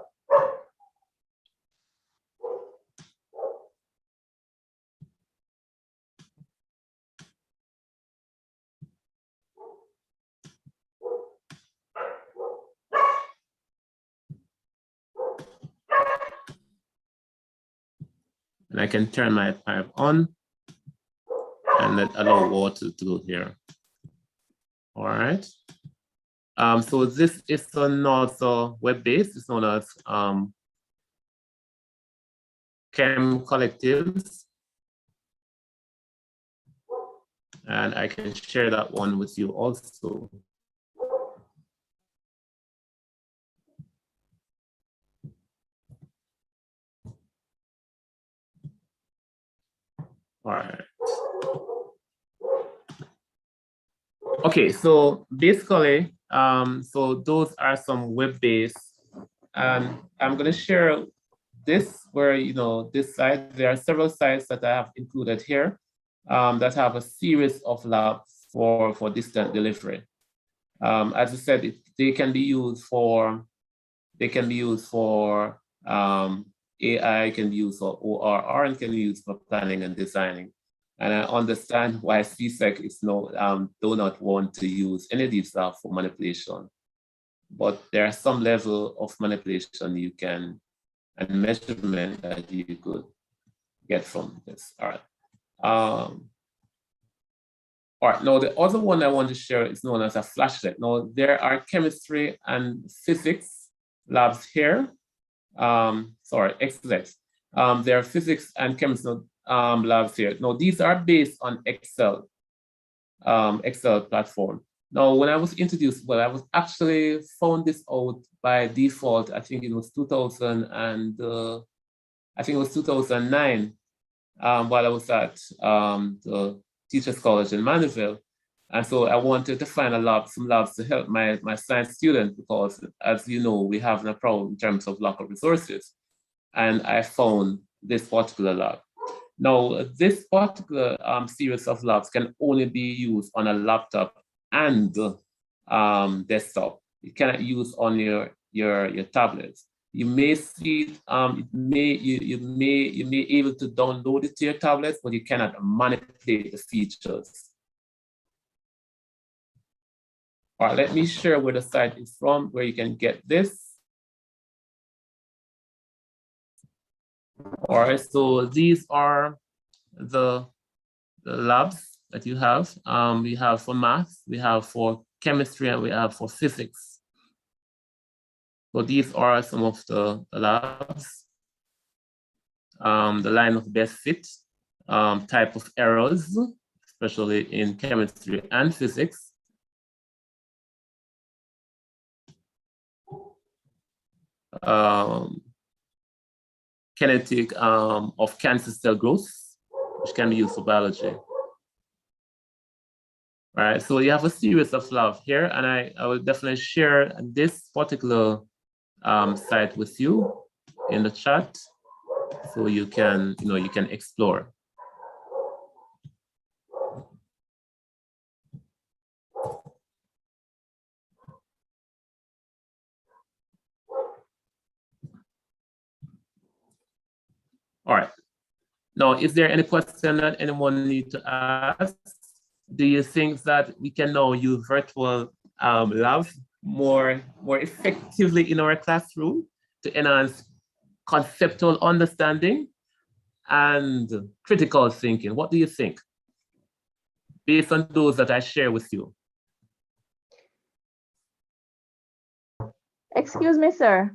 And I can turn my pipe on and let allow water to go here. All right. So this is another web base. It's known as Chem Collectives. And I can share that one with you also. All right. Okay, so basically, so those are some web-based, and I'm going to share this where, you know, this site, there are several sites that I have included here that have a series of labs for distant delivery. As I said, they can be used for AI, can be used for ORR, and can be used for planning and designing. And I understand why CSEC is do not want to use any of these stuff for manipulation. But there are some level of manipulation you can, and measurement that you could get from this. All right. All right, now the other one I want to share is known as a flashlight. Now there are chemistry and physics labs here. Sorry, XZ. There are physics and chemistry labs here. Now these are based on Excel platform. Now when I was introduced, well, I was actually found this out by default. I think it was 2009 while I was at the Teachers College in Mandeville. And so I wanted to find some labs to help my science students, because as you know, we have a problem in terms of lack of resources. And I found this particular lab. Now, this particular series of labs can only be used on a laptop and desktop. You cannot use on your tablets. You may see you may able to download it to your tablets, but you cannot manipulate the features. All right, let me share where the site is from, where you can get this. All right, so these are the labs that you have. We have for math, we have for chemistry, and we have for physics. So these are some of the labs. The line of best fit, type of errors, especially in chemistry and physics. Kinetic of cancer cell growth, which can be used for biology. All right, so you have a series of labs here, and I will definitely share this particular site with you in the chat. so you can, you can explore. All right. Now, is there any question that anyone needs to ask? Do you think that we can now use virtual labs more effectively in our classroom to enhance conceptual understanding and critical thinking? What do you think, based on those that I share with you? Excuse me, sir.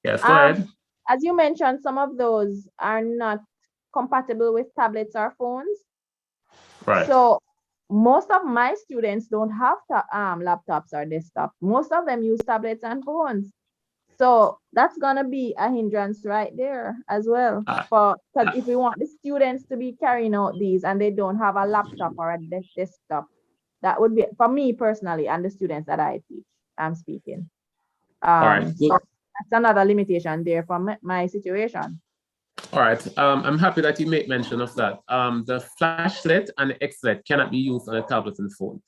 Yes, go ahead. As you mentioned, some of those are not compatible with tablets or phones. Right. So most of my students don't have laptops or desktops. Most of them use tablets and phones. So that's gonna be a hindrance right there as well. Because if we want the students to be carrying out these and they don't have a laptop or a desktop, that would be, for me personally, and the students that I teach, I'm speaking. All right. So that's another limitation there for my situation. All right, I'm happy that you make mention of that. The flashlight and the X-light cannot be used on a tablet and phone.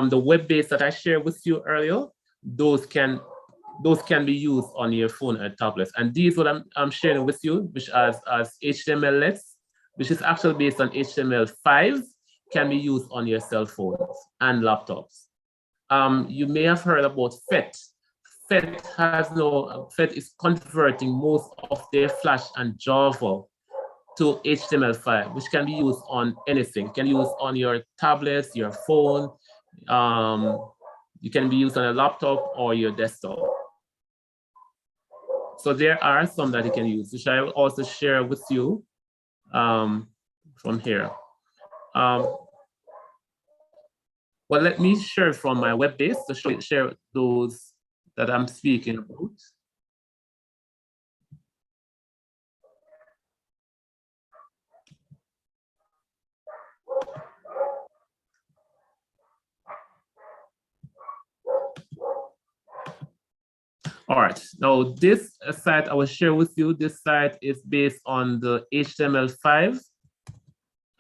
The web-based that I shared with you earlier, those can be used on your phone and tablets. And these what I'm sharing with you, which as HTML-lets, which is actually based on HTML5, can be used on your cell phones and laptops. You may have heard about PhET. PhET is converting most of their Flash and Java to HTML5, which can be used on anything. Can be used on your tablets, your phone. You can be used on a laptop or your desktop. So there are some that you can use, which I will also share with you from here. Well, let me share from my web base to share those that I'm speaking about. All right, now this site I will share with you, this site is based on the HTML5.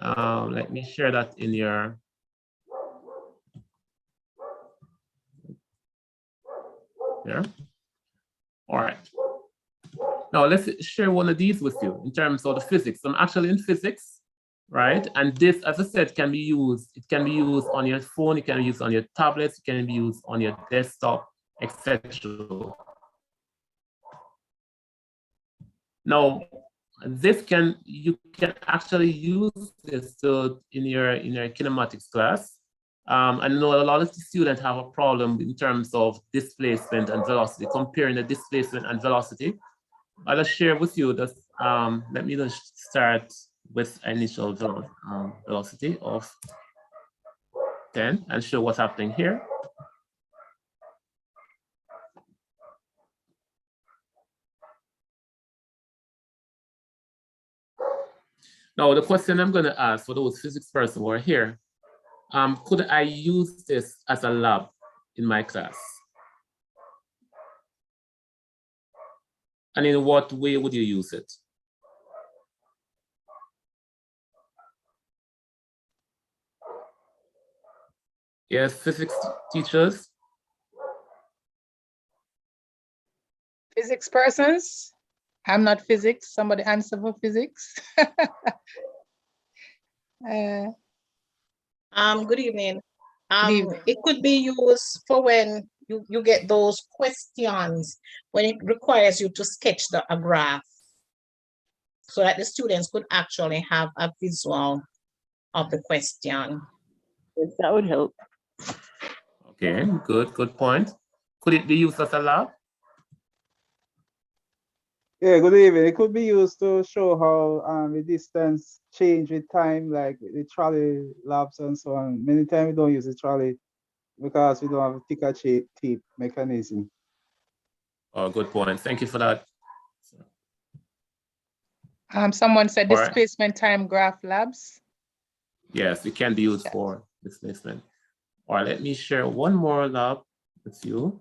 Let me share that in your, here. All right. Now let's share one of these with you in terms of the physics. I'm actually in physics, right? And this, as I said, can be used. It can be used on your phone. It can be used on your tablets. It can be used on your desktop, etc. Now, you can actually use this in your kinematics class. I know a lot of the students have a problem in terms of displacement and velocity, comparing the displacement and velocity. I'll just share with you this. Let me just start with initial velocity of 10 and show what's happening here. Now, the question I'm going to ask for those physics persons who are here, could I use this as a lab in my class? And in what way would you use it? Yes, physics teachers? Physics persons? I'm not physics. Somebody answer for physics. Good evening. It could be used for when you get those questions, when it requires you to sketch a graph, so that the students could actually have a visual of the question. Yes, that would help. Okay, good point. Could it be used as a lab? Yeah, good evening. It could be used to show how the distance change with time, like the trolley labs and so on. Many times we don't use the trolley because we don't have a ticker tape mechanism. Oh, good point. Thank you for that. Someone said All right. displacement time graph labs. Yes, it can be used for displacement. All right, let me share one more lab with you.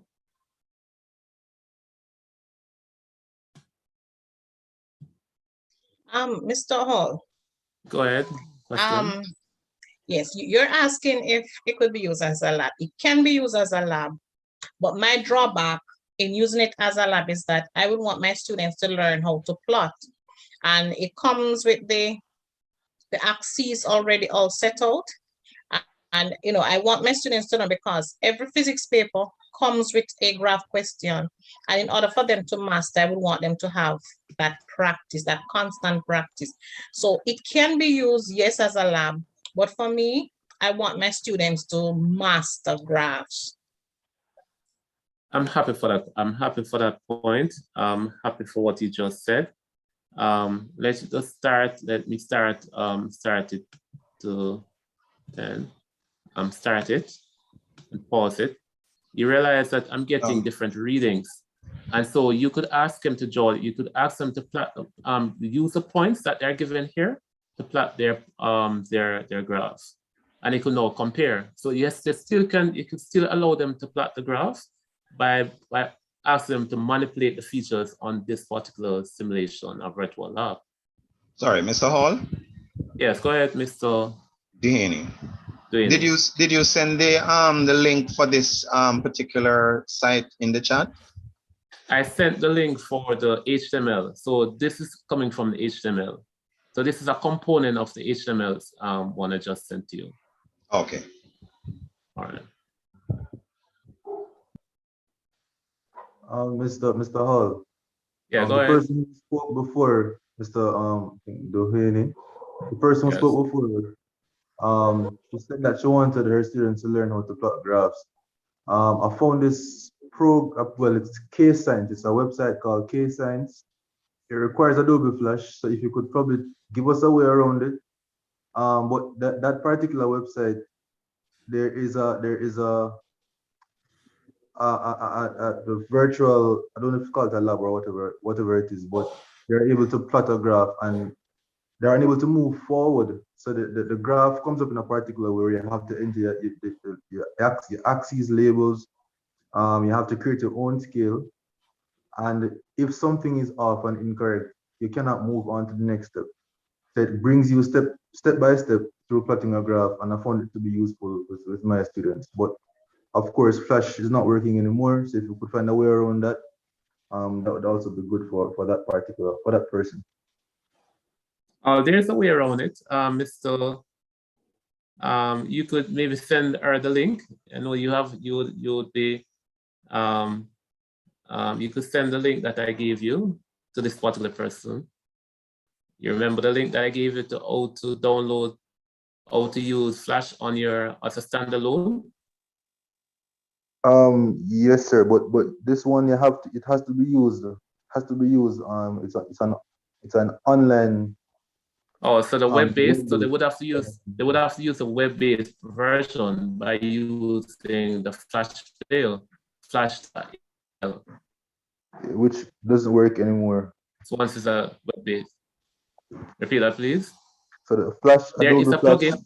Mr. Hall. Go ahead. Question. Yes, you're asking if it could be used as a lab. It can be used as a lab, but my drawback in using it as a lab is that I would want my students to learn how to plot. And it comes with the axes already all set out. And I want my students to know, because every physics paper comes with a graph question. And in order for them to master, I would want them to have that practice, that constant practice. So it can be used, yes, as a lab, but for me, I want my students to master graphs. I'm happy for that. I'm happy for that point. I'm happy for what you just said. Let's just start. Let me start. Start it to then. Start it and pause it. You realize that I'm getting different readings, and so you could ask them to draw. You could ask them to plot. Use the points that they're given here to plot their graphs, and you can now compare. So yes, they still can. You can still allow them to plot the graphs by asking them to manipulate the features on this particular simulation of virtual lab. Sorry, Mr. Hall. Yes, go ahead, Mr. Dehaney. Did you send the link for this particular site in the chat? I sent the link for the HTML. So this is coming from the HTML. So this is a component of the HTML one I just sent to you. Okay. All right. Mr. Hall. Yeah, go the ahead. person who spoke before, Mr. Doheny, the person who spoke before, she said that she wanted her students to learn how to plot graphs. I found this well, it's K-Science. It's a website called K-Science. It requires Adobe Flash, so if you could probably give us a way around it. But that particular website, there is a the virtual, I don't know if you call it a lab or whatever it is, but they're able to plot a graph and they're unable to move forward. So the graph comes up in a particular way where you have to enter your axes labels. You have to create your own scale. And if something is off and incorrect, you cannot move on to the next step. So it brings you step by step through plotting a graph, and I found it to be useful with my students. But of course, Flash is not working anymore. So if you could find a way around that, that would also be good for that person. There's a way around it, Mr. You could maybe send her the link. I know you would be. You could send the link that I gave you to this particular person. You remember the link that I gave you to how to download, how to use Flash on your as a standalone? Yes, sir. But this one it has to be used. It's an online. Oh, so the web-based. So they would have to use a web-based version by using the Flash Flash. Which doesn't work anymore. So once it's a web-based. Repeat that, please. So the Flash, Adobe Flash plugin.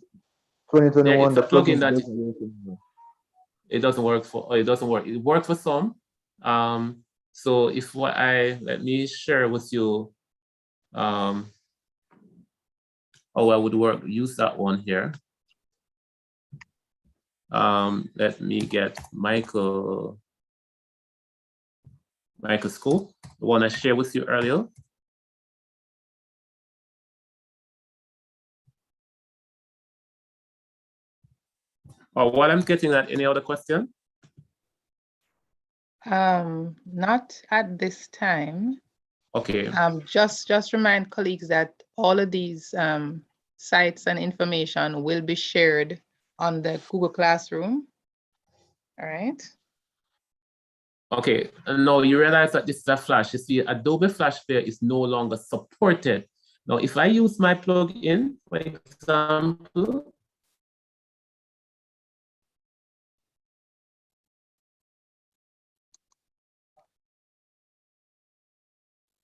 2021. It's a plugin that doesn't work anymore. It doesn't work for. It doesn't work. It works for some. So if let me share with you. How I would use that one here. Let me get Microscope, the one I shared with you earlier. Or what I'm getting at, any other question? Not at this time. Okay. Just remind colleagues that all of these sites and information will be shared on the Google Classroom. All right. Okay, and now you realize that this is a Flash. You see, Adobe Flash Player is no longer supported. Now, if I use my plugin, for example,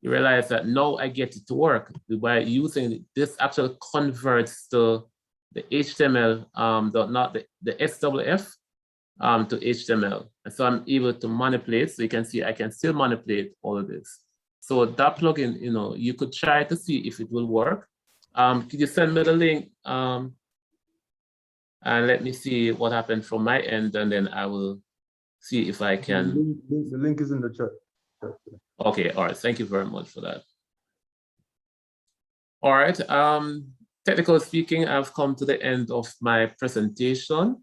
you realize that now I get it to work by using this. Actually converts to the HTML, not the SWF to HTML. And so I'm able to manipulate. So you can see I can still manipulate all of this. So that plugin, you know, you could try to see if it will work. Could you send me the link? And let me see what happened from my end, and then I will see if I can. The link is in the chat. Okay, all right. Thank you very much for that. All right. Technically speaking, I've come to the end of my presentation.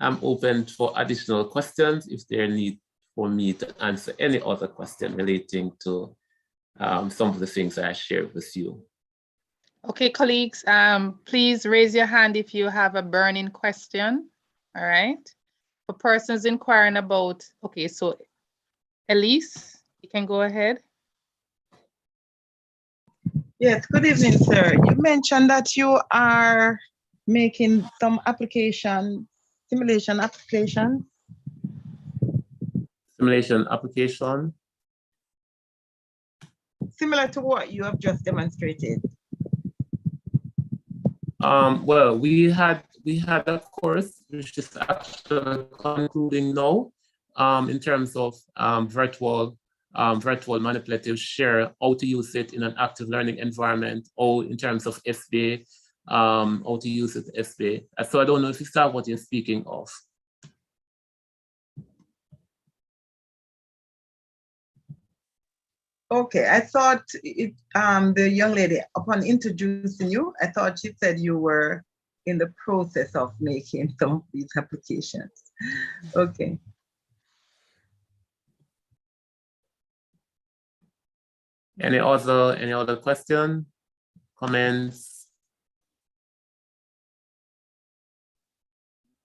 I'm open for additional questions if there need for me to answer any other question relating to some of the things I shared with you. Okay, colleagues, please raise your hand if you have a burning question. All right. For persons inquiring about, okay, so Elise, you can go ahead. Yes, good evening, sir. You mentioned that you are making some application, simulation application. Simulation application. Similar to what you have just demonstrated. Well, we had a course which is actually concluding now in terms of virtual manipulative share, how to use it in an active learning environment, or in terms of SBA, how to use it SBA. So I don't know if it's that what you're speaking of. Okay, I thought it, the young lady, upon introducing you, I thought she said you were in the process of making some of these applications. Okay. Any other question, comments?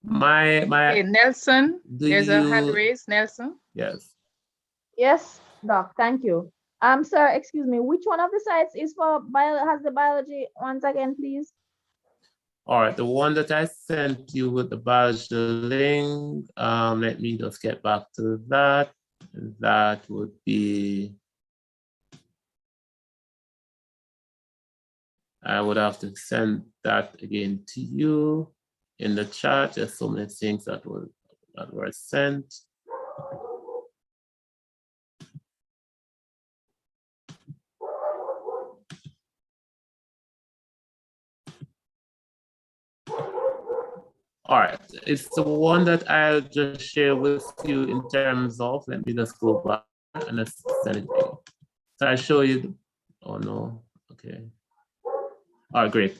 Okay, Nelson, there's a hand raised, Nelson. Yes. Yes, Doc, thank you. Sir, excuse me, which one of the sites is for has the biology once again, please? All right, the one that I sent you with the biology link, let me just get back to that. That would be, I would have to send that again to you in the chat. There's so many things that were sent. All right, it's the one that I'll just share with you in terms of, let me just go back and let's send it again. So I show you, oh no, okay. All right, great.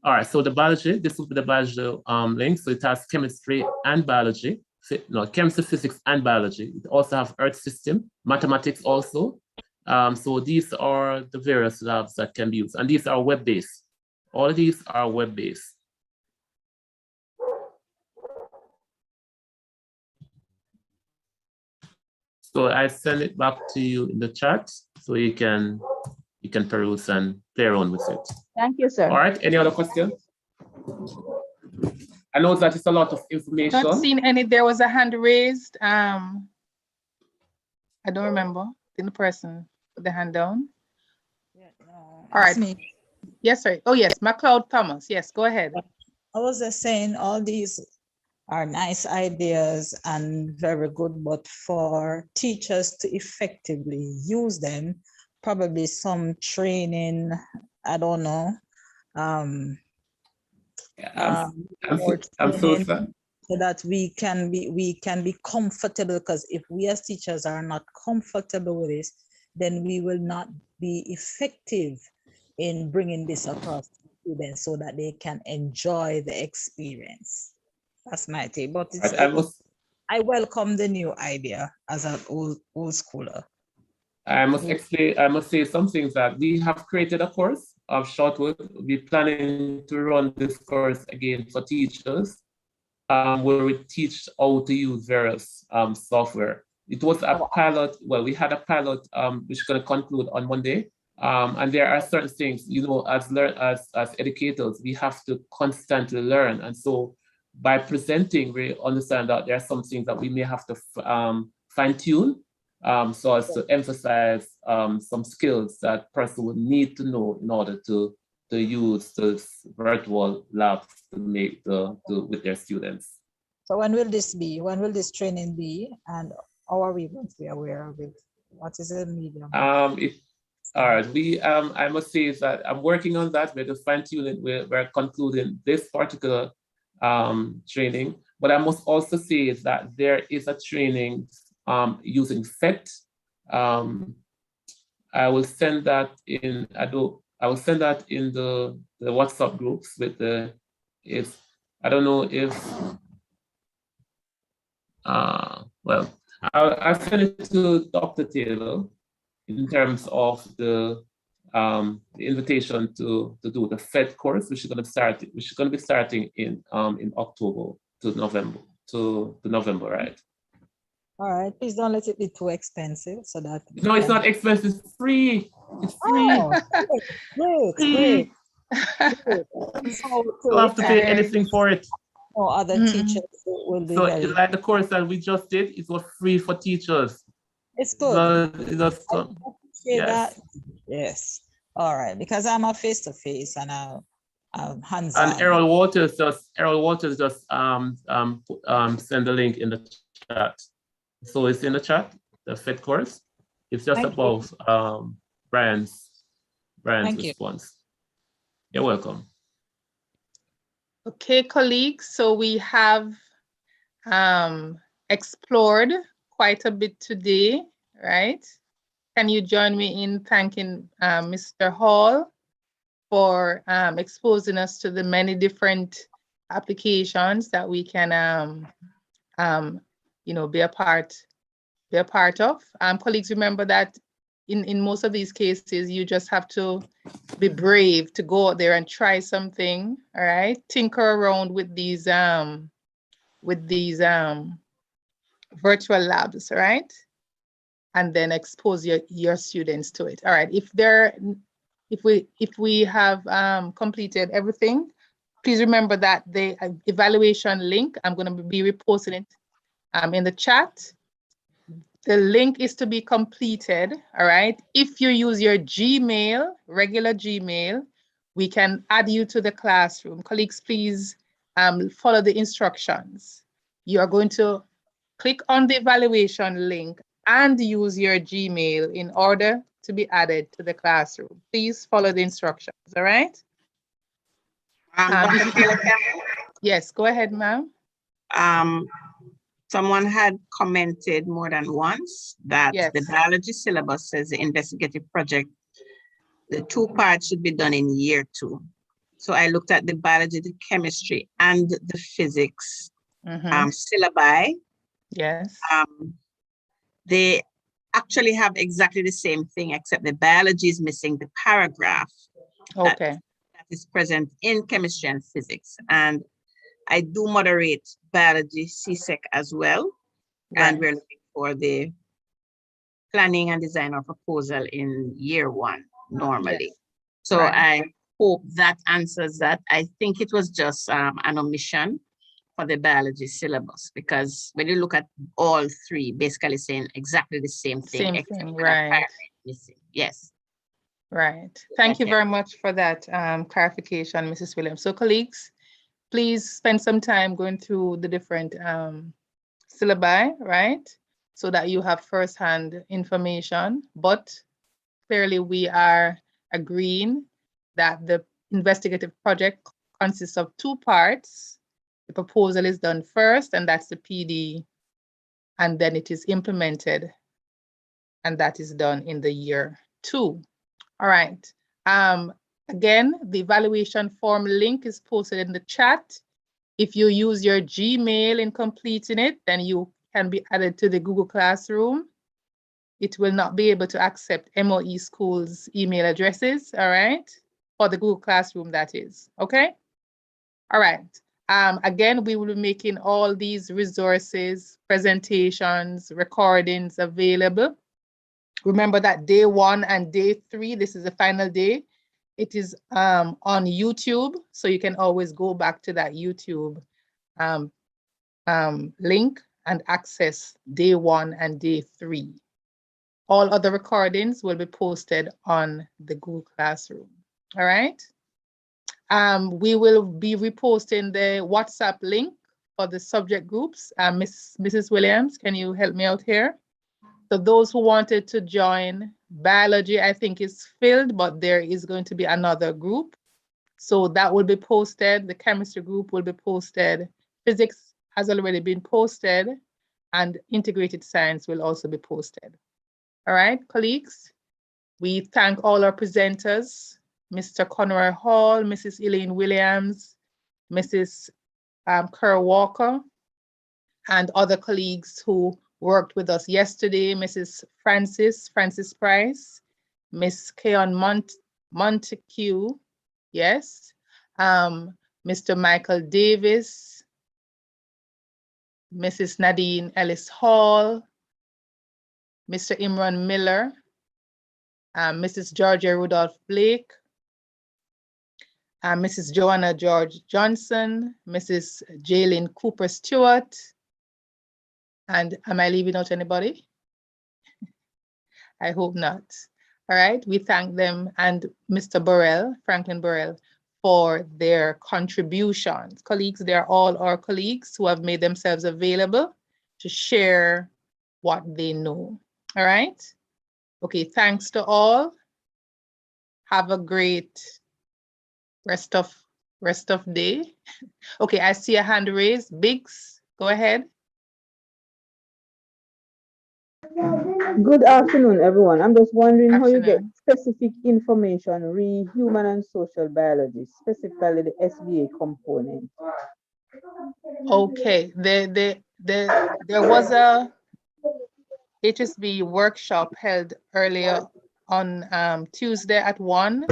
All right, so the biology, this will be the biology link. So it has chemistry and biology, no, chemistry, physics, and biology. It also have earth system, mathematics also. So these are the various labs that can be used, and these are web-based. All of these are web-based. So I send it back to you in the chat so you can peruse and play around with it. Thank you, sir. All right, any other questions? I know that it's a lot of information. Not seen any, there was a hand raised. I don't remember the person put the hand down. Yeah, no, all right. Me. Yes, sir. Oh yes, McLeod Thomas. Yes, go ahead. I was just saying all these are nice ideas and very good, but for teachers to effectively use them, probably some training, I don't know. I'm so sorry. So that we can be comfortable, because if we as teachers are not comfortable with this, then we will not be effective in bringing this across to students so that they can enjoy the experience. That's my take, but I welcome the new idea as an old schooler. I must say some things that we have created a course of Shortwood. We're planning to run this course again for teachers, where we teach how to use various software. It was a pilot, well, we had a pilot which is going to conclude on Monday. And there are certain things, you know, as educators, we have to constantly learn. And so by presenting, we understand that there are some things that we may have to fine tune, so as to emphasize some skills that person would need to know in order to use this virtual labs to make with their students. So when will this be? When will this training be? And how are we going to be aware of it? What is the medium? All right, I must say is that I'm working on that. We're just fine-tuning. We're concluding this particular training. But I must also say is that there is a training using PhET. I will send that in I will send that in the WhatsApp groups with the I don't know if well, I'll send it to Dr. Taylor in terms of the invitation to do the PhET course, which is going to be starting in October to November, right? All right, please don't let it be too expensive so that. No, it's not expensive, it's free. It's free. Oh, great. You don't have to pay anything for it. No other teachers will be So very. like the course that we just did, it was free for teachers. It's good. Yes. That. Yes. All right, because I'm a face-to-face and I'm hands-on. And Errol Waters just send the link in the chat. So it's in the chat, the PhET course. It's just above Brian's response. You're welcome. Okay, colleagues, so we have explored quite a bit today, right? Can you join me in thanking Mr. Hall for exposing us to the many different applications that we can, you know, be a part of. Colleagues, remember that in most of these cases, you just have to be brave to go out there and try something, all right? Tinker around with these virtual labs, right? And then expose your students to it. All right, if we have completed everything, please remember that the evaluation link, I'm going to be reposting it in the chat. The link is to be completed, all right? If you use your Gmail, regular Gmail, we can add you to the classroom. Colleagues, please follow the instructions. You are going to click on the evaluation link and use your Gmail in order to be added to the classroom. Please follow the instructions, all right? Yes, go ahead, ma'am. Someone had commented more than once that the biology syllabus says the investigative project, the 2 parts should be done in year 2. So I looked at the biology, the chemistry, and the physics syllabi. Yes. They actually have exactly the same thing, except the biology is missing the paragraph that is present in chemistry and physics. And I do moderate biology CSEC as well. Right. And we're looking for the planning and design of proposal in year 1 normally. Yes. So I hope that answers that. I think it was just an omission for the biology syllabus, because when you look at all 3, basically saying exactly the same thing. Same thing, right. Yes. Right. Thank you very much for that clarification, Mrs. Williams. So colleagues, please spend some time going through the different syllabi, right? So that you have firsthand information. But clearly we are agreeing that the investigative project consists of 2 parts. The proposal is done first, and that's the PD, and then it is implemented, and that is done in the year 2. All right. Again, the evaluation form link is posted in the chat. If you use your Gmail in completing it, then you can be added to the Google Classroom. It will not be able to accept MOE schools' email addresses, all right? For the Google Classroom, that is, okay? All right. Again, we will be making all these resources, presentations, recordings available. Remember that day 1 and day 3, this is the final day. It is on YouTube, so you can always go back to that YouTube link and access day 1 and day 3. All other recordings will be posted on the Google Classroom. All right. We will be reposting the WhatsApp link for the subject groups. Mrs. Williams, can you help me out here? So those who wanted to join biology, I think is filled, but there is going to be another group. So that will be posted. The chemistry group will be posted. Physics has already been posted, and integrated science will also be posted. All right, colleagues, we thank all our presenters, Mr. Conroy Hall, Mrs. Elaine Williams, Mrs. Kirwalko, and other colleagues who worked with us yesterday, Mrs. Francis Price, Miss Keon Montague, yes, Mr. Michael Davis, Mrs. Nadine Ellis Hall, Mr. Imran Miller, Mrs. Georgia Rudolph Blake, Mrs. Joanna George Johnson, Mrs. Jaylin Cooper Stewart, and am I leaving out anybody? I hope not. All right, we thank them and Mr. Burrell, Franklin Burrell, for their contributions. Colleagues, they're all our colleagues who have made themselves available to share what they know. All right? Okay, thanks to all. Have a great rest of day. Okay, I see a hand raised. Biggs, go ahead. Good afternoon, everyone. I'm just wondering how you get specific information re human and social biology, specifically the SBA component. Okay, there was a HSB workshop held earlier on Tuesday at 1.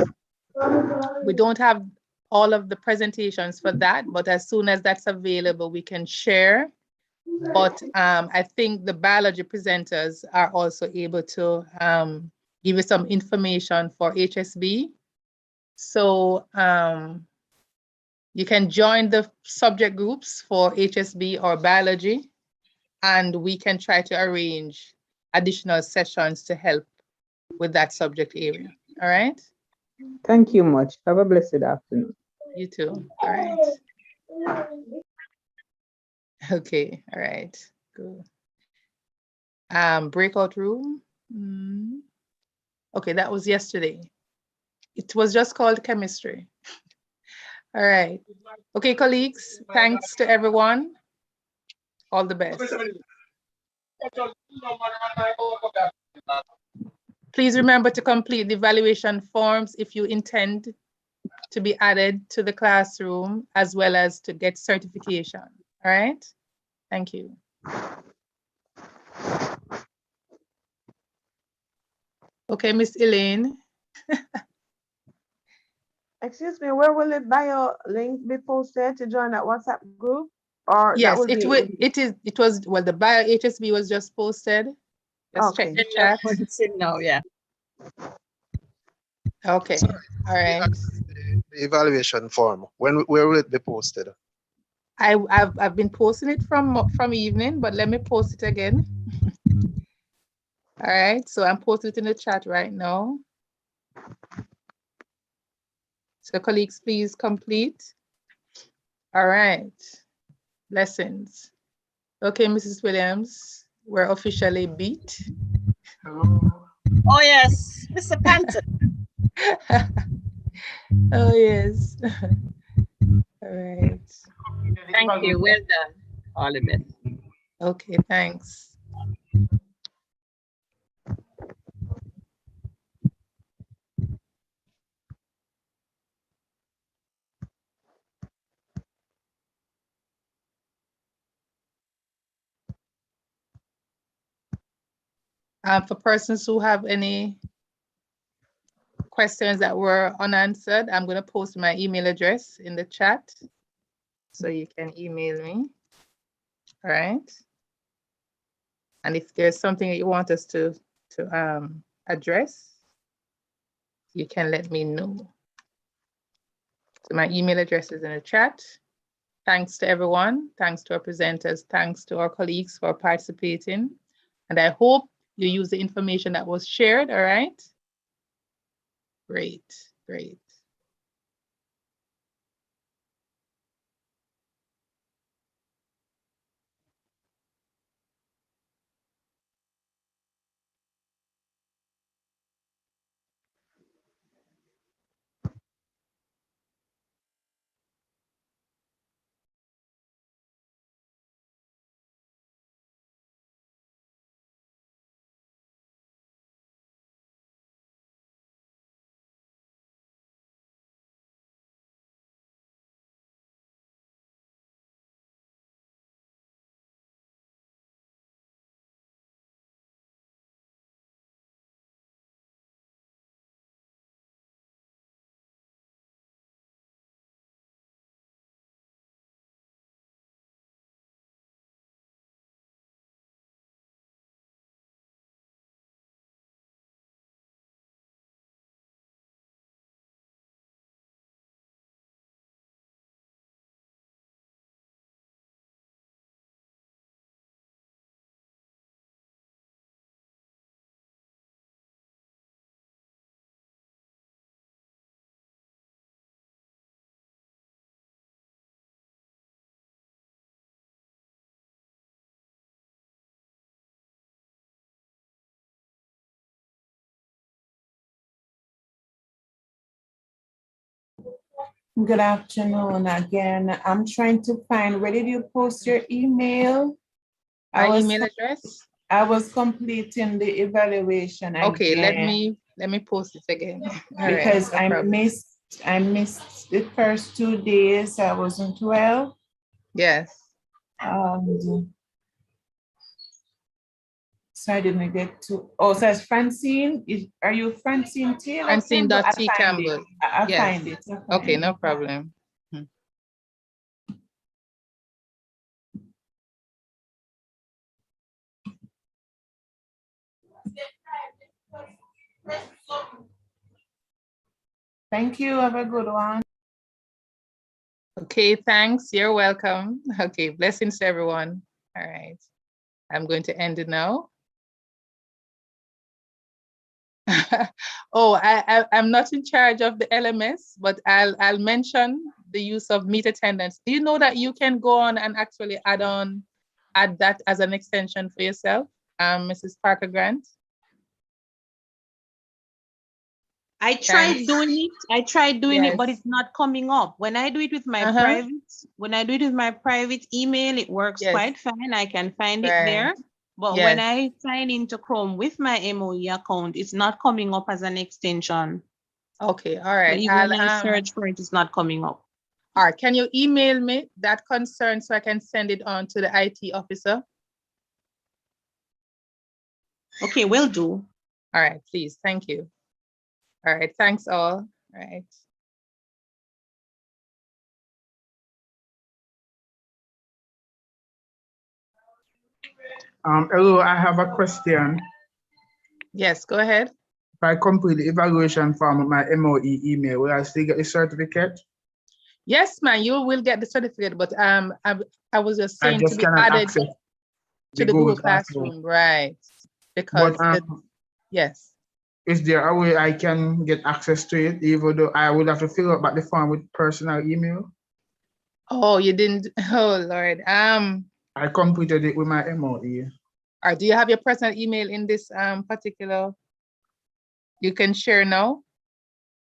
We don't have all of the presentations for that, but as soon as that's available, we can share. But I think the biology presenters are also able to give you some information for HSB. So you can join the subject groups for HSB or biology, and we can try to arrange additional sessions to help with that subject area. All right? Thank you much. Have a blessed afternoon. You too. All right. Okay, all right, good. Breakout room. Okay, that was yesterday. It was just called chemistry. All right. Okay, colleagues, thanks to everyone. All the best. Please remember to complete the evaluation forms if you intend to be added to the classroom, as well as to get certification. All right? Thank you. Okay, Miss Elaine. Excuse me, where will the bio link be posted to join that WhatsApp group? Or Yes, that will it was, well, the bio HSB was just posted. Just check the chat. No, yeah. Okay, all right. The evaluation form, where will it be posted? I've been posting it from evening, but let me post it again. All right, so I'm posting it in the chat right now. So colleagues, please complete. All right, lessons. Okay, Mrs. Williams, we're officially beat. Oh yes, Mr. Panther. Oh yes. All right. Thank you, well done, all of it. Okay, thanks. For persons who have any questions that were unanswered, I'm going to post my email address in the chat, so you can email me. All right. And if there's something that you want us to address, you can let me know. So my email address is in the chat. Thanks to everyone. Thanks to our presenters. Thanks to our colleagues for participating. And I hope you use the information that was shared. All right. Great, great. Good afternoon again. I'm trying to find, where did you post your email? My email address? I was completing the evaluation Okay, again. let me post it again. Because right, no I missed the first 2 days. I wasn't well. Yes. So I didn't get to, oh, so it's Francine. Are you Francine Taylor? Francine.T. Campbell. I Yes. find it. Okay, no problem. Thank you. Have a good one. Okay, thanks. You're welcome. Okay, blessings to everyone. All right. I'm going to end it now. Oh, I'm not in charge of the LMS, but I'll mention the use of meet attendance. Do you know that you can go on and actually add that as an extension for yourself, Mrs. Parker Grant? I tried doing it. But it's not coming up. When I do it with my private email, it works quite fine. I can find it there. But when I sign into Chrome with my MOEYI account, it's not coming up as an extension. Okay, all right. So even when I search for it, it's not coming up. All right, can you email me that concern so I can send it on to the IT officer? Okay, will do. All right, please, thank you. All right, thanks all. All right. Hello, I have a question. Yes, go ahead. If I complete the evaluation form with my MOE email, will I still get the certificate? Yes, ma'am, you will get the certificate, but I was just saying to be added to the Google Classroom, right? Because yes. Is there a way I can get access to it, even though I would have to fill out back the form with personal email? Oh, you didn't. Oh Lord. I completed it with my MOE. Or do you have your personal email in this particular? You can share now?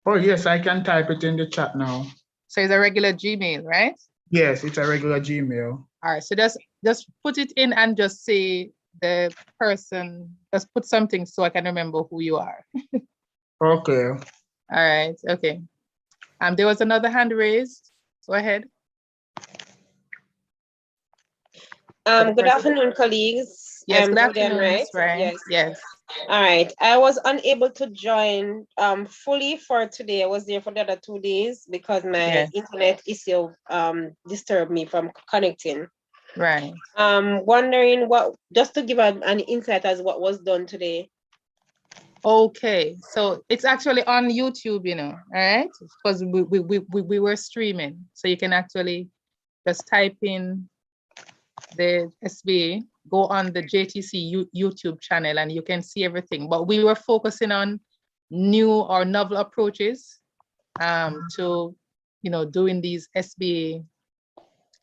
Oh yes, I can type it in the chat now. So it's a regular Gmail, right? Yes, it's a regular Gmail. All right, so just put it in and just say the person, just put something so I can remember who you are. Okay. All right, okay. There was another hand raised. Go ahead. Good afternoon, colleagues. Yes, good Julian, afternoon, right? Yes. All right. I was unable to join fully for today. I was there for the other 2 days because my internet issue disturbed me from connecting. Right. Wondering just to give an insight as what was done today. Okay, so it's actually on YouTube, all right? Because we were streaming, so you can actually just type in the SBA, go on the JTC YouTube channel, and you can see everything. But we were focusing on new or novel approaches to, doing these SBA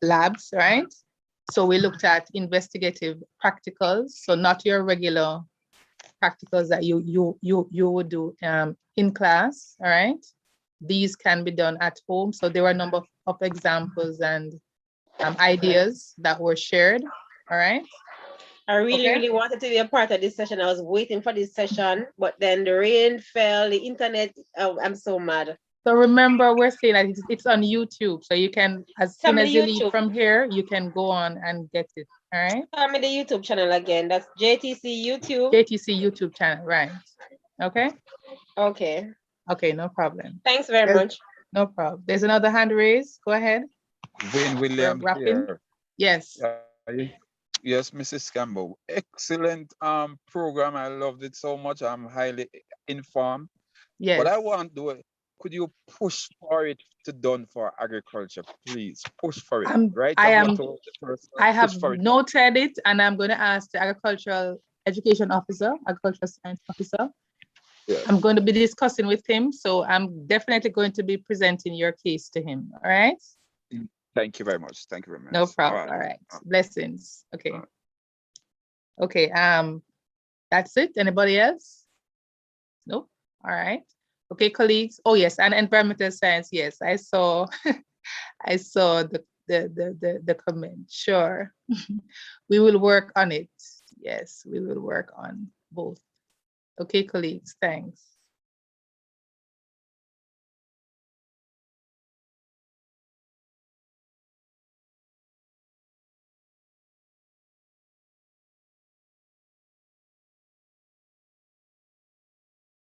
labs, right? So we looked at investigative practicals, so not your regular practicals that you would do in class, all right? These can be done at home. So there were a number of examples and ideas that were shared, all right? I really wanted to be a part of this session. I was waiting for this session, but then the rain fell, the internet, I'm so mad. So remember, we're saying that it's on YouTube. So you can, as soon as you leave from here, you can go on and get it, all right? Tell me the YouTube channel again. That's JTC YouTube? JTC YouTube channel, right. Okay? Okay. Okay, no problem. Thanks very much. No problem. There's another hand raised. Go ahead. Wayne Williams here. Yes. Yes, Mrs. Campbell. Excellent program. I loved it so much. I'm highly informed. Yes. But I want to do, could you push for it to done for agriculture, please? Push for it, right? I have noted it, and I'm going to ask the agricultural education officer, agricultural science officer. Yes. I'm going to be discussing with him, so I'm definitely going to be presenting your case to him, all right? Thank you very much. Thank you very much. No problem. All right. Blessings. Okay. Okay. That's it. Anybody else? Nope. All right. Okay, colleagues. Oh yes, and environmental science. Yes, I saw. I saw the comment. Sure, we will work on it. Yes, we will work on both. Okay, colleagues. Thanks.